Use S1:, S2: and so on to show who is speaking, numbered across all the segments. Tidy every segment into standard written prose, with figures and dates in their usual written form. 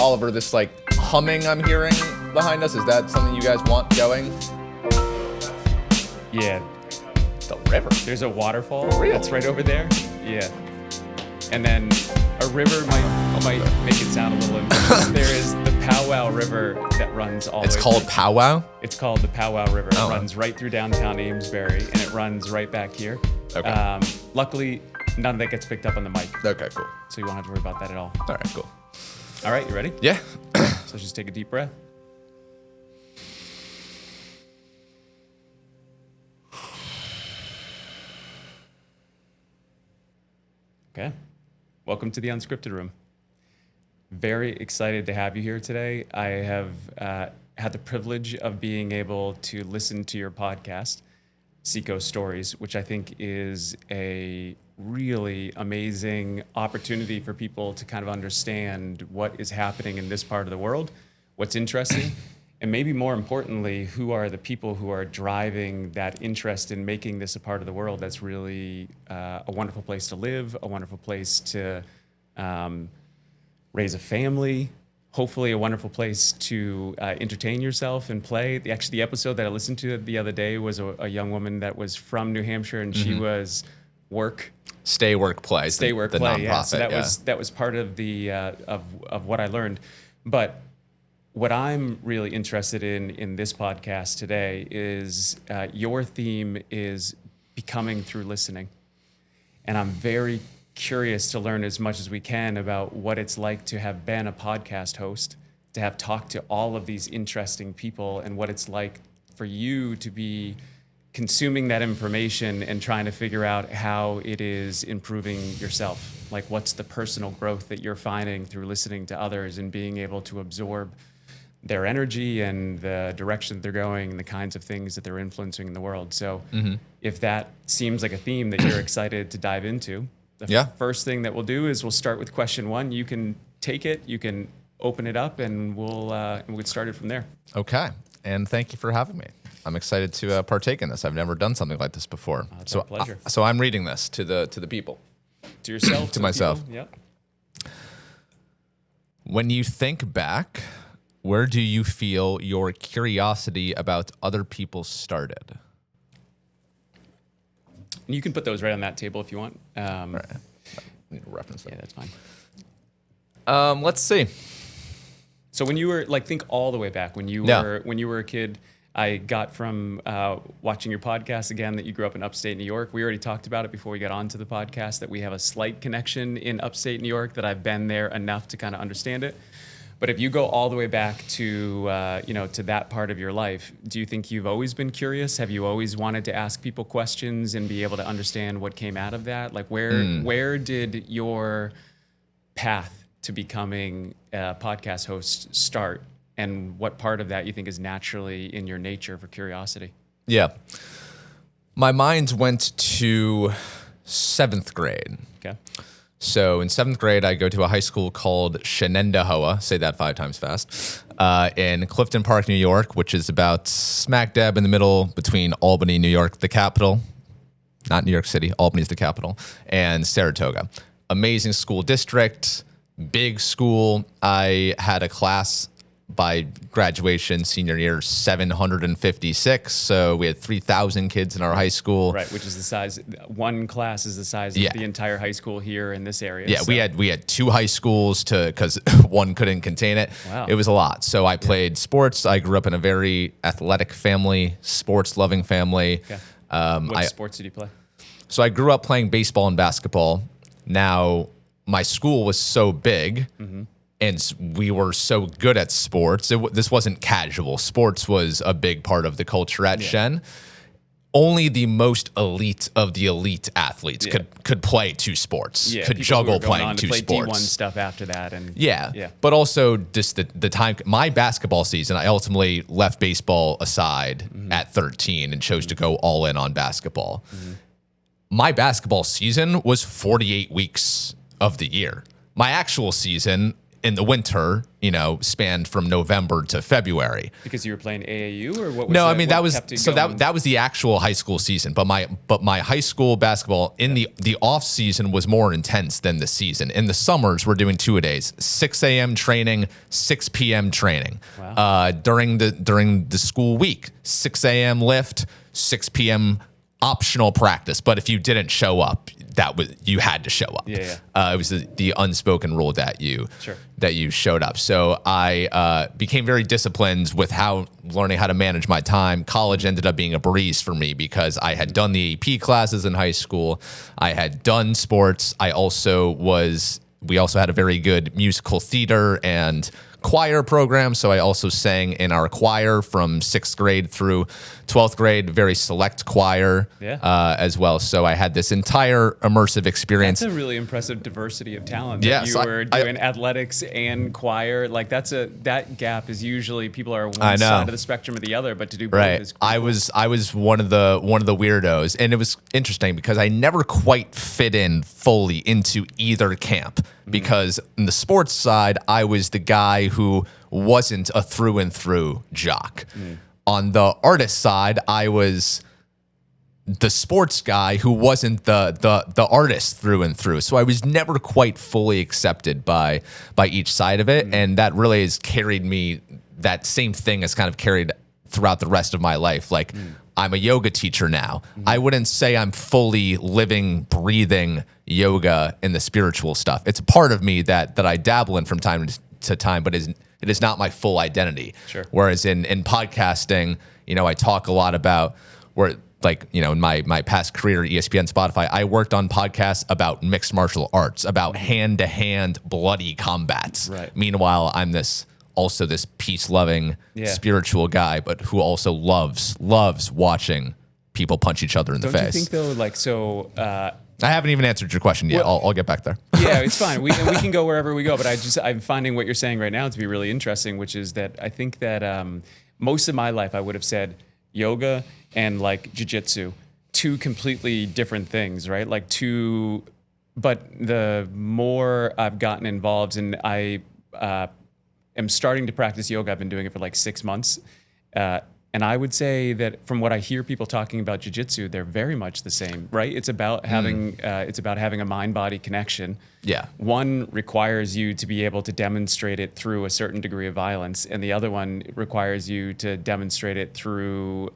S1: Oliver, this like humming I'm hearing behind us, is that something you guys want going?
S2: Yeah.
S1: The river.
S2: There's a waterfall
S1: Real?
S2: that's right over there. Yeah. And then a river might make it sound a little ambitious. There is the Powwow River that runs all the way.
S1: It's called Powwow?
S2: It's called the Powwow River. It runs right through downtown Amesbury, and it runs right back here.
S1: Okay.
S2: Luckily, none of that gets picked up on the mic.
S1: Okay, cool.
S2: So you won't have to worry about that at all.
S1: All right, cool.
S2: All right, you ready?
S1: Yeah.
S2: So just take a deep breath. Okay. Welcome to the Unscripted Room. Very excited to have you here today. I have had the privilege of being able to listen to your podcast, Seacoast Stories, which I think is a really amazing opportunity for people to kind of understand what is happening in this part of the world, what's interesting, and maybe more importantly, who are the people who are driving that interest in making this a part of the world that's really a wonderful place to live, a wonderful place to raise a family, hopefully a wonderful place to entertain yourself and play. Actually, the episode that I listened to the other day was a young woman that was from New Hampshire, and she was
S1: Stay Work Play.
S2: Stay Work
S1: the
S2: Play.
S1: nonprofit,
S2: Yeah. So that was part of the of what I learned. But what I'm really interested in this podcast today is your theme is becoming through listening, and I'm very curious to learn as much as we can about what it's like to have been a podcast host, to have talked to all of these interesting people, and what it's like for you to be consuming that information and trying to figure out how it is improving yourself. Like, what's the personal growth that you're finding through listening to others and being able to absorb their energy and the direction that they're going and the kinds of things that they're influencing in the world. So if that seems like a theme that you're excited to dive into, the first thing that we'll do is we'll start with question one. You can take it, you can open it up, and we'll get started from there.
S1: Okay. And thank you for having me. I'm excited to partake in this. I've never done something like this before.
S2: It's a pleasure.
S1: So I'm reading this to the people.
S2: To yourself?
S1: To myself.
S2: Yep.
S1: When you think back, where do you feel your curiosity about other people started?
S2: And you can put those right on that table if you want.
S1: Right. I need to reference that.
S2: Yeah, that's fine.
S1: Let's see.
S2: So when you were think all the way back when you were a kid, I got from watching your podcast again that you grew up in upstate New York. We already talked about it before we got onto the podcast that we have a slight connection in upstate New York, that I've been there enough to kind of understand it. But if you go all the way back to to that part of your life, do you think you've always been curious? Have you always wanted to ask people questions and be able to understand what came out of that? Like where did your path to becoming a podcast host start? And what part of that you think is naturally in your nature for curiosity?
S1: Yeah. My mind went to 7th grade.
S2: Okay.
S1: So in 7th grade, I go to a high school called Shenendehowa, say that 5 times fast, in Clifton Park, New York, which is about smack dab in the middle between Albany, New York, the capital, not New York City, Albany's the capital, and Saratoga. Amazing school district, big school. I had a class by graduation senior year, 756. So we had 3,000 kids in our high school.
S2: Right, which is the size. One class is the size of the entire high school here in this area.
S1: Yeah, so. we had 2 high schools because one couldn't contain it.
S2: Wow.
S1: It was a lot. So I played sports. I grew up in a very athletic family, sports-loving family.
S2: Okay. What sports did you play?
S1: So I grew up playing baseball and basketball. Now, my school was so big. Mm-hmm. And we were so good at sports. This wasn't casual. Sports was a big part of the culture at Shen. Only the most elite of the elite athletes could play 2 sports, could juggle playing 2 sports.
S2: D1 stuff after that. And
S1: But also just the time. My basketball season, I ultimately left baseball aside at 13 and chose to go all in on basketball. Mm-hmm. My basketball season was 48 weeks of the year. My actual season in the winter, spanned from November to February.
S2: Because you were playing AAU, or what was
S1: No,
S2: that?
S1: I mean,
S2: What
S1: that was
S2: kept it
S1: so
S2: going?
S1: that was the actual high school season. But my high school basketball in the off season was more intense than the season. In the summers, we're doing 2-a-days, 6 a.m. training, 6 p.m. training.
S2: Wow.
S1: During the school week, 6 a.m. lift, 6 p.m. optional practice. But if you didn't show up, you had to show up.
S2: Yeah.
S1: It was the unspoken rule that you
S2: Sure.
S1: that you showed up. So I became very disciplined with learning how to manage my time. College ended up being a breeze for me because I had done the AP classes in high school. I had done sports. We also had a very good musical theater and choir program. So I also sang in our choir from 6th grade through 12th grade, very select choir as well. So I had this entire immersive experience.
S2: That's a really impressive diversity of talent.
S1: Yeah,
S2: You
S1: so
S2: were doing athletics and choir. Like that gap is usually people are one
S1: I know.
S2: side of the spectrum or the other, but to do both
S1: Right.
S2: is pretty cool.
S1: I was one of the weirdos, and it was interesting because I never quite fit in fully into either camp. Because in the sports side, I was the guy who wasn't a through and through jock. On the artist side, I was the sports guy who wasn't the artist through and through. So I was never quite fully accepted by each side of it, and that really has carried me. That same thing has kind of carried throughout the rest of my life. Like I'm a yoga teacher now. I wouldn't say I'm fully living, breathing yoga in the spiritual stuff. It's a part of me that I dabble in from time to time, but it is not my full identity.
S2: Sure.
S1: Whereas in podcasting, I talk a lot about in my past career, ESPN, Spotify, I worked on podcasts about mixed martial arts, about hand-to-hand bloody combats.
S2: Right.
S1: Meanwhile, I'm this peace-loving spiritual guy, but who also loves watching people punch each other in the
S2: Don't
S1: face.
S2: you think though,
S1: I haven't even answered your question yet.
S2: Well-
S1: I'll get back there.
S2: yeah, it's fine. We can go wherever we go. But I'm finding what you're saying right now to be really interesting, which is that I think that most of my life I would have said yoga and like jujitsu, two completely different things, right? But the more I've gotten involved, and I am starting to practice yoga. I've been doing it for like 6 months. And I would say that from what I hear people talking about jiu-jitsu, they're very much the same, right? It's about having a mind-body connection.
S1: Yeah.
S2: One requires you to be able to demonstrate it through a certain degree of violence, and the other one requires you to demonstrate it through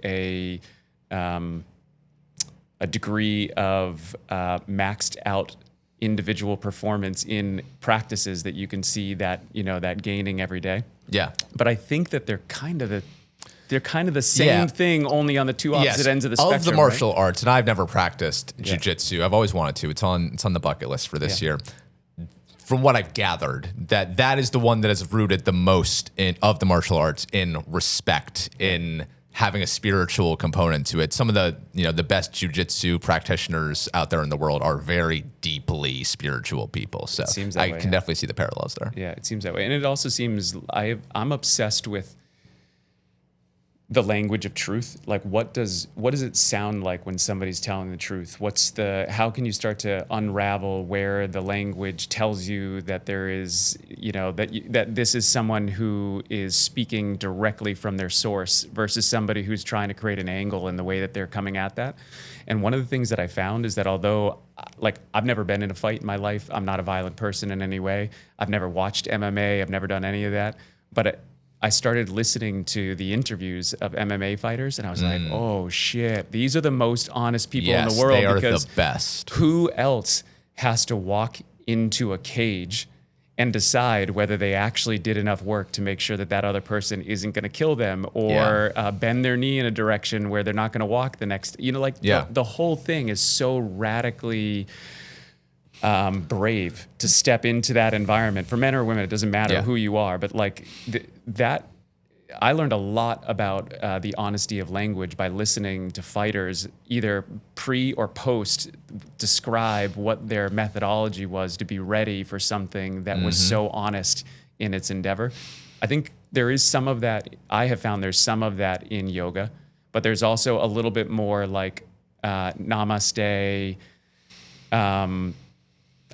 S2: a degree of maxed out individual performance in practices that you can see that gaining every day.
S1: Yeah.
S2: But I think that they're kind of the same thing, only on the two opposite ends of the spectrum.
S1: Of the martial arts, and I've never practiced jiu-jitsu. I've always wanted to. It's on the bucket list for this year. From what I've gathered, that is the one that has rooted the most of the martial arts in respect, in having a spiritual component to it. Some of the best jiu-jitsu practitioners out there in the world are very deeply spiritual people. So I can definitely see the parallels there.
S2: Yeah, it seems that way. And it also seems I'm obsessed with the language of truth. Like what does it sound like when somebody's telling the truth? How can you start to unravel where the language tells you that there is, that this is someone who is speaking directly from their source versus somebody who's trying to create an angle in the way that they're coming at that. And one of the things that I found is that although I've never been in a fight in my life, I'm not a violent person in any way. I've never watched MMA. I've never done any of that. But I started listening to the interviews of MMA fighters, and I was like, "Oh shit! These are the most honest people in the world."
S1: They are
S2: because
S1: the best.
S2: Who else has to walk into a cage and decide whether they actually did enough work to make sure that other person isn't going to kill them, or bend their knee in a direction where they're not going to walk the next? The whole thing is so radically brave to step into that environment. For men or women, it doesn't matter who you are, but that I learned a lot about the honesty of language by listening to fighters either pre or post describe what their methodology was to be ready for something that was so honest in its endeavor. I think there is some of that. I have found there's some of that in yoga, but there's also a little bit more like namaste,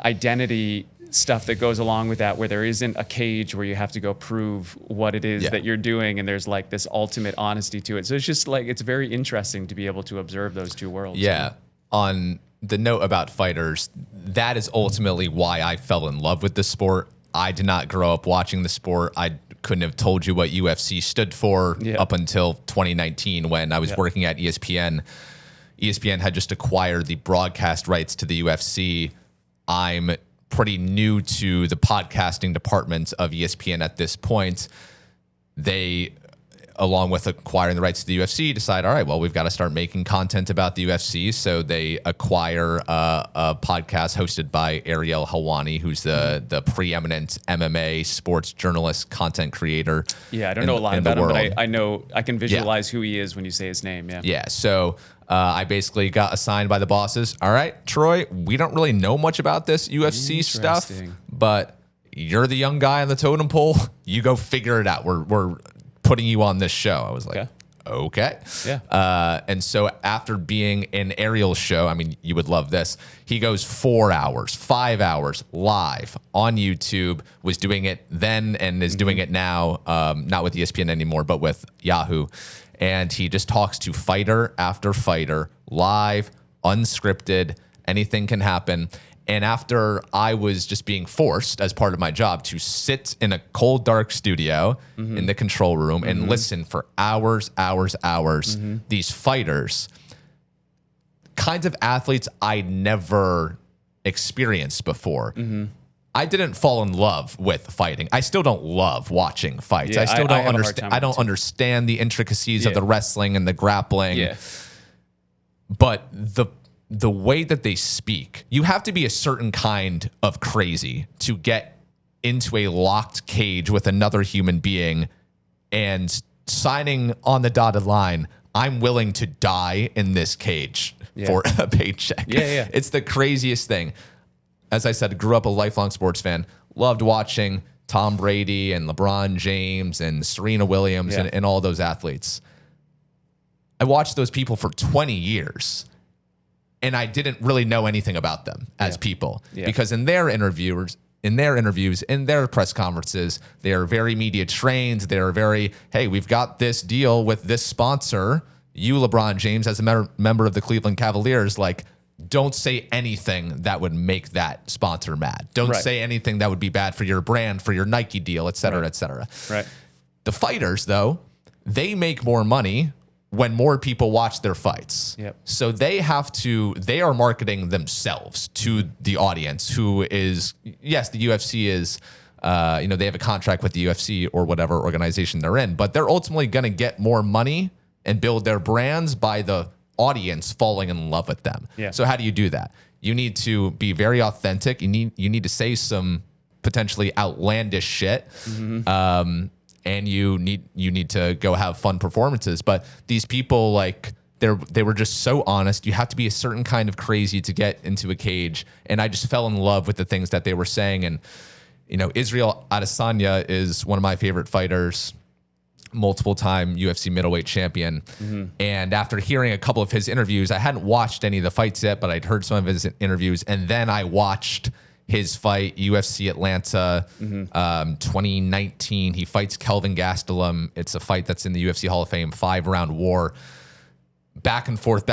S2: identity stuff that goes along with that, where there isn't a cage where you have to go prove what it is that you're doing, and there's like this ultimate honesty to it. So it's just like, it's very interesting to be able to observe those two worlds.
S1: Yeah. On the note about fighters, that is ultimately why I fell in love with the sport. I did not grow up watching the sport. I couldn't have told you what UFC stood for up until 2019 when I was working at ESPN. ESPN had just acquired the broadcast rights to the UFC. I'm pretty new to the podcasting department of ESPN at this point. They, along with acquiring the rights to the UFC, decide, all right, well, we've got to start making content about the UFC. So they acquire a podcast hosted by Ariel Helwani, who's the preeminent MMA sports journalist, content creator.
S2: Yeah, I don't know a lot about him, but I know, I can visualize who he is when you say his name. Yeah.
S1: Yeah. So I basically got assigned by the bosses. All right, Troy, we don't really know much about this UFC stuff, but you're the young guy on the totem pole. You go figure it out. We're putting you on this show. I was like, okay.
S2: Yeah.
S1: And so after being in Ariel's show, I mean, you would love this. He goes 4 hours, 5 hours live on YouTube, was doing it then and is doing it now, not with ESPN anymore, but with Yahoo. And he just talks to fighter after fighter, live, unscripted, anything can happen. And after I was just being forced as part of my job to sit in a cold, dark studio in the control room and listen for hours, these fighters, kinds of athletes I never experienced before. I didn't fall in love with fighting. I still don't love watching fights.
S2: Yeah,
S1: I still don't understand. I don't
S2: too.
S1: understand the intricacies of the wrestling and the grappling.
S2: Yeah.
S1: But the way that they speak, you have to be a certain kind of crazy to get into a locked cage with another human being and signing on the dotted line, I'm willing to die in this cage for a paycheck.
S2: Yeah.
S1: It's the craziest thing. As I said, grew up a lifelong sports fan, loved watching Tom Brady and LeBron James and Serena Williams and all those athletes. I watched those people for 20 years. And I didn't really know anything about them as people because in their interviews, in their press conferences, they are very media trained. They're very, hey, we've got this deal with this sponsor. You, LeBron James, as a member of the Cleveland Cavaliers, like, don't say anything that would make that sponsor mad. Don't say anything that would be bad for your brand, for your Nike deal, et cetera, et cetera.
S2: Right.
S1: The fighters, though, they make more money when more people watch their fights. So they are marketing themselves to the audience who is, yes, the UFC is, they have a contract with the UFC or whatever organization they're in, but they're ultimately going to get more money and build their brands by the audience falling in love with them. So how do you do that? You need to be very authentic. You need to say some potentially outlandish shit. And you need to go have fun performances. But these people, like, they were just so honest. You have to be a certain kind of crazy to get into a cage. And I just fell in love with the things that they were saying. And, Israel Adesanya is one of my favorite fighters, multiple-time UFC middleweight champion. And after hearing a couple of his interviews, I hadn't watched any of the fights yet, but I'd heard some of his interviews. And then I watched his fight, UFC Atlanta, 2019. He fights Kelvin Gastelum. It's a fight that's in the UFC Hall of Fame, 5-round war. Back and forth.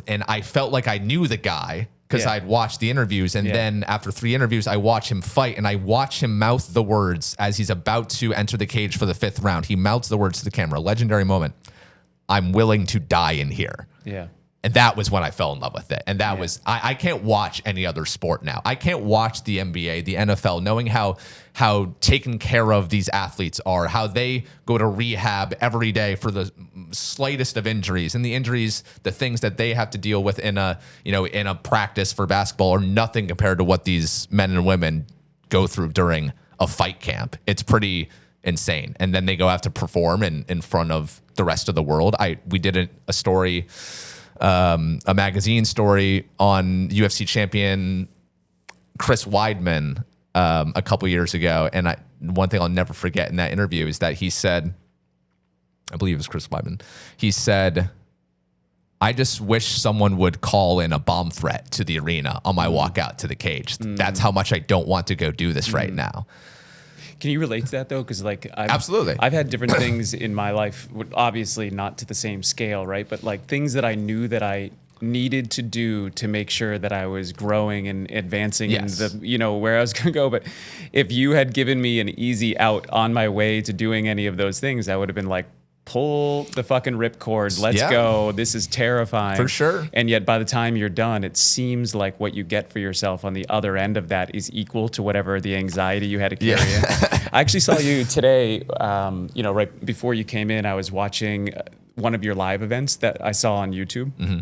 S1: And I felt like I knew the guy because I'd watched the interviews. And then after 3 interviews, I watch him fight and I watch him mouth the words as he's about to enter the cage for the 5th round. He mouths the words to the camera. Legendary moment. I'm willing to die in here. And that was when I fell in love with it. And that was, I can't watch any other sport now. I can't watch the NBA, the NFL, knowing how taken care of these athletes are, how they go to rehab every day for the slightest of injuries. And the injuries, the things that they have to deal with in a practice for basketball are nothing compared to what these men and women go through during a fight camp. It's pretty insane. And then they go have to perform in front of the rest of the world. We did a story, a magazine story on UFC champion Chris Weidman a couple years ago. And one thing I'll never forget in that interview is that he said, I believe it was Chris Weidman, he said, I just wish someone would call in a bomb threat to the arena on my walk out to the cage. That's how much I don't want to go do this right now.
S2: Can you relate to that though? Because like
S1: Absolutely.
S2: I've had different things in my life, obviously not to the same scale, right? But like things that I knew that I needed to do to make sure that I was growing and advancing in the, where I was going to go. But if you had given me an easy out on my way to doing any of those things, I would have been like, pull the fucking ripcord. Let's go. This is terrifying.
S1: For sure.
S2: And yet by the time you're done, it seems like what you get for yourself on the other end of that is equal to whatever the anxiety you had to carry in. I actually saw you today, right before you came in, I was watching one of your live events that I saw on YouTube. Mm-hmm.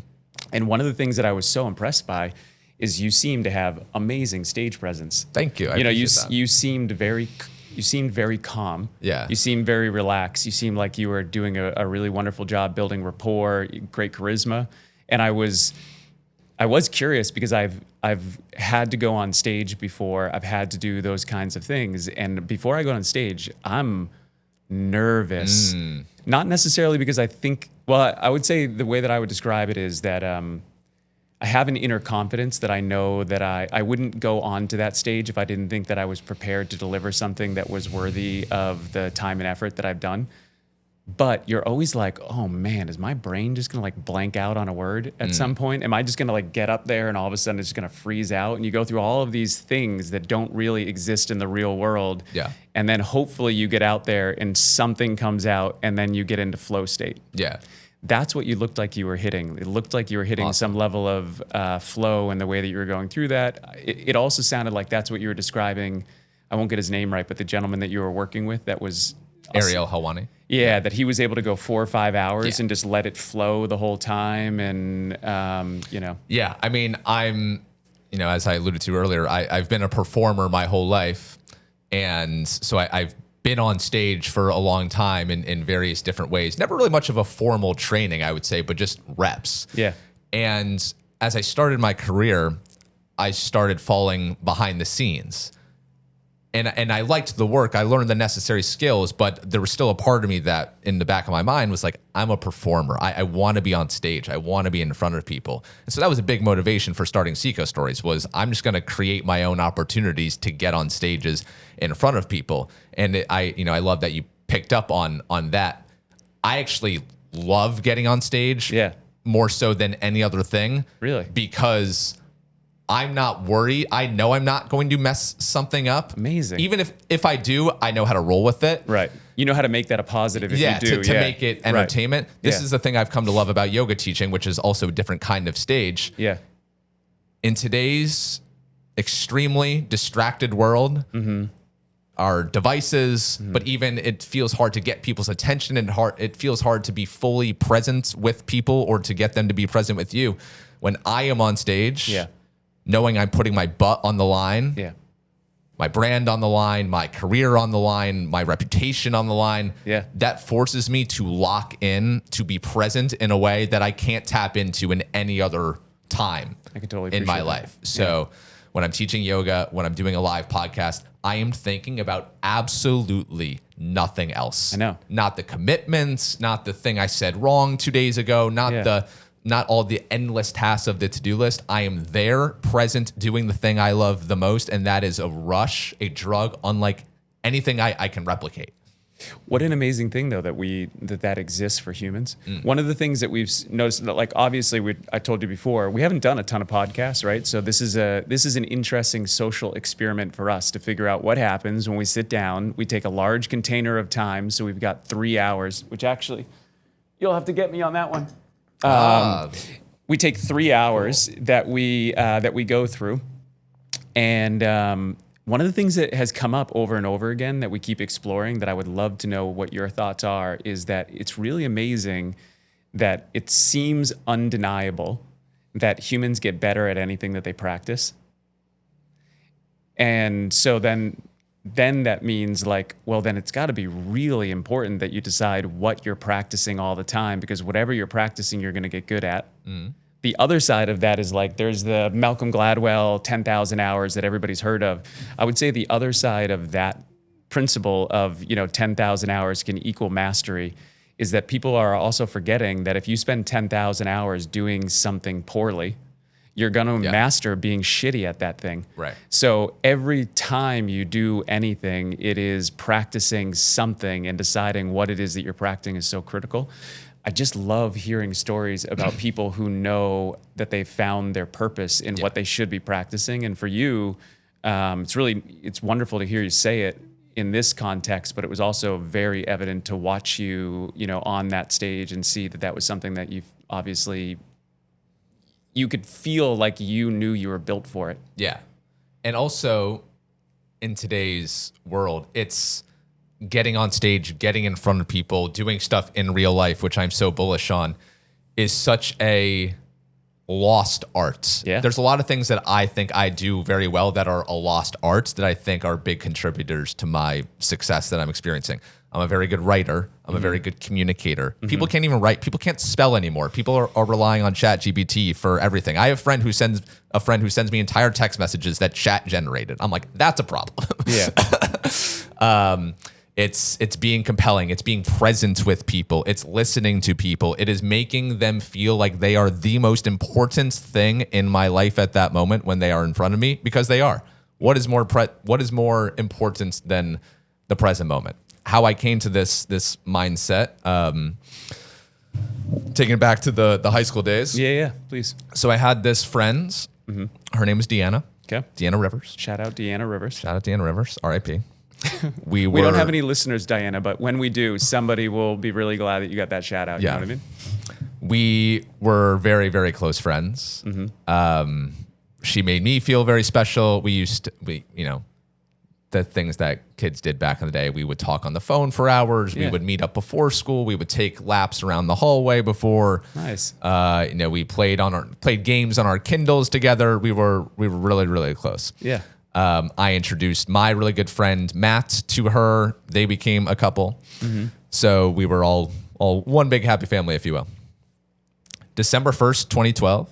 S2: And one of the things that I was so impressed by is you seem to have amazing stage presence.
S1: Thank you.
S2: You seemed very calm.
S1: Yeah.
S2: You seemed very relaxed. You seemed like you were doing a really wonderful job building rapport, great charisma. And I was curious because I've had to go on stage before. I've had to do those kinds of things. And before I go on stage, I'm nervous. Not necessarily because I would say the way that I would describe it is that I have an inner confidence that I know that I wouldn't go onto that stage if I didn't think that I was prepared to deliver something that was worthy of the time and effort that I've done. But you're always like, oh man, is my brain just gonna like blank out on a word at some point? Am I just gonna like get up there and all of a sudden it's just gonna freeze out? And you go through all of these things that don't really exist in the real world.
S1: Yeah.
S2: And then hopefully you get out there and something comes out and then you get into flow state.
S1: Yeah.
S2: That's what you looked like you were hitting. It looked like you were hitting some level of flow in the way that you were going through that. It also sounded like that's what you were describing. I won't get his name right, but the gentleman that you were working with that was...
S1: Ariel Hawani.
S2: Yeah, that he was able to go 4 or 5 hours and just let it flow the whole time. And,
S1: Yeah, I mean, I'm, as I alluded to earlier, I've been a performer my whole life. And so I've been on stage for a long time in various different ways. Never really much of a formal training, I would say, but just reps.
S2: Yeah.
S1: And as I started my career, I started falling behind the scenes. And I liked the work. I learned the necessary skills, but there was still a part of me that in the back of my mind was like, I'm a performer. I want to be on stage. I want to be in front of people. And so that was a big motivation for starting Seacoast Stories was I'm just going to create my own opportunities to get on stages in front of people. And I love that you picked up on that. I actually love getting on stage more so than any other thing.
S2: Really?
S1: Because I'm not worried. I know I'm not going to mess something up.
S2: Amazing.
S1: Even if I do, I know how to roll with it.
S2: Right. You know how to make that a positive if you do.
S1: To make it entertainment.
S2: Right.
S1: This is the thing I've come to love about yoga teaching, which is also a different kind of stage.
S2: Yeah.
S1: In today's extremely distracted world, our devices, but even it feels hard to get people's attention and it feels hard to be fully present with people or to get them to be present with you. When I am on stage, knowing I'm putting my butt on the line, my brand on the line, my career on the line, my reputation on the line, that forces me to lock in, to be present in a way that I can't tap into in any other time
S2: I can totally
S1: in my
S2: appreciate
S1: life. So when I'm teaching yoga, when I'm doing a live podcast, I am thinking about absolutely nothing else.
S2: I know.
S1: Not the commitments, not the thing I said wrong 2 days ago, not all the endless tasks of the to-do list. I am there, present, doing the thing I love the most, and that is a rush, a drug, unlike anything I can replicate.
S2: What an amazing thing, though, that exists for humans. One of the things that we've noticed, that, like, obviously, I told you before, we haven't done a ton of podcasts, right? So this is an interesting social experiment for us to figure out what happens when we sit down. We take a large container of time, so we've got 3 hours, which actually, you'll have to get me on that one. We take 3 hours that we go through, and one of the things that has come up over and over again that we keep exploring that I would love to know what your thoughts are is that it's really amazing that it seems undeniable that humans get better at anything that they practice, and so then that means like, well, then it's got to be really important that you decide what you're practicing all the time, because whatever you're practicing, you're going to get good at. The other side of that is like, there's the Malcolm Gladwell 10,000 hours that everybody's heard of. I would say the other side of that principle of, 10,000 hours can equal mastery is that people are also forgetting that if you spend 10,000 hours doing something poorly, you're going to master being shitty at that thing.
S1: Right.
S2: So every time you do anything, it is practicing something, and deciding what it is that you're practicing is so critical. I just love hearing stories about people who know that they found their purpose in what they should be practicing. And for you, it's wonderful to hear you say it in this context, but it was also very evident to watch you, on that stage and see that that was something that you've obviously, you could feel like you knew you were built for it.
S1: Yeah. And also in today's world, it's getting on stage, getting in front of people, doing stuff in real life, which I'm so bullish on, is such a lost art.
S2: Yeah.
S1: There's a lot of things that I think I do very well that are a lost art that I think are big contributors to my success that I'm experiencing. I'm a very good writer. I'm a very good communicator. People can't even write. People can't spell anymore. People are relying on ChatGPT for everything. I have a friend who sends me entire text messages that chat generated. I'm like, that's a problem.
S2: Yeah.
S1: It's being compelling. It's being present with people. It's listening to people. It is making them feel like they are the most important thing in my life at that moment when they are in front of me, because they are. What is more important than the present moment? How I came to this mindset, taking it back to the high school days.
S2: Yeah, please.
S1: So I had this friend. Her name was Deanna.
S2: Okay.
S1: Deanna Rivers.
S2: Shout out Deanna Rivers.
S1: Shout out Deanna Rivers. R.I.P.
S2: We don't have any listeners, Diana, but when we do, somebody will be really glad that you got that shout out. You know what I mean?
S1: We were very, very close friends. She made me feel very special. The things that kids did back in the day, we would talk on the phone for hours. We would meet up before school. We would take laps around the hallway before.
S2: Nice.
S1: We played games on our Kindles together. We were really, really close.
S2: Yeah.
S1: I introduced my really good friend Matt to her. They became a couple. So we were all one big happy family, if you will. December 1st, 2012,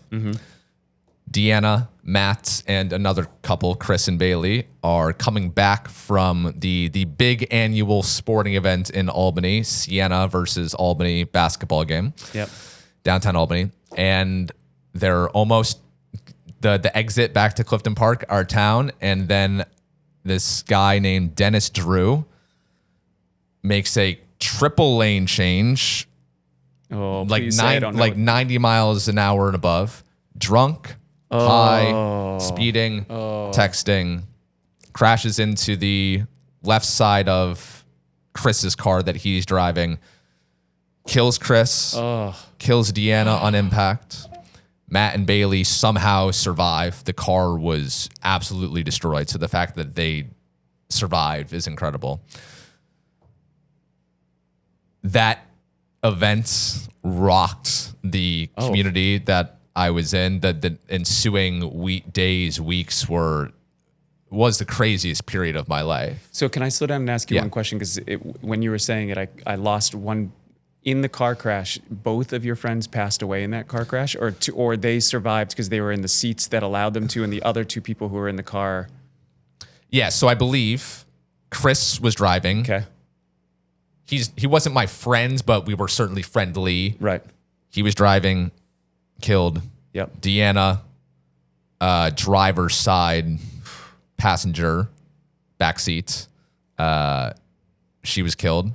S1: Deanna, Matt, and another couple, Chris and Bailey, are coming back from the big annual sporting event in Albany, Siena versus Albany basketball game.
S2: Yep.
S1: Downtown Albany. And they're almost the exit back to Clifton Park, our town, and then this guy named Dennis Drew makes a triple lane change, like 90 miles an hour and above, drunk, high, speeding, texting, crashes into the left side of Chris's car that he's driving, kills Chris, kills Deanna on impact. Matt and Bailey somehow survive. The car was absolutely destroyed. So the fact that they survived is incredible. That event rocked the community that I was in. The ensuing weeks was the craziest period of my life.
S2: So can I slow down and ask you one question? Because when you were saying it, I lost one. In the car crash, both of your friends passed away in that car crash, or they survived because they were in the seats that allowed them to, and the other two people who were in the car?
S1: Yeah, so I believe Chris was driving.
S2: Okay.
S1: He wasn't my friend, but we were certainly friendly.
S2: Right.
S1: He was driving, killed.
S2: Yep.
S1: Deanna, driver's side, passenger, backseat. She was killed,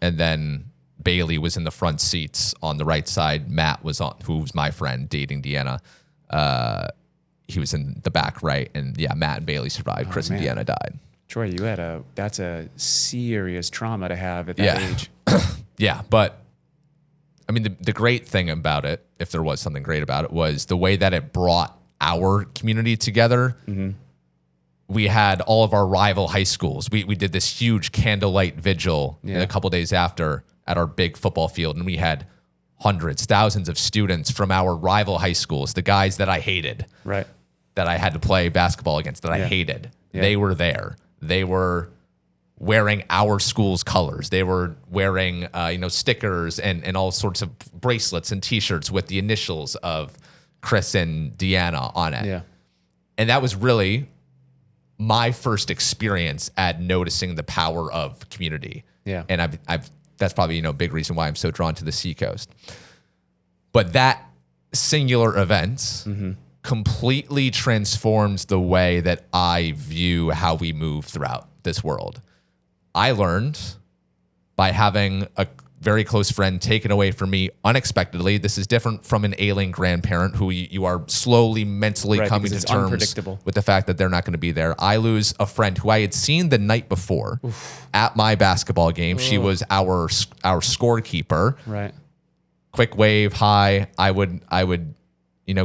S1: and then Bailey was in the front seats on the right side. Matt was who was my friend dating Deanna. He was in the back right, and Matt and Bailey survived. Chris and Deanna died.
S2: Troy, that's a serious trauma to have at that age.
S1: Yeah, but I mean, the great thing about it, if there was something great about it, was the way that it brought our community together. We had all of our rival high schools. We did this huge candlelight vigil a couple days after at our big football field, and we had hundreds, thousands of students from our rival high schools, the guys that I hated,
S2: right,
S1: that I had to play basketball against, that I hated. They were there. They were wearing our school's colors. They were wearing stickers and all sorts of bracelets and T-shirts with the initials of Chris and Deanna on it.
S2: Yeah.
S1: And that was really my first experience at noticing the power of community.
S2: Yeah.
S1: And I've that's probably, a big reason why I'm so drawn to the Seacoast. But that singular event completely transforms the way that I view how we move throughout this world. I learned by having a very close friend taken away from me unexpectedly. This is different from an ailing grandparent who you are slowly mentally coming to terms with the fact that they're not going to be there. I lose a friend who I had seen the night before at my basketball game. She was our scorekeeper.
S2: Right.
S1: Quick wave, hi. I would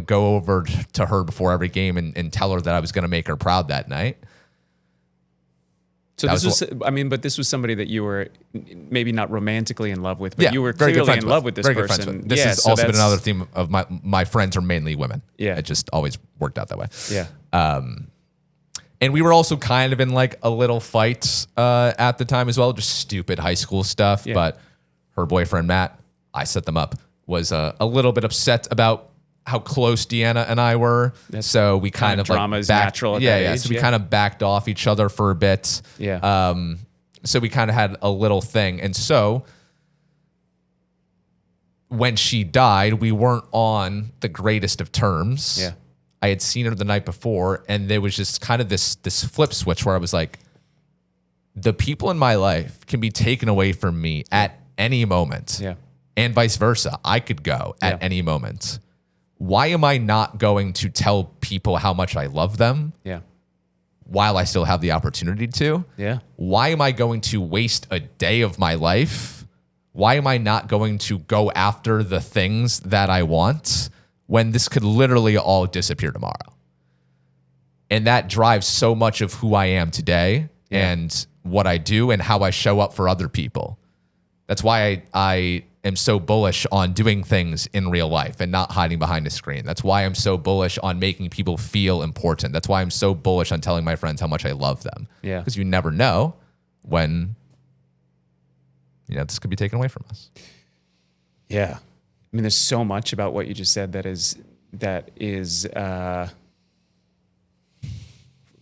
S1: go over to her before every game and tell her that I was going to make her proud that night.
S2: So but this was somebody that you were maybe not romantically in love with, but you were
S1: very
S2: clearly in love with this person.
S1: This has also been another theme of my friends are mainly women.
S2: Yeah.
S1: It just always worked out that way.
S2: Yeah.
S1: And we were also kind of in like a little fight at the time as well, just stupid high school stuff. Yeah. But her boyfriend, Matt, I set them up, was a little bit upset about how close Deanna and I were. So we kind of
S2: drama is natural at that age.
S1: So we kind of backed off each other for a bit.
S2: Yeah.
S1: So we kind of had a little thing. And so when she died, we weren't on the greatest of terms.
S2: Yeah.
S1: I had seen her the night before, and there was just kind of this flip switch where I was like, the people in my life can be taken away from me at any moment.
S2: Yeah.
S1: And vice versa. I could go at any moment. Why am I not going to tell people how much I love them?
S2: Yeah.
S1: While I still have the opportunity to?
S2: Yeah.
S1: Why am I going to waste a day of my life? Why am I not going to go after the things that I want when this could literally all disappear tomorrow? And that drives so much of who I am today and what I do and how I show up for other people. That's why I am so bullish on doing things in real life and not hiding behind a screen. That's why I'm so bullish on making people feel important. That's why I'm so bullish on telling my friends how much I love them.
S2: Yeah.
S1: Because you never know when, this could be taken away from us.
S2: Yeah. I mean, there's so much about what you just said that is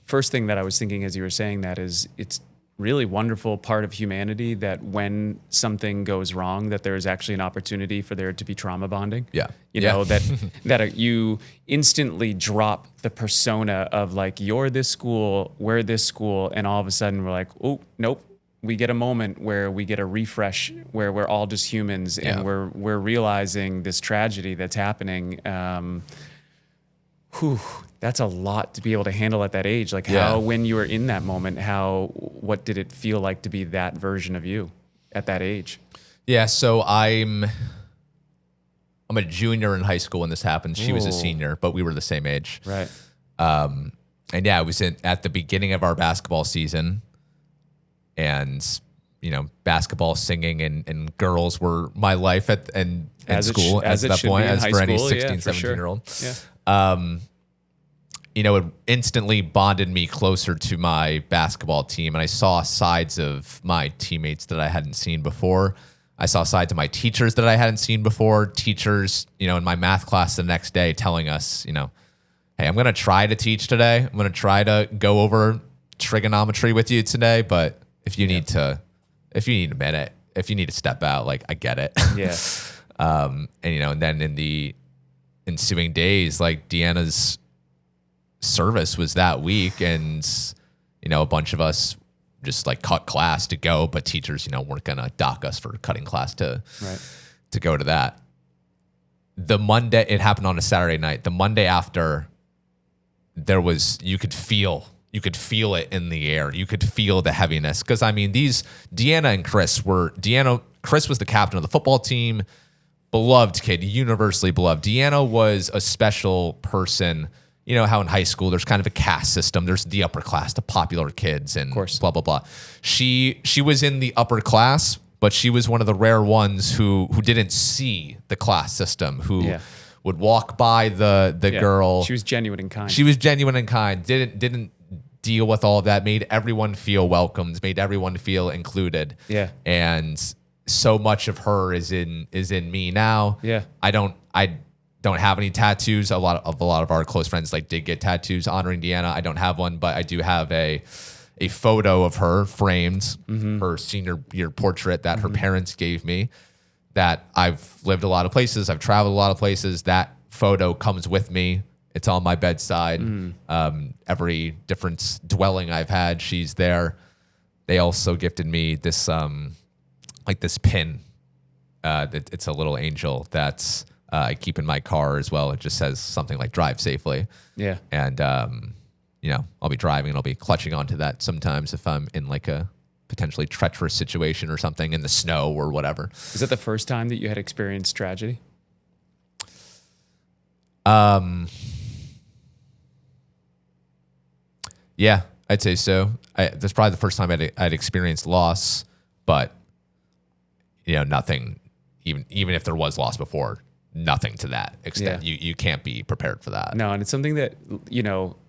S2: first thing that I was thinking as you were saying that is it's really wonderful part of humanity that when something goes wrong, that there is actually an opportunity for there to be trauma bonding.
S1: Yeah.
S2: That you instantly drop the persona of like, you're this school, we're this school. And all of a sudden we're like, oh, nope. We get a moment where we get a refresh where we're all just humans and we're realizing this tragedy that's happening. That's a lot to be able to handle at that age. Like how, when you were in that moment, what did it feel like to be that version of you at that age? Yeah. So I'm a junior in high school when this happened. She was a senior, but we were the same age. Right.
S1: And it was at the beginning of our basketball season, and basketball, singing, and girls were my life at school at that point, as for any 16, 17-year-old.
S2: Yeah.
S1: It instantly bonded me closer to my basketball team. And I saw sides of my teammates that I hadn't seen before. I saw sides of my teachers that I hadn't seen before. Teachers, in my math class the next day telling us, hey, I'm going to try to teach today. I'm going to try to go over trigonometry with you today. But if you need a minute, if you need to step out, like, I get it.
S2: Yeah.
S1: And then in the ensuing days, like, Deanna's service was that week, and a bunch of us just like cut class to go, but teachers weren't gonna dock us for cutting class to go to that. The Monday, it happened on a Saturday night. The Monday after, you could feel it in the air. You could feel the heaviness, because Deanna and Chris was the captain of the football team, beloved kid, universally beloved. Deanna was a special person. You know how in high school there's kind of a caste system. There's the upper class, the popular kids, and blah, blah, blah. She was in the upper class, but she was one of the rare ones who didn't see the class system, who would walk by the girl.
S2: She was genuine and kind.
S1: Didn't deal with all of that, made everyone feel welcomed, made everyone feel included.
S2: Yeah.
S1: And so much of her is in me now.
S2: Yeah.
S1: I don't have any tattoos. A lot of our close friends did get tattoos honoring Deanna. I don't have one, but I do have a a photo of her framed, her senior year portrait that her parents gave me, that I've lived a lot of places. I've traveled a lot of places. That photo comes with me. It's on my bedside. Every different dwelling I've had, she's there. They also gifted me this, like this pin. It's a little angel that's I keep in my car as well. It just says something like "drive safely."
S2: Yeah.
S1: And I'll be driving and I'll be clutching onto that sometimes if I'm in like a potentially treacherous situation or something in the snow or whatever.
S2: Is that the first time that you had experienced tragedy?
S1: Yeah, I'd say so. That's probably the first time I'd experienced loss, but nothing. Even if there was loss before, nothing to that extent.
S2: Yeah.
S1: You can't be prepared for that.
S2: No, and it's something that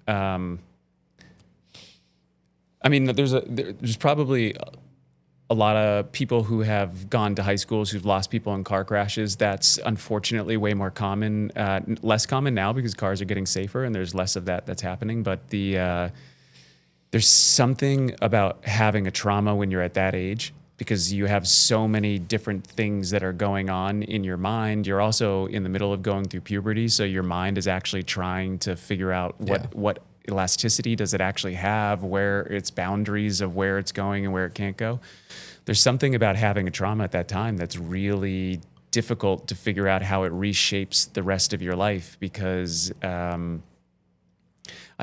S2: I mean, there's probably a lot of people who have gone to high schools who've lost people in car crashes. That's unfortunately way more common, less common now because cars are getting safer and there's less of that's happening. But there's something about having a trauma when you're at that age because you have so many different things that are going on in your mind. You're also in the middle of going through puberty, so your mind is actually trying to figure out what elasticity does it actually have, where its boundaries of where it's going and where it can't go. There's something about having a trauma at that time that's really difficult to figure out how it reshapes the rest of your life because I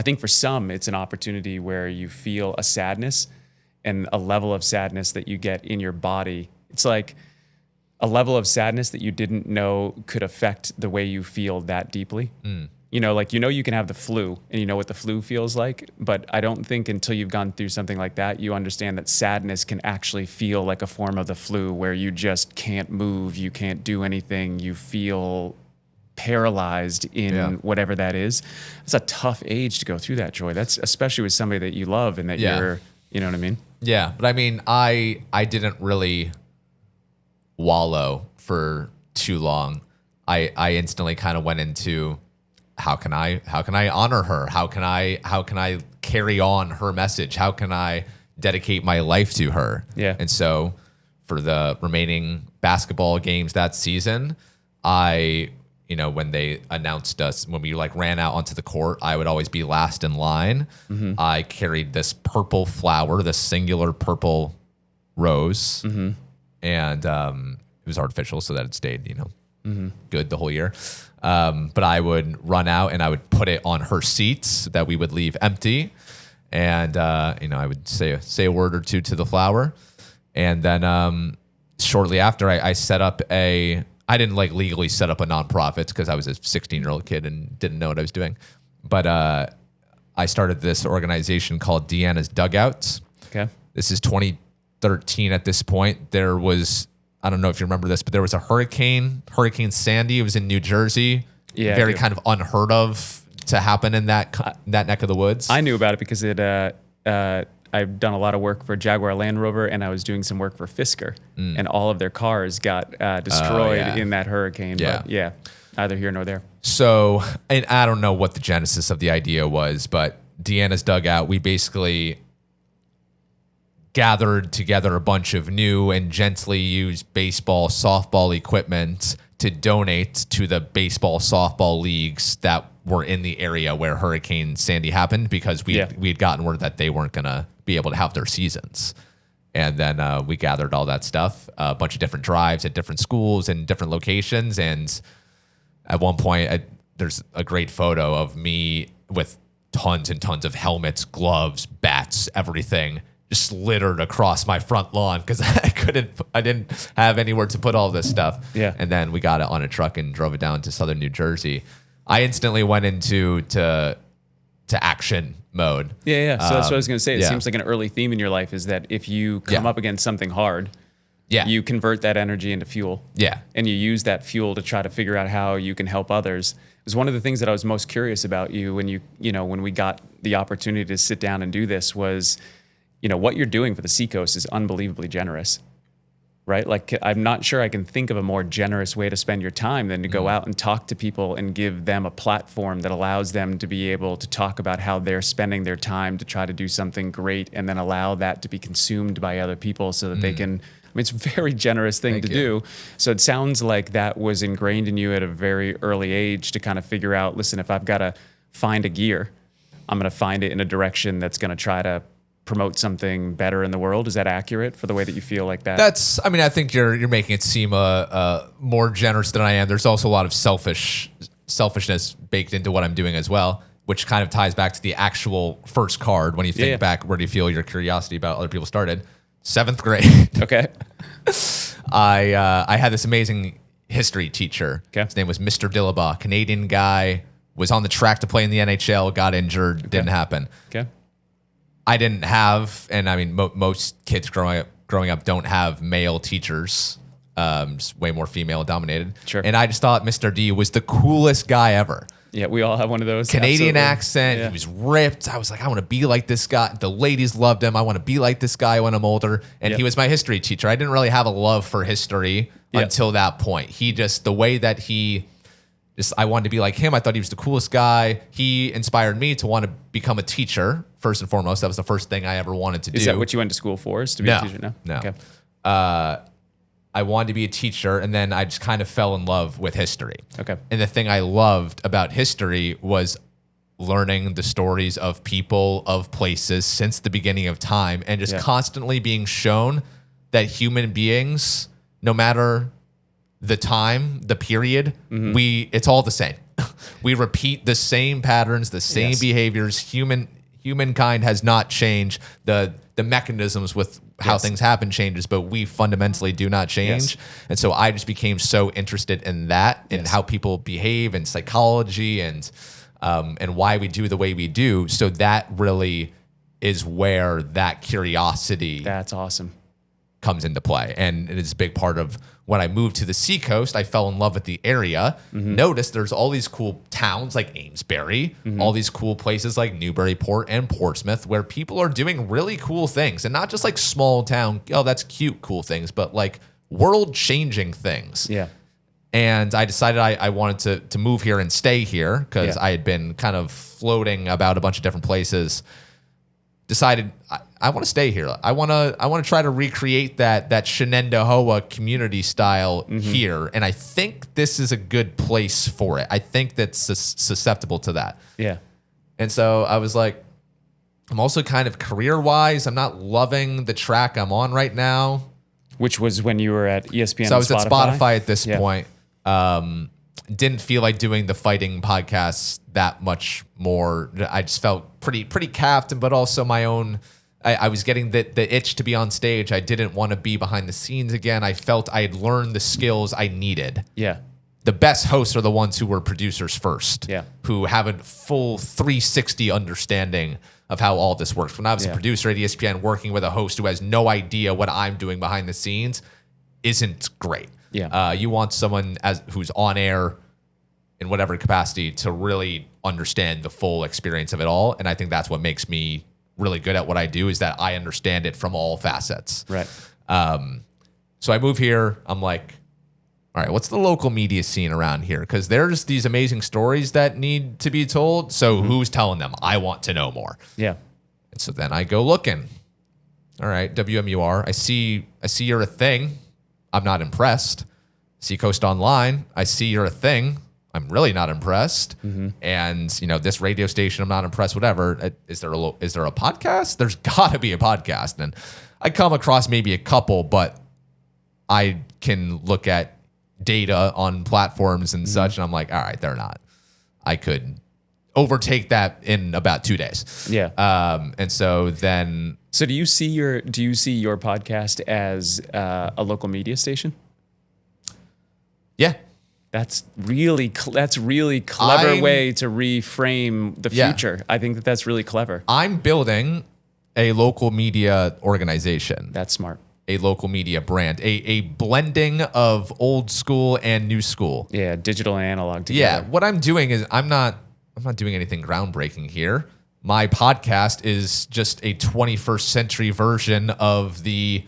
S2: think for some, it's an opportunity where you feel a sadness and a level of sadness that you get in your body. It's like a level of sadness that you didn't know could affect the way you feel that deeply. You can have the flu and you know what the flu feels like, but I don't think until you've gone through something like that, you understand that sadness can actually feel like a form of the flu where you just can't move, you can't do anything, you feel paralyzed in whatever that is. It's a tough age to go through that, Troy. That's especially with somebody that you love and that you're, you know what I mean?
S1: Yeah, but I mean, I didn't really wallow for too long. I instantly kind of went into how can I honor her? How can I carry on her message? How can I dedicate my life to her?
S2: Yeah.
S1: And so for the remaining basketball games that season, when they announced us, when we ran out onto the court, I would always be last in line. I carried this purple flower, this singular purple rose, and it was artificial so that it stayed, good the whole year. But I would run out and I would put it on her seats that we would leave empty, and I would say a word or two to the flower, and then shortly after I set up I didn't legally set up a nonprofit because I was a 16-year-old kid and didn't know what I was doing. But I started this organization called Deanna's Dugouts.
S2: Okay.
S1: This is 2013 at this point. There was, I don't know if you remember this, but there was a Hurricane Sandy. It was in New Jersey.
S2: Yeah.
S1: Very kind of unheard of to happen in that neck of the woods.
S2: I knew about it because I've done a lot of work for Jaguar Land Rover, and I was doing some work for Fisker, and all of their cars got destroyed in that hurricane.
S1: Yeah.
S2: But neither here nor there.
S1: So, and I don't know what the genesis of the idea was, but Deanna's Dugout, we basically gathered together a bunch of new and gently used baseball, softball equipment to donate to the baseball, softball leagues that were in the area where Hurricane Sandy happened because we had gotten word that they weren't going to be able to have their seasons. And then we gathered all that stuff, a bunch of different drives at different schools and different locations. And at one point, there's a great photo of me with tons and tons of helmets, gloves, bats, everything just littered across my front lawn because I didn't have anywhere to put all this stuff.
S2: Yeah.
S1: And then we got it on a truck and drove it down to southern New Jersey. I instantly went into action mode.
S2: Yeah. So that's what I was going to say. It
S1: yeah.
S2: seems like an early theme in your life is that if you come up against something hard, you convert that energy into fuel.
S1: Yeah.
S2: And you use that fuel to try to figure out how you can help others. It was one of the things that I was most curious about you when when we got the opportunity to sit down and do this was, what you're doing for the Seacoast is unbelievably generous. right? Like, I'm not sure I can think of a more generous way to spend your time than to go out and talk to people and give them a platform that allows them to be able to talk about how they're spending their time to try to do something great, and then allow that to be consumed by other people so that they can. I mean, it's a very generous thing to do. So it sounds like that was ingrained in you at a very early age to kind of figure out, listen, if I've got to find a gear, I'm going to find it in a direction that's going to try to promote something better in the world. Is that accurate for the way that you feel like that?
S1: I mean, I think you're making it seem more generous than I am. There's also a lot of selfishness baked into what I'm doing as well, which kind of ties back to the actual first card. When you think back, where do you feel your curiosity about other people started? 7th grade.
S2: Okay.
S1: I had this amazing history teacher.
S2: Okay.
S1: His name was Mr. Dillabaugh, Canadian guy, was on the track to play in the NHL, got injured, didn't happen.
S2: Okay.
S1: I didn't have, and I mean, most kids growing up don't have male teachers. Just way more female dominated.
S2: Sure.
S1: And I just thought Mr. D was the coolest guy ever.
S2: Yeah, we all have one of those.
S1: Canadian
S2: Absolutely.
S1: accent.
S2: Yeah.
S1: He was ripped. I was like, I want to be like this guy. The ladies loved him. I want to be like this guy when I'm older. And he was my history teacher. I didn't really have a love for history until that point. He just, the way that I wanted to be like him. I thought he was the coolest guy. He inspired me to want to become a teacher, first and foremost. That was the first thing I ever wanted to do.
S2: Is that what you went to school for, is to be a teacher?
S1: No.
S2: Okay.
S1: I wanted to be a teacher, and then I just kind of fell in love with history.
S2: Okay.
S1: And the thing I loved about history was learning the stories of people, of places since the beginning of time, and just constantly being shown that human beings, no matter the time, the period, it's all the same. We repeat the same patterns, the same behaviors. Humankind has not changed. The mechanisms with how things happen changes, but we fundamentally do not change. And so I just became so interested in that, in how people behave and psychology and why we do the way we do. So that really is where that curiosity
S2: That's awesome.
S1: comes into play. And it is a big part of when I moved to the Seacoast. I fell in love with the area. Noticed there's all these cool towns like Amesbury, all these cool places like Newburyport and Portsmouth where people are doing really cool things. And not just like small town, oh, that's cute, cool things, but like world-changing things.
S2: Yeah.
S1: And I decided I wanted to move here and stay here because I had been kind of floating about a bunch of different places. Decided I want to stay here. I want to try to recreate that Shenendehowa community style here, and I think this is a good place for it. I think that's susceptible to that.
S2: Yeah.
S1: And so I was like, I'm also kind of career-wise, I'm not loving the track I'm on right now.
S2: Which was when you were at ESPN.
S1: So I was
S2: at
S1: Spotify at this point. Didn't feel like doing the fighting podcast that much more. I just felt pretty capped, but also my own. I was getting the itch to be on stage. I didn't want to be behind the scenes again. I felt I had learned the skills I needed.
S2: Yeah.
S1: The best hosts are the ones who were producers first.
S2: Yeah.
S1: Who have a full 360 understanding of how all this works. When I was a producer at ESPN, working with a host who has no idea what I'm doing behind the scenes isn't great.
S2: Yeah.
S1: You want someone who's on air in whatever capacity to really understand the full experience of it all. And I think that's what makes me really good at what I do, is that I understand it from all facets.
S2: Right.
S1: So I move here. I'm like, all right, what's the local media scene around here? Because there's these amazing stories that need to be told. So who's telling them? I want to know more.
S2: Yeah.
S1: And so then I go looking. All right, WMUR. I see you're a thing. I'm not impressed. Seacoast Online. I see you're a thing. I'm really not impressed. And this radio station, I'm not impressed. Whatever. Is there a podcast? There's got to be a podcast. And I come across maybe a couple, but I can look at data on platforms and such, and I'm like, all right, they're not. I could overtake that in about 2 days.
S2: Yeah.
S1: And so then.
S2: So do you see your podcast as a local media station?
S1: Yeah.
S2: That's really clever way to reframe the future. I think that's really clever.
S1: I'm building a local media organization.
S2: That's smart.
S1: A local media brand, a blending of old school and new school.
S2: Yeah, digital and analog together.
S1: Yeah, what I'm doing is I'm not doing anything groundbreaking here. My podcast is just a 21st century version of the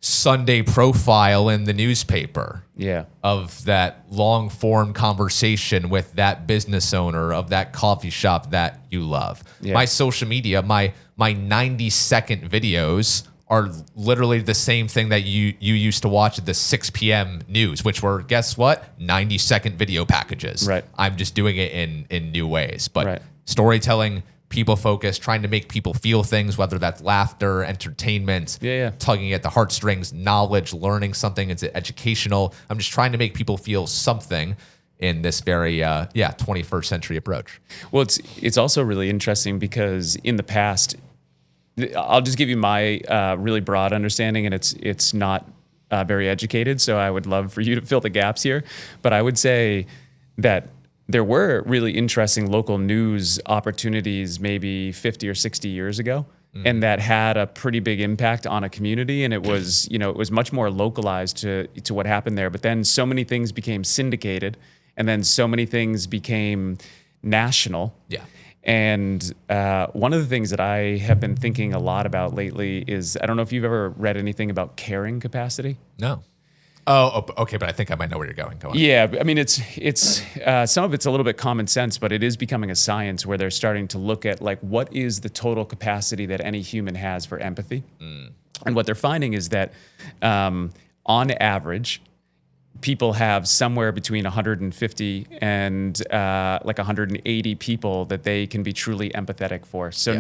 S1: Sunday profile in the newspaper.
S2: Yeah.
S1: Of that long form conversation with that business owner of that coffee shop that you love.
S2: Yeah.
S1: My social media, my 90-second videos are literally the same thing that you used to watch at the 6 p.m. news, which were, guess what? 90-second video packages.
S2: Right.
S1: I'm just doing it in new ways. But
S2: Right.
S1: storytelling, people focused, trying to make people feel things, whether that's laughter, entertainment, tugging at the heartstrings, knowledge, learning something, it's educational. I'm just trying to make people feel something in this very 21st century approach.
S2: Well, it's also really interesting because in the past, I'll just give you my really broad understanding, and it's not very educated, so I would love for you to fill the gaps here. But I would say that there were really interesting local news opportunities maybe 50 or 60 years ago, and that had a pretty big impact on a community. And it was, it was much more localized to what happened there. But then so many things became syndicated, and then so many things became national.
S1: Yeah.
S2: And one of the things that I have been thinking a lot about lately is, I don't know if you've ever read anything about carrying capacity.
S1: No. Oh, okay, but I think I might know where you're going. Go on.
S2: Yeah, I mean, it's some of it's a little bit common sense, but it is becoming a science where they're starting to look at like what is the total capacity that any human has for empathy. And what they're finding is that on average, people have somewhere between 150 and like 180 people that they can be truly empathetic for. So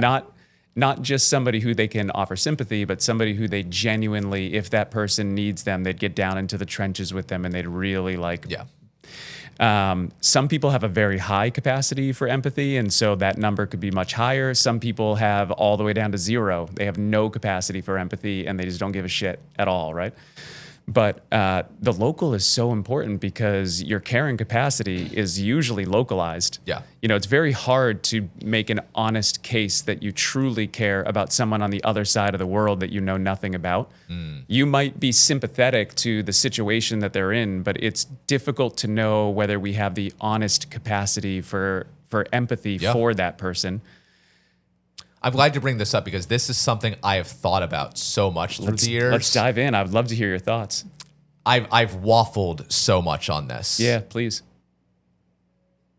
S2: not just somebody who they can offer sympathy, but somebody who they genuinely, if that person needs them, they'd get down into the trenches with them and they'd really like. Yeah. Some people have a very high capacity for empathy, and so that number could be much higher. Some people have all the way down to 0. They have no capacity for empathy and they just don't give a shit at all, right? But the local is so important because your caring capacity is usually localized.
S1: Yeah.
S2: It's very hard to make an honest case that you truly care about someone on the other side of the world that you know nothing about. You might be sympathetic to the situation that they're in, but it's difficult to know whether we have the honest capacity for empathy for that person.
S1: I'm glad you bring this up because this is something I have thought about so much through the years.
S2: Let's dive in. I would love to hear your thoughts.
S1: I've waffled so much on this.
S2: Yeah, please.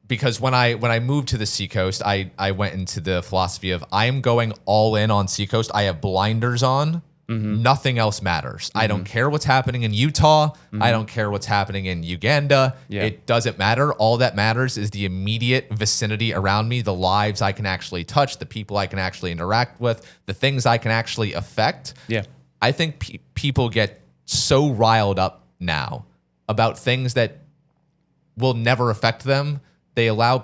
S1: Because when I moved to the Seacoast, I went into the philosophy of I am going all in on Seacoast. I have blinders on. Nothing else matters. I don't care what's happening in Utah. I don't care what's happening in Uganda.
S2: Yeah.
S1: It doesn't matter. All that matters is the immediate vicinity around me, the lives I can actually touch, the people I can actually interact with, the things I can actually affect.
S2: Yeah.
S1: I think people get so riled up now about things that will never affect them. They allow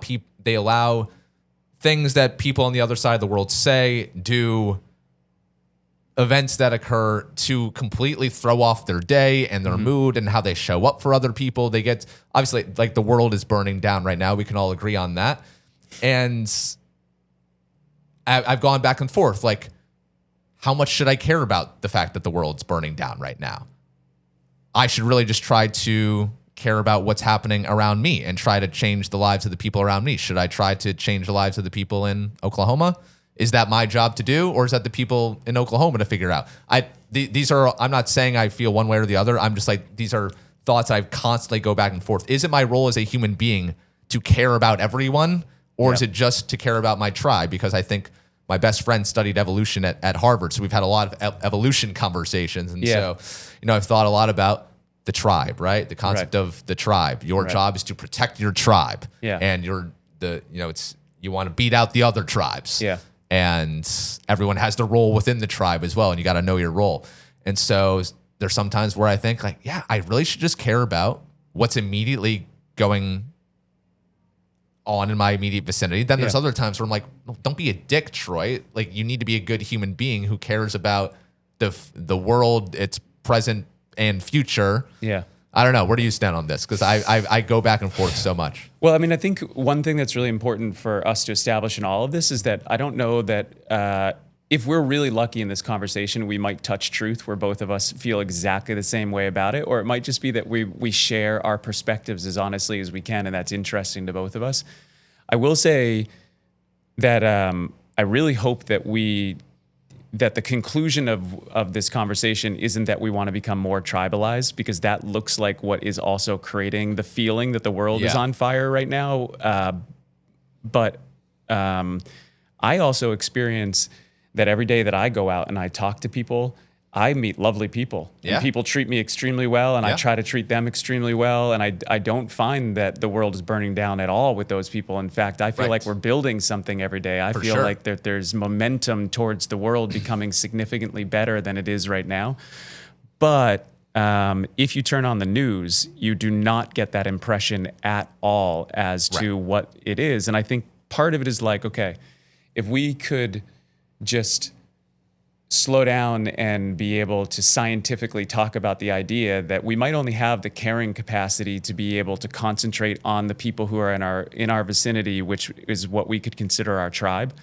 S1: things that people on the other side of the world say, do, events that occur to completely throw off their day and their mood and how they show up for other people. They get, obviously, like the world is burning down right now. We can all agree on that. And I've gone back and forth. Like, how much should I care about the fact that the world's burning down right now? I should really just try to care about what's happening around me and try to change the lives of the people around me. Should I try to change the lives of the people in Oklahoma? Is that my job to do, or is that the people in Oklahoma to figure out? These are, I'm not saying I feel one way or the other. I'm just like, these are thoughts I constantly go back and forth. Is it my role as a human being to care about everyone, or is it just to care about my tribe? Because I think my best friend studied evolution at Harvard, so we've had a lot of evolution conversations. And so, I've thought a lot about the tribe, right? The concept of the tribe. Your job is to protect your tribe.
S2: Yeah.
S1: And you want to beat out the other tribes.
S2: Yeah.
S1: And everyone has their role within the tribe as well, and you got to know your role. And so there's some times where I think like, yeah, I really should just care about what's immediately going on in my immediate vicinity. Then there's other times where I'm like, well, don't be a dick, Troy. Like, you need to be a good human being who cares about the world, its present and future. Yeah. I don't know. Where do you stand on this? Because I go back and forth so much.
S2: Well, I mean, I think one thing that's really important for us to establish in all of this is that I don't know that if we're really lucky in this conversation, we might touch truth where both of us feel exactly the same way about it. Or it might just be that we share our perspectives as honestly as we can, and that's interesting to both of us. I will say that I really hope that we that the conclusion of this conversation isn't that we want to become more tribalized, because that looks like what is also creating the feeling that the world is
S1: Yeah.
S2: on fire right now. But I also experience that every day that I go out and I talk to people, I meet lovely people,
S1: Yeah.
S2: and people treat me extremely well, and I
S1: Yeah.
S2: try to treat them extremely well. And I don't find that the world is burning down at all with those people. In fact, I feel
S1: Right.
S2: like we're building something every day. I
S1: For
S2: feel
S1: sure.
S2: like there's momentum towards the world becoming significantly better than it is right now. But if you turn on the news, you do not get that impression at all as to what it is. And I think part of it is like, okay, if we could just slow down and be able to scientifically talk about the idea that we might only have the carrying capacity to be able to concentrate on the people who are in our vicinity, which is what we could consider our tribe.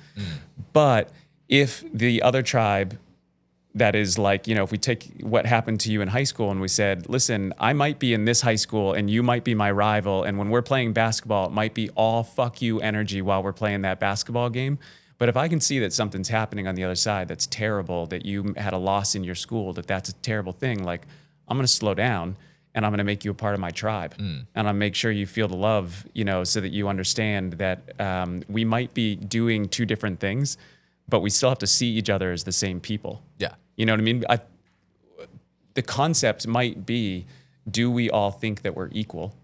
S2: But if the other tribe, that is like, if we take what happened to you in high school and we said, listen, I might be in this high school and you might be my rival, and when we're playing basketball, it might be all fuck you energy while we're playing that basketball game. But if I can see that something's happening on the other side that's terrible, that you had a loss in your school, that's a terrible thing, like, I'm going to slow down and I'm going to make you a part of my tribe. And I'll make sure you feel the love, so that you understand that we might be doing two different things, but we still have to see each other as the same people.
S1: Yeah.
S2: You know what I mean? The concept might be, do we all think that we're equal?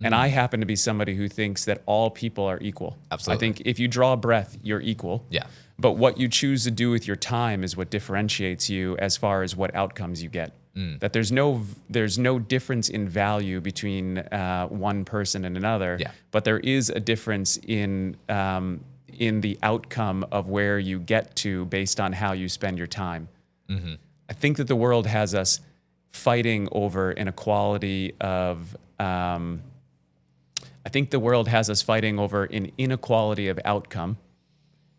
S2: And I happen to be somebody who thinks that all people are equal.
S1: Absolutely.
S2: I think if you draw a breath, you're equal.
S1: Yeah.
S2: But what you choose to do with your time is what differentiates you as far as what outcomes you get. That there's no difference in value between one person and another.
S1: Yeah.
S2: But there is a difference in the outcome of where you get to based on how you spend your time. I think that the world has us fighting over inequality of. I think the world has us fighting over an inequality of outcome,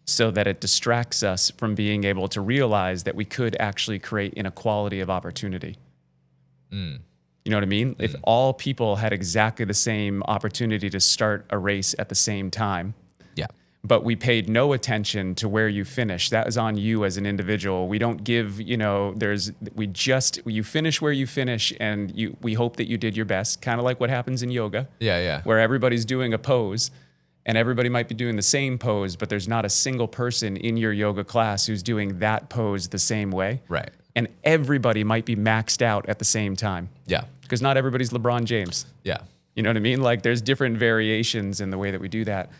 S2: so that it distracts us from being able to realize that we could actually create inequality of opportunity. You know what I mean? If all people had exactly the same opportunity to start a race at the same time,
S1: Yeah.
S2: but we paid no attention to where you finish, that is on you as an individual. We don't give, you finish where you finish, and we hope that you did your best, kind of like what happens in yoga.
S1: Yeah.
S2: Where everybody's doing a pose, and everybody might be doing the same pose, but there's not a single person in your yoga class who's doing that pose the same way.
S1: Right.
S2: And everybody might be maxed out at the same time.
S1: Yeah.
S2: Because not everybody's LeBron James.
S1: Yeah.
S2: You know what I mean? Like, there's different variations in the way that we do that.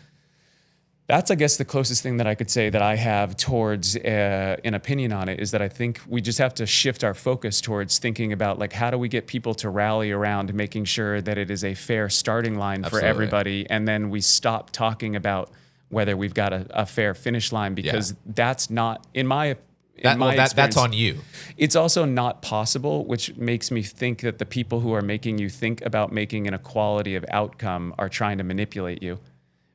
S2: That's, I guess, the closest thing that I could say that I have towards an opinion on it, is that I think we just have to shift our focus towards thinking about, like, how do we get people to rally around making sure that it is a fair starting line for everybody, and then we stop talking about whether we've got a fair finish line, because that's not, in my
S1: That's on you.
S2: It's also not possible, which makes me think that the people who are making you think about making an equality of outcome are trying to manipulate you.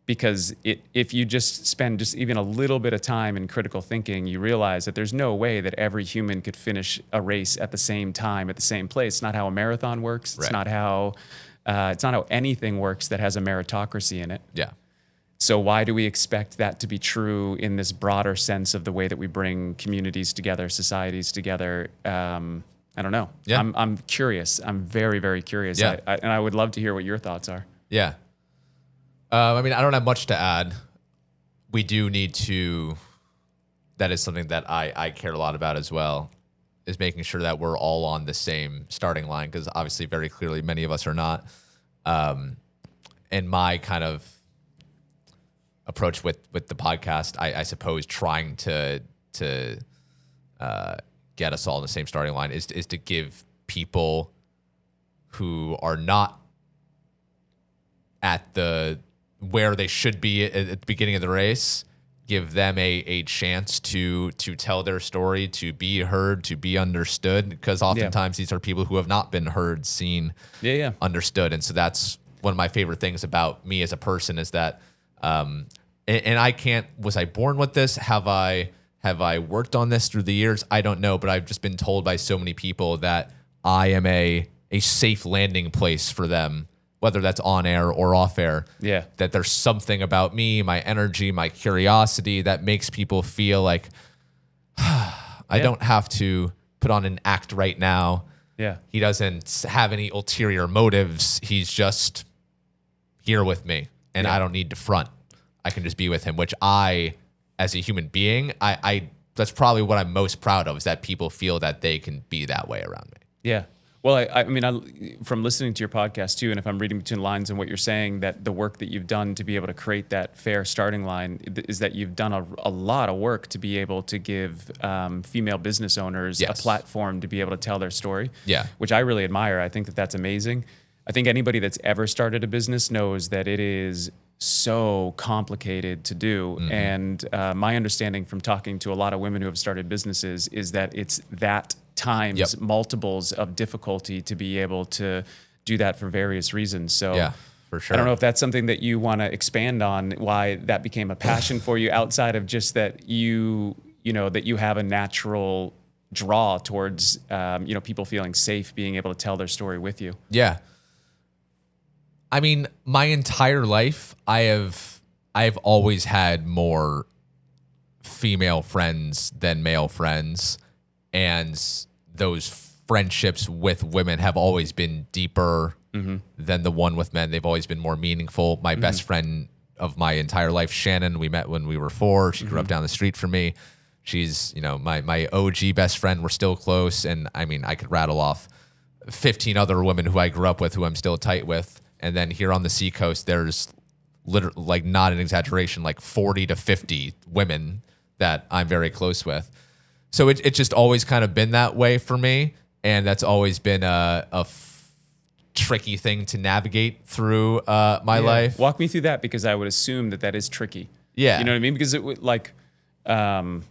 S2: Because if you just spend just even a little bit of time in critical thinking, you realize that there's no way that every human could finish a race at the same time, at the same place. It's not how a marathon works. It's not how anything works that has a meritocracy in it.
S1: Yeah.
S2: So why do we expect that to be true in this broader sense of the way that we bring communities together, societies together? I don't know.
S1: Yeah.
S2: I'm curious. I'm very, very curious.
S1: Yeah.
S2: And I would love to hear what your thoughts are.
S1: Yeah. I mean, I don't have much to add. We do need to, that is something that I care a lot about as well, is making sure that we're all on the same starting line, because obviously very clearly many of us are not. And my kind of approach with the podcast, I suppose, trying to get us all on the same starting line is to give people who are not at where they should be at the beginning of the race, give them a chance to tell their story, to be heard, to be understood, because oftentimes these are people who have not been heard, seen, understood. And so that's one of my favorite things about me as a person, is that, and was I born with this? Have I worked on this through the years? I don't know, but I've just been told by so many people that I am a safe landing place for them, whether that's on air or off air.
S2: Yeah.
S1: That there's something about me, my energy, my curiosity that makes people feel like, I don't have to put on an act right now.
S2: Yeah.
S1: He doesn't have any ulterior motives. He's just here with me, and I don't need to front. I can just be with him, which I, as a human being, I that's probably what I'm most proud of, is that people feel that they can be that way around me.
S2: Yeah. Well, I mean, from listening to your podcast too, and if I'm reading between lines and what you're saying, that the work that you've done to be able to create that fair starting line is that you've done a lot of work to be able to give female business owners a platform to be able to tell their story.
S1: Yeah.
S2: Which I really admire. I think that that's amazing. I think anybody that's ever started a business knows that it is so complicated to do. And my understanding from talking to a lot of women who have started businesses is that it's that times multiples of difficulty to be able to do that for various reasons. So
S1: Yeah, for sure.
S2: I don't know if that's something that you want to expand on, why that became a passion for you, outside of just that you know, that you have a natural draw towards, people feeling safe, being able to tell their story with you.
S1: Yeah. I mean, my entire life, I've always had more female friends than male friends, and those friendships with women have always been deeper than the one with men. They've always been more meaningful. My best friend of my entire life, Shannon, we met when we were 4. She grew up down the street from me. She's, my OG best friend. We're still close, and I mean, I could rattle off 15 other women who I grew up with who I'm still tight with. And then here on the Seacoast, there's literally, like, not an exaggeration, like 40 to 50 women that I'm very close with. So it's just always kind of been that way for me. And that's always been a tricky thing to navigate through my life.
S2: Walk me through that, because I would assume that is tricky.
S1: Yeah.
S2: You know what I mean? Because it would, like, on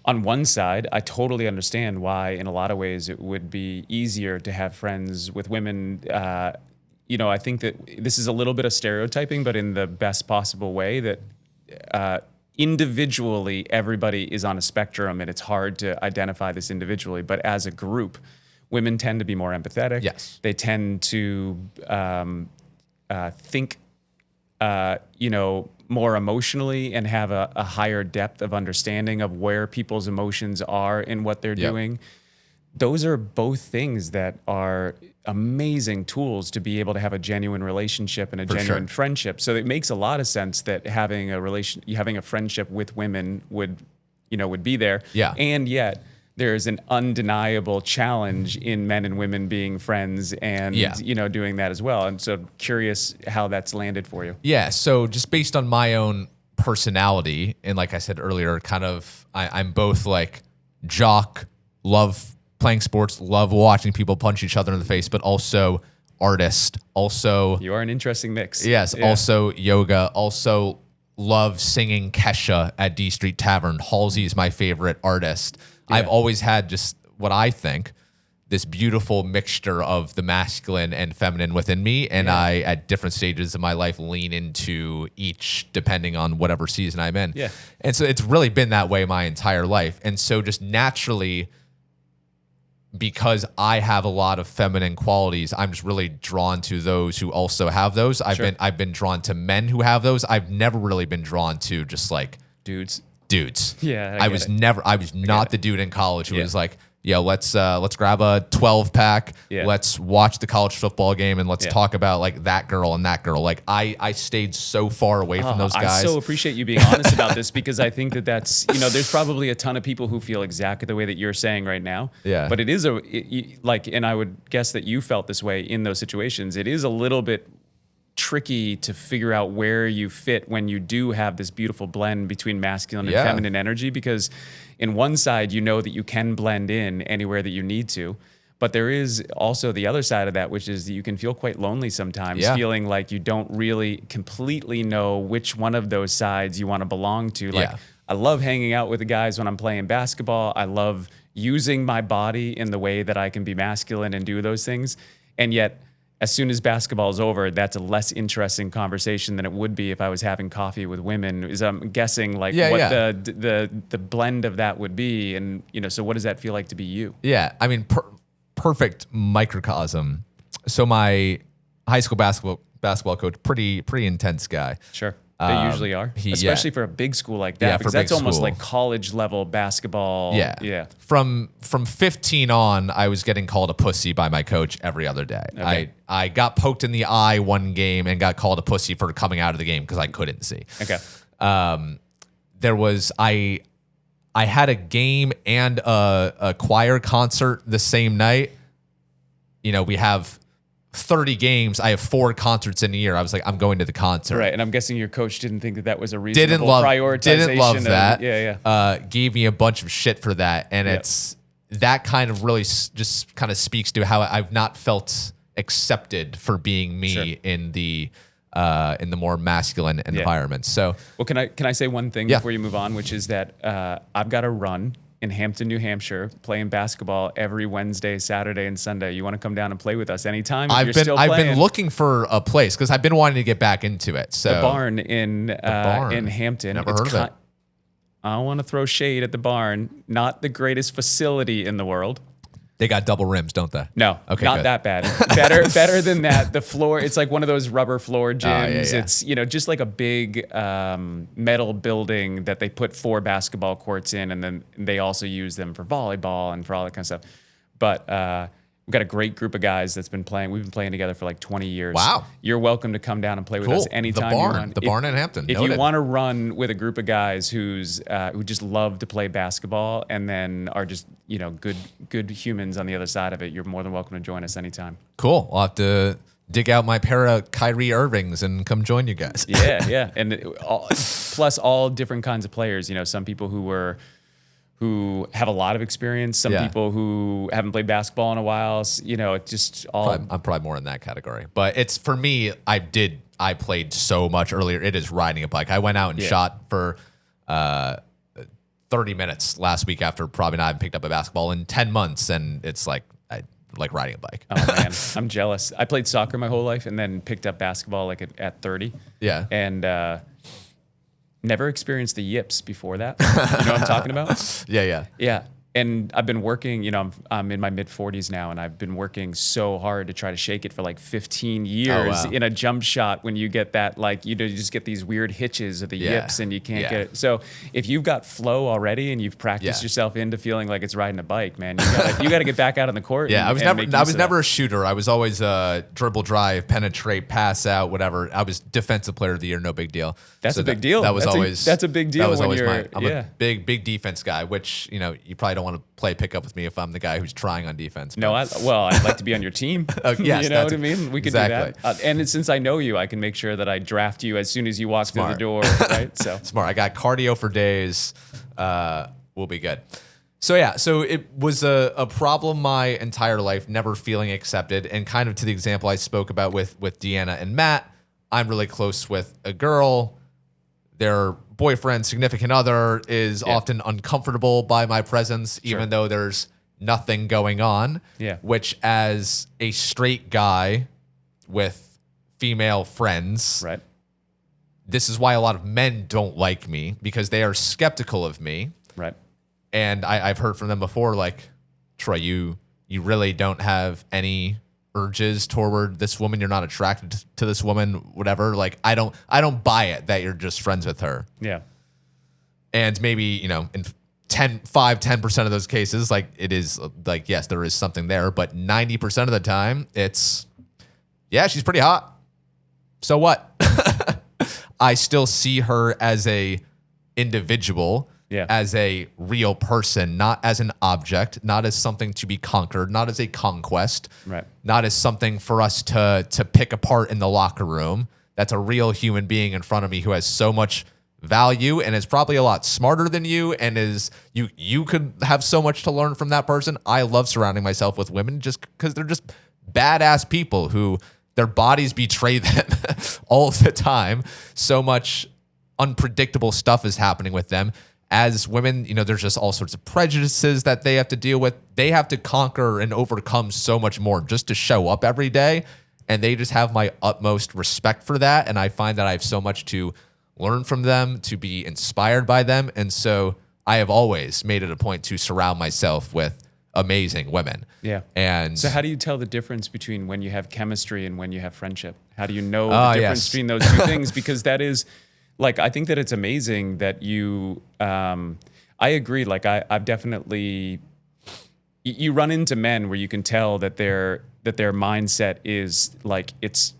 S2: one side, I totally understand why in a lot of ways it would be easier to have friends with women. I think that this is a little bit of stereotyping, but in the best possible way, that individually everybody is on a spectrum, and it's hard to identify this individually. But as a group, women tend to be more empathetic.
S1: Yes.
S2: They tend to think, more emotionally, and have a higher depth of understanding of where people's emotions are and what they're doing. Those are both things that are amazing tools to be able to have a genuine relationship and a genuine friendship. So it makes a lot of sense that having a friendship with women would be there.
S1: Yeah.
S2: And yet there is an undeniable challenge in men and women being friends and, doing that as well. And so curious how that's landed for you.
S1: Yeah. So just based on my own personality, and like I said earlier, kind of, I'm both like jock, love playing sports, love watching people punch each other in the face, but also artist, also...
S2: You are an interesting mix.
S1: Yes, also yoga, also love singing Kesha at D Street Tavern. Halsey is my favorite artist. Yeah. I've always had just what I think, this beautiful mixture of the masculine and feminine within me, and I, at different stages of my life, lean into each depending on whatever season I'm in.
S2: Yeah.
S1: And so it's really been that way my entire life. And so just naturally, because I have a lot of feminine qualities, I'm just really drawn to those who also have those. I've been drawn to men who have those. I've never really been drawn to just like
S2: dudes.
S1: Yeah, I was not the dude in college who was like, yo, let's grab a 12-pack. Yeah. Let's watch the college football game and let's talk about like that girl and that girl. Like I stayed so far away from those guys.
S2: I so appreciate you being honest about this, because I think that's, there's probably a ton of people who feel exactly the way that you're saying right now.
S1: Yeah.
S2: But it is and I would guess that you felt this way in those situations. It is a little bit tricky to figure out where you fit when you do have this beautiful blend between masculine and feminine energy, because in one side, that you can blend in anywhere that you need to, but there is also the other side of that, which is that you can feel quite lonely sometimes, feeling like you don't really completely know which one of those sides you want to belong to. Like, I love hanging out with the guys when I'm playing basketball. I love using my body in the way that I can be masculine and do those things. And yet, as soon as basketball is over, that's a less interesting conversation than it would be if I was having coffee with women. Is I'm guessing what the blend of that would be, and so what does that feel like to be you?
S1: Yeah, I mean, perfect microcosm. So my high school basketball coach, pretty intense guy.
S2: Sure. They usually are, especially for a big school like that,
S1: Yeah,
S2: because
S1: for
S2: that's
S1: big
S2: almost
S1: school.
S2: like college level basketball.
S1: Yeah. From 15 on, I was getting called a pussy by my coach every other day.
S2: Okay.
S1: I got poked in the eye one game and got called a pussy for coming out of the game because I couldn't see.
S2: Okay.
S1: There was I had a game and a choir concert the same night. You know, we have 30 games. I have 4 concerts in a year. I was like, I'm going to the concert.
S2: Right, and I'm guessing your coach didn't think that was a reasonable prioritization.
S1: Didn't love that.
S2: Yeah.
S1: Gave me a bunch of shit for that, and
S2: Yep.
S1: it's that kind of really just kind of speaks to how I've not felt accepted for being me
S2: Sure.
S1: in the more masculine environment. So,
S2: Well, can I say one thing
S1: Yeah.
S2: before you move on, which is that I've got a run in Hampton, New Hampshire, playing basketball every Wednesday, Saturday, and Sunday. You want to come down and play with us anytime? If you're still
S1: I've
S2: playing?
S1: been looking for a place because I've been wanting to get back into it. So
S2: The barn in Hampton.
S1: Never heard of it.
S2: I don't want to throw shade at the barn. Not the greatest facility in the world.
S1: They got double rims, don't they?
S2: No,
S1: Okay,
S2: not
S1: good.
S2: that bad. Better than that. The floor, it's like one of those rubber floor gyms.
S1: yeah.
S2: It's, just like a big metal building that they put 4 basketball courts in, and then they also use them for volleyball and for all that kind of stuff. But we've got a great group of guys that's been playing. We've been playing together for like 20 years.
S1: Wow.
S2: You're welcome to come down and play with us anytime
S1: The barn.
S2: you want.
S1: The barn in Hampton.
S2: If
S1: Noted.
S2: you want to run with a group of guys who just love to play basketball and then are just, good humans on the other side of it, you're more than welcome to join us anytime.
S1: Cool. I'll have to dig out my pair of Kyrie Irvings and come join you guys.
S2: Yeah. And plus all different kinds of players, some people who have a lot of experience, some people who haven't played basketball in a while, it's just all.
S1: I'm probably more in that category. But it's for me, I played so much earlier. It is riding a bike. I went out and shot for 30 minutes last week after probably not having picked up a basketball in 10 months. And it's like, I like riding a bike.
S2: Oh man, I'm jealous. I played soccer my whole life and then picked up basketball like at 30.
S1: Yeah.
S2: And never experienced the yips before that. You know what I'm talking about?
S1: Yeah.
S2: Yeah. And I've been working, I'm in my mid 40s now, and I've been working so hard to try to shake it for like 15 years in a jump shot. When you get that, like, you just get these weird hitches of the yips and you can't get it. So if you've got flow already and you've practiced yourself into feeling like it's riding a bike, man, you got to get back out on the court.
S1: Yeah.
S2: And
S1: I was never a shooter. I was always dribble, drive, penetrate, pass out, whatever. I was defensive player of the year. No big deal.
S2: That's a big deal.
S1: That's a
S2: big deal.
S1: That was always
S2: I'm
S1: a big defense guy, which, you probably don't want to play pickup with me if I'm the guy who's trying on defense.
S2: No, I'd like to be on your team.
S1: Yes,
S2: you know what I mean? We could do that. And since I know you, I can make sure that I draft you as soon as you walk through the door, right? So
S1: smart. I got cardio for days. We'll be good. So it was a problem my entire life, never feeling accepted, and kind of to the example I spoke about with Deanna and Matt. I'm really close with a girl. Their boyfriend, significant other, is often uncomfortable by my presence, even though there's nothing going on.
S2: Yeah.
S1: Which, as a straight guy with female friends,
S2: right.
S1: This is why a lot of men don't like me, because they are skeptical of me.
S2: Right.
S1: And I've heard from them before, like, Troy, you really don't have any urges toward this woman. You're not attracted to this woman, whatever. Like, I don't buy it that you're just friends with her.
S2: Yeah.
S1: And maybe, in 10% of those cases, like, it is like, yes, there is something there, but 90% of the time it's, she's pretty hot. So what? I still see her as a individual, as a real person, not as an object, not as something to be conquered, not as a conquest,
S2: right.
S1: Not as something for us to pick apart in the locker room. That's a real human being in front of me who has so much value and is probably a lot smarter than you, and you could have so much to learn from that person. I love surrounding myself with women just because they're just badass people who their bodies betray them all the time. So much unpredictable stuff is happening with them. As women, there's just all sorts of prejudices that they have to deal with. They have to conquer and overcome so much more just to show up every day. And they just have my utmost respect for that. And I find that I have so much to learn from them, to be inspired by them. And so I have always made it a point to surround myself with amazing women.
S2: Yeah.
S1: And
S2: so how do you tell the difference between when you have chemistry and when you have friendship? How do you know the difference between those two things? Because that is Like, I think that it's amazing that you, I agree. Like, I've definitely, you run into men where you can tell that their mindset is like, it's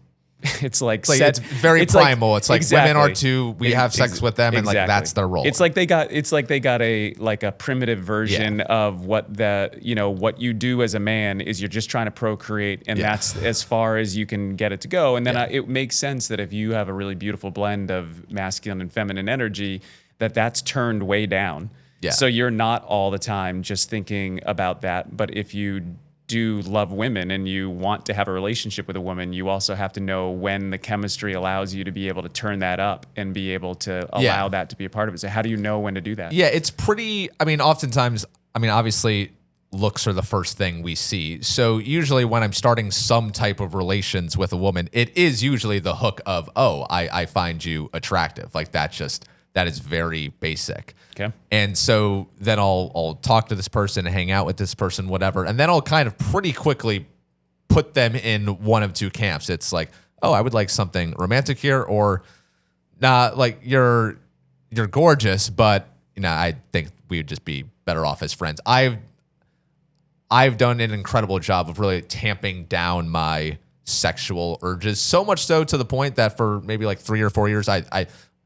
S2: like
S1: It's like
S2: set.
S1: it's very
S2: It's like
S1: primal. It's like women are
S2: exactly.
S1: too. We have sex with them, and like
S2: Exactly.
S1: that's their role.
S2: It's like they got a like a primitive version of what what you do as a man is you're just trying to procreate, and that's as far as you can get it to go. And then it makes sense that if you have a really beautiful blend of masculine and feminine energy, that's turned way down.
S1: Yeah.
S2: So you're not all the time just thinking about that. But if you do love women and you want to have a relationship with a woman, you also have to know when the chemistry allows you to be able to turn that up and be able to allow that to be a part of it. So how do you know when to do that?
S1: Yeah, it's pretty. I mean, oftentimes, I mean, obviously, looks are the first thing we see. So usually, when I'm starting some type of relations with a woman, it is usually the hook of, oh, I find you attractive. Like that is very basic.
S2: Okay.
S1: And so then I'll talk to this person, hang out with this person, whatever, and then I'll kind of pretty quickly put them in one of two camps. It's like, oh, I would like something romantic here, or nah, like you're gorgeous, but I think we would just be better off as friends. I've done an incredible job of really tamping down my sexual urges, so much so to the point that for maybe like 3 or 4 years, I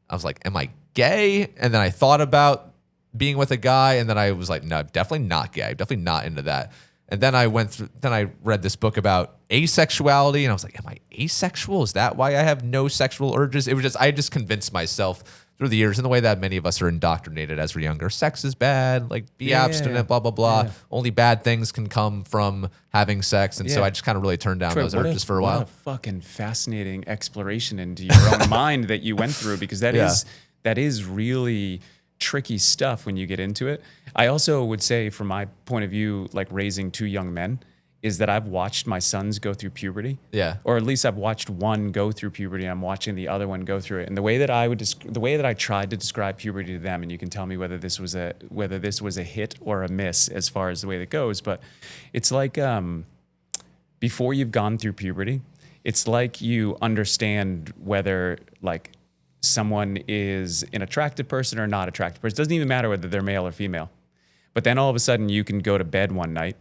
S1: was like, am I gay? And then I thought about being with a guy, and then I was like, no, I'm definitely not gay. I'm definitely not into that. And then I read this book about asexuality, and I was like, am I asexual? Is that why I have no sexual urges? It was just, I just convinced myself through the years, in the way that many of us are indoctrinated as we're younger. Sex is bad, like be abstinent, blah, blah, blah. Yeah. Only bad things can come from having sex. And so I just kind of really turned down those urges for a while.
S2: What a fucking fascinating exploration into your own mind that you went through, because that is really tricky stuff when you get into it. I also would say, from my point of view, like raising 2 young men, is that I've watched my sons go through puberty. Yeah. Or at least I've watched one go through puberty, and I'm watching the other one go through it. And the way that I tried to describe puberty to them, and you can tell me whether this was a hit or a miss as far as the way that goes, but it's like before you've gone through puberty, it's like you understand whether like someone is an attractive person or not attractive person. It doesn't even matter whether they're male or female. But then all of a sudden you can go to bed one night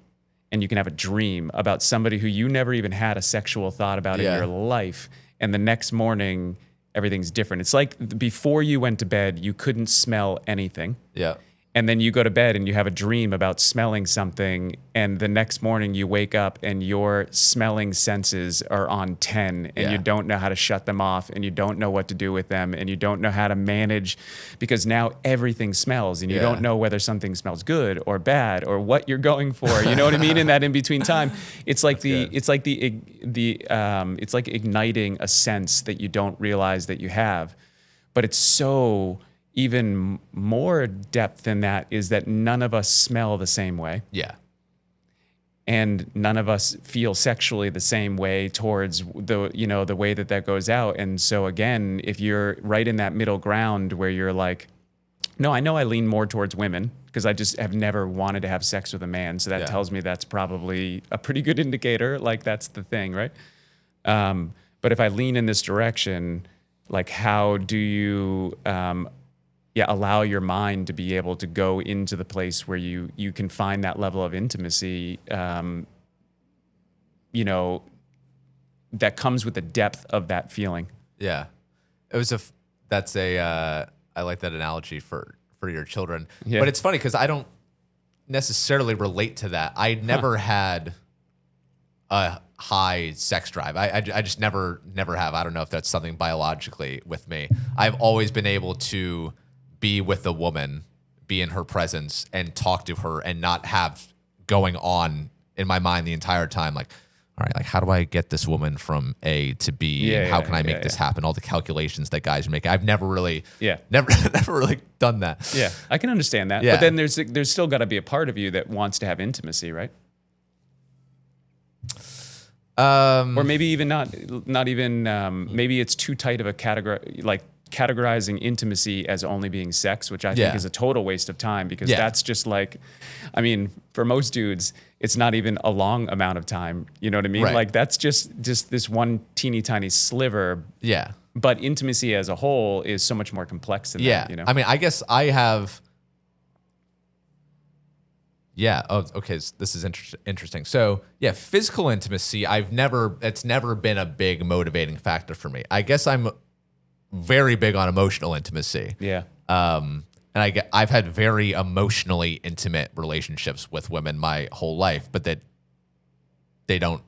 S2: and you can have a dream about somebody who you never even had a sexual thought about in your life. And the next morning, everything's different. It's like before you went to bed, you couldn't smell anything. Yeah. And then you go to bed and you have a dream about smelling something, and the next morning you wake up and your smelling senses are on 10, and you don't know how to shut them off, and you don't know what to do with them, and you don't know how to manage, because now everything smells, and you don't know whether something smells good or bad or what you're going for. You know what I mean? In that in between time, it's like it's like igniting a sense that you don't realize that you have, but it's so. Even more depth than that is that none of us smell the same way. Yeah. And none of us feel sexually the same way towards the way that goes out. And so again, if you're right in that middle ground where you're like, no, I know I lean more towards women because I just have never wanted to have sex with a man. So that tells me that's probably a pretty good indicator. Like that's the thing, right? But if I lean in this direction, like how do you allow your mind to be able to go into the place where you can find that level of intimacy, that comes with the depth of that feeling. Yeah. I like that analogy for your children, but it's funny because I don't necessarily relate to that. I never had a high sex drive. I just never have. I don't know if that's something biologically with me. I've always been able to be with a woman, be in her presence, and talk to her, and not have going on in my mind the entire time, like, all right, like how do I get this woman from A to B? How can I make this happen? All the calculations that guys are making. I've never really, never really done that. Yeah, I can understand that. Yeah. But then there's still got to be a part of you that wants to have intimacy, right? Or maybe even not even. Maybe it's too tight of a category, like categorizing intimacy as only being sex, which I think is a total waste of time, because that's just like, I mean, for most dudes, it's not even a long amount of time. You know what I mean? Right. Like that's just this one teeny tiny sliver. Yeah. but intimacy as a whole is so much more complex than
S1: Yeah.
S2: that, you know?
S1: I mean, I guess I have. Yeah. Oh, okay. This is interesting. So, yeah, physical intimacy. It's never been a big motivating factor for me. I guess I'm very big on emotional intimacy.
S2: Yeah.
S1: And I've had very emotionally intimate relationships with women my whole life, but that they don't.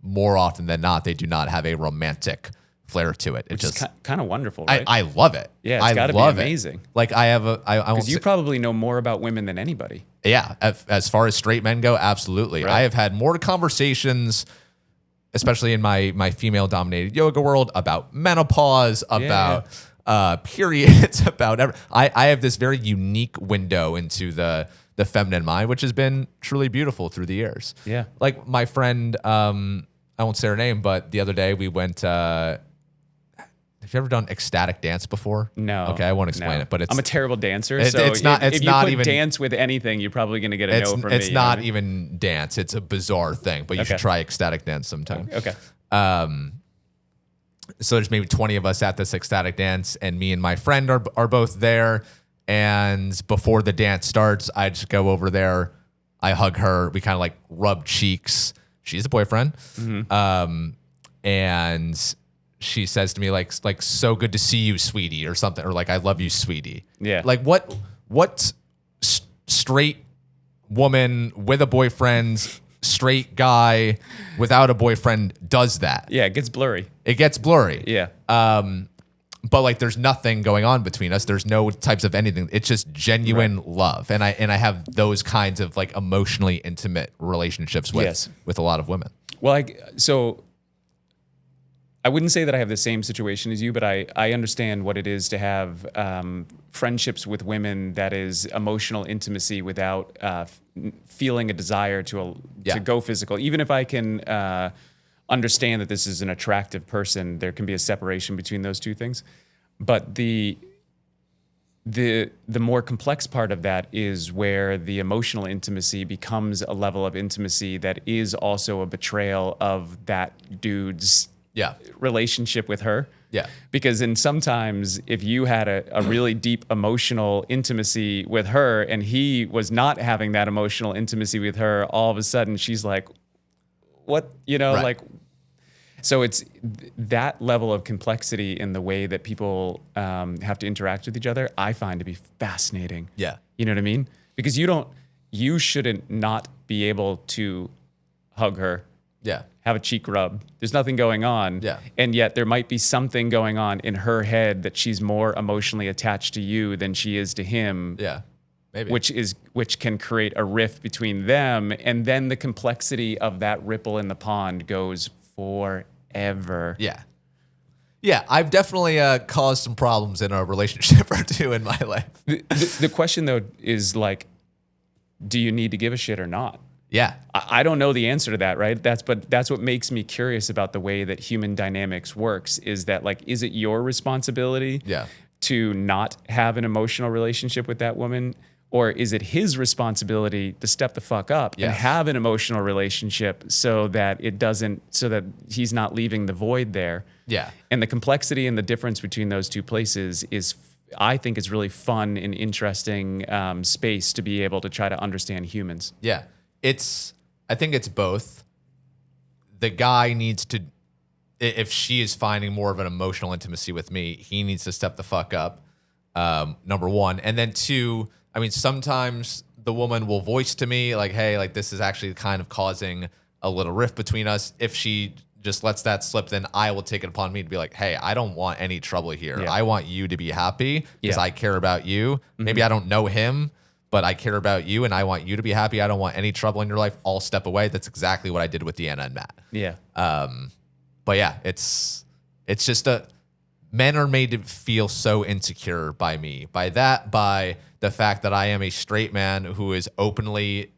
S1: More often than not, they do not have a romantic flair to it. It just
S2: kind of wonderful, right?
S1: I love it.
S2: Yeah, it's got to be amazing.
S1: Like I have I won't
S2: Because you probably know more about women than anybody.
S1: Yeah, as far as straight men go, absolutely.
S2: Right.
S1: I have had more conversations, especially in my female dominated yoga world, about menopause, about periods, about I have this very unique window into the feminine mind, which has been truly beautiful through the years.
S2: Yeah.
S1: Like my friend, I won't say her name, but the other day we went. Have you ever done ecstatic dance before?
S2: No.
S1: Okay, I won't explain it, but
S2: I'm a terrible dancer, so
S1: it's not. It's
S2: if you
S1: not
S2: put
S1: even
S2: dance with anything, you're probably going to get a no from me.
S1: It's not even dance. It's a bizarre thing, but you should try ecstatic dance sometime.
S2: Okay.
S1: So there's maybe 20 of us at this ecstatic dance, and me and my friend are both there. And before the dance starts, I just go over there. I hug her. We kind of like rub cheeks. She's a boyfriend.
S2: Mm-hmm.
S1: And she says to me like so good to see you, sweetie, or something, or like I love you, sweetie.
S2: Yeah.
S1: Like what straight woman with a boyfriend, straight guy without a boyfriend does that?
S2: Yeah, it gets blurry.
S1: It gets blurry.
S2: Yeah.
S1: But like there's nothing going on between us. There's no types of anything. It's just genuine love. And I have those kinds of like emotionally intimate relationships with a lot of women.
S2: Well, so I wouldn't say that I have the same situation as you, but I understand what it is to have friendships with women that is emotional intimacy without feeling a desire to go physical. Even if I can understand that this is an attractive person, there can be a separation between those two things. But the more complex part of that is where the emotional intimacy becomes a level of intimacy that is also a betrayal of that dude's relationship with her.
S1: Yeah.
S2: Because sometimes if you had a really deep emotional intimacy with her and he was not having that emotional intimacy with her, all of a sudden she's like, what, like, so it's that level of complexity in the way that people have to interact with each other, I find to be fascinating.
S1: Yeah.
S2: You know what I mean? Because you shouldn't not be able to hug her.
S1: Yeah.
S2: Have a cheek rub. There's nothing going on.
S1: Yeah.
S2: And yet there might be something going on in her head that she's more emotionally attached to you than she is to him.
S1: Yeah. Maybe.
S2: Which can create a rift between them. And then the complexity of that ripple in the pond goes forever.
S1: Yeah. Yeah, I've definitely caused some problems in a relationship or two in my life.
S2: The question though is like, do you need to give a shit or not?
S1: Yeah.
S2: I don't know the answer to that, right? That's what makes me curious about the way that human dynamics works, is that like, is it your responsibility to not have an emotional relationship with that woman? Or is it his responsibility to step the fuck up and have an emotional relationship so that he's not leaving the void there?
S1: Yeah.
S2: And the complexity and the difference between those two places I think is really fun and interesting space to be able to try to understand humans.
S1: Yeah. I think it's both. The guy needs to, if she is finding more of an emotional intimacy with me, he needs to step the fuck up, number one. And then two, I mean, sometimes the woman will voice to me like, hey, like this is actually kind of causing a little rift between us. If she just lets that slip, then I will take it upon me to be like, hey, I don't want any trouble here.
S2: Yeah.
S1: I want you to be happy because I care about you. Maybe I don't know him, but I care about you and I want you to be happy. I don't want any trouble in your life. I'll step away. That's exactly what I did with Deanna and Matt.
S2: Yeah.
S1: But yeah, it's just men are made to feel so insecure by me, by the fact that I am a straight man who is openly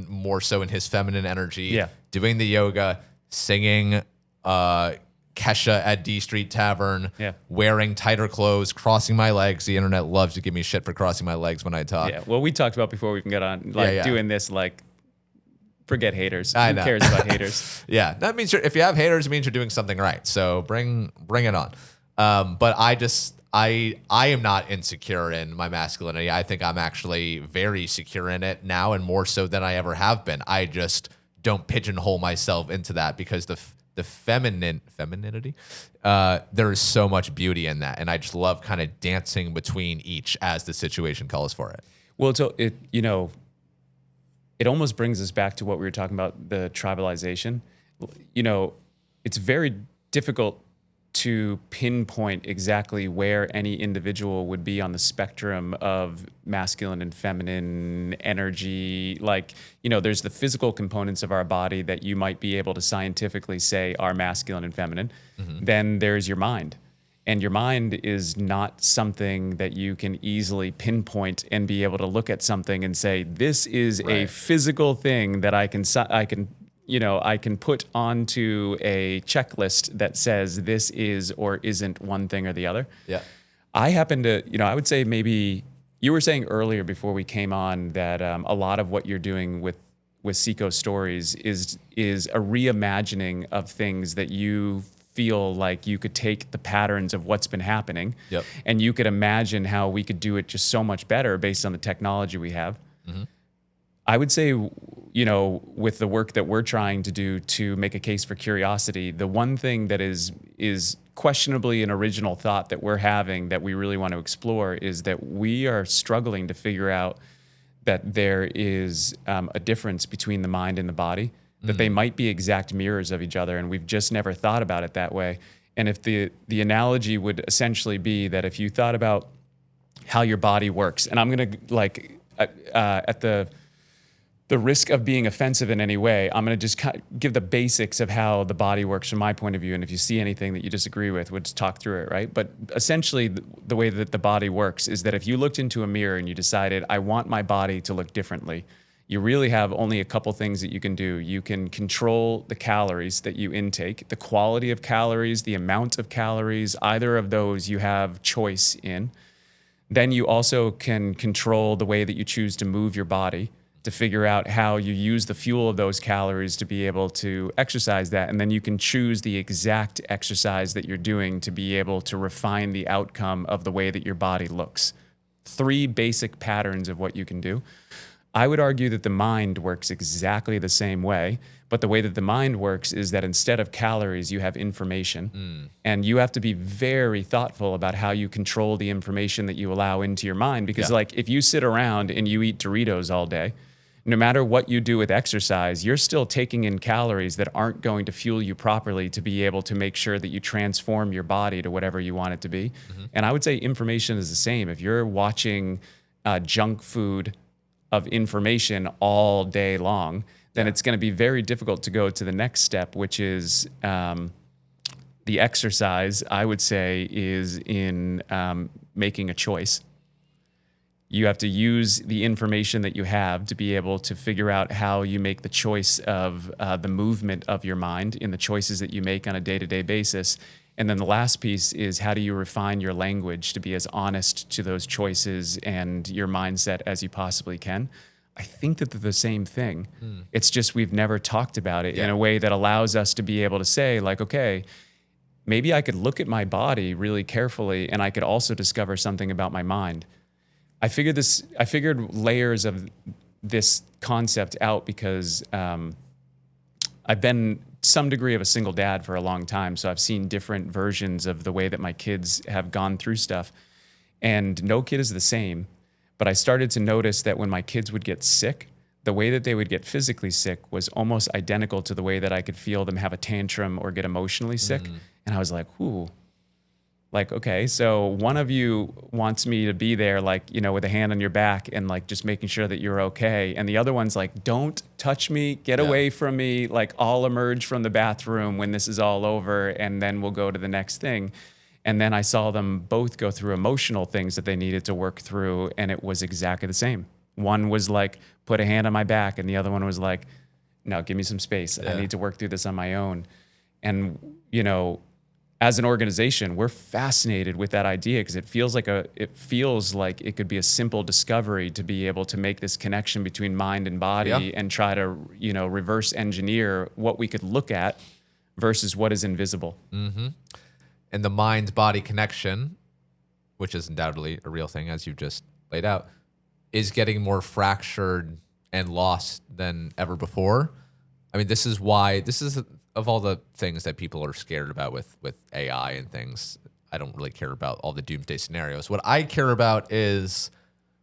S1: more so in his feminine energy, doing the yoga, singing, Kesha at D Street Tavern, wearing tighter clothes, crossing my legs. The internet loves to give me shit for crossing my legs when I talk.
S2: Yeah. Well, we talked about before we can get on, doing this, like Forget haters.
S1: I
S2: Who
S1: know.
S2: cares about haters?
S1: Yeah, that means if you have haters, it means you're doing something right. So bring it on. But I am not insecure in my masculinity. I think I'm actually very secure in it now, and more so than I ever have been. I just don't pigeonhole myself into that because the femininity, there is so much beauty in that, and I just love kind of dancing between each as the situation calls for it.
S2: Well, it almost brings us back to what we were talking about, the tribalization. It's very difficult to pinpoint exactly where any individual would be on the spectrum of masculine and feminine energy. There's the physical components of our body that you might be able to scientifically say are masculine and feminine. Then there's your mind. And your mind is not something that you can easily pinpoint and be able to look at something and say, this is a physical thing that I can put onto a checklist that says this is or isn't one thing or the other.
S1: Yeah.
S2: I happen to, I would say maybe you were saying earlier before we came on that a lot of what you're doing with Seacoast Stories is a reimagining of things that you feel like you could take the patterns of what's been happening, and you could imagine how we could do it just so much better based on the technology we have. I would say, with the work that we're trying to do to make a case for curiosity, the one thing that is questionably an original thought that we're having that we really want to explore is that we are struggling to figure out that there is a difference between the mind and the body, that they might be exact mirrors of each other, and we've just never thought about it that way. And if the analogy would essentially be that if you thought about how your body works, and I'm going to at the risk of being offensive in any way, I'm going to just give the basics of how the body works from my point of view. And if you see anything that you disagree with, we'll just talk through it, right? But essentially, the way that the body works is that if you looked into a mirror and you decided, I want my body to look differently, you really have only a couple things that you can do. You can control the calories that you intake, the quality of calories, the amount of calories, either of those you have choice in. Then you also can control the way that you choose to move your body, to figure out how you use the fuel of those calories to be able to exercise that. And then you can choose the exact exercise that you're doing to be able to refine the outcome of the way that your body looks. 3 basic patterns of what you can do. I would argue that the mind works exactly the same way, but the way that the mind works is that instead of calories, you have information. And you have to be very thoughtful about how you control the information that you allow into your mind. Because if you sit around and you eat Doritos all day, no matter what you do with exercise, you're still taking in calories that aren't going to fuel you properly to be able to make sure that you transform your body to whatever you want it to be. And I would say information is the same. If you're watching junk food of information all day long, then it's going to be very difficult to go to the next step, which is the exercise, I would say, is in making a choice. You have to use the information that you have to be able to figure out how you make the choice of the movement of your mind in the choices that you make on a day-to-day basis. And then the last piece is how do you refine your language to be as honest to those choices and your mindset as you possibly can. I think that they're the same thing. It's just we've never talked about it in a way that allows us to be able to say, like, okay, maybe I could look at my body really carefully and I could also discover something about my mind. I figured layers of this concept out because I've been some degree of a single dad for a long time. So I've seen different versions of the way that my kids have gone through stuff. And no kid is the same. But I started to notice that when my kids would get sick, the way that they would get physically sick was almost identical to the way that I could feel them have a tantrum or get emotionally sick. And I was like, ooh. Like, okay, so one of you wants me to be there, like, with a hand on your back and like just making sure that you're okay. And the other one's like, don't touch me, get away from me. Like, I'll emerge from the bathroom when this is all over and then we'll go to the next thing. And then I saw them both go through emotional things that they needed to work through. And it was exactly the same. One was like, put a hand on my back. And the other one was like, no, give me some space. I need to work through this on my own. And, as an organization, we're fascinated with that idea because it feels like it could be a simple discovery to be able to make this connection between mind and body
S1: Yeah.
S2: and try to, reverse engineer what we could look at versus what is invisible.
S1: And the mind-body connection, which is undoubtedly a real thing, as you just laid out, is getting more fractured and lost than ever before. I mean, this is of all the things that people are scared about with AI and things, I don't really care about all the doomsday scenarios. What I care about is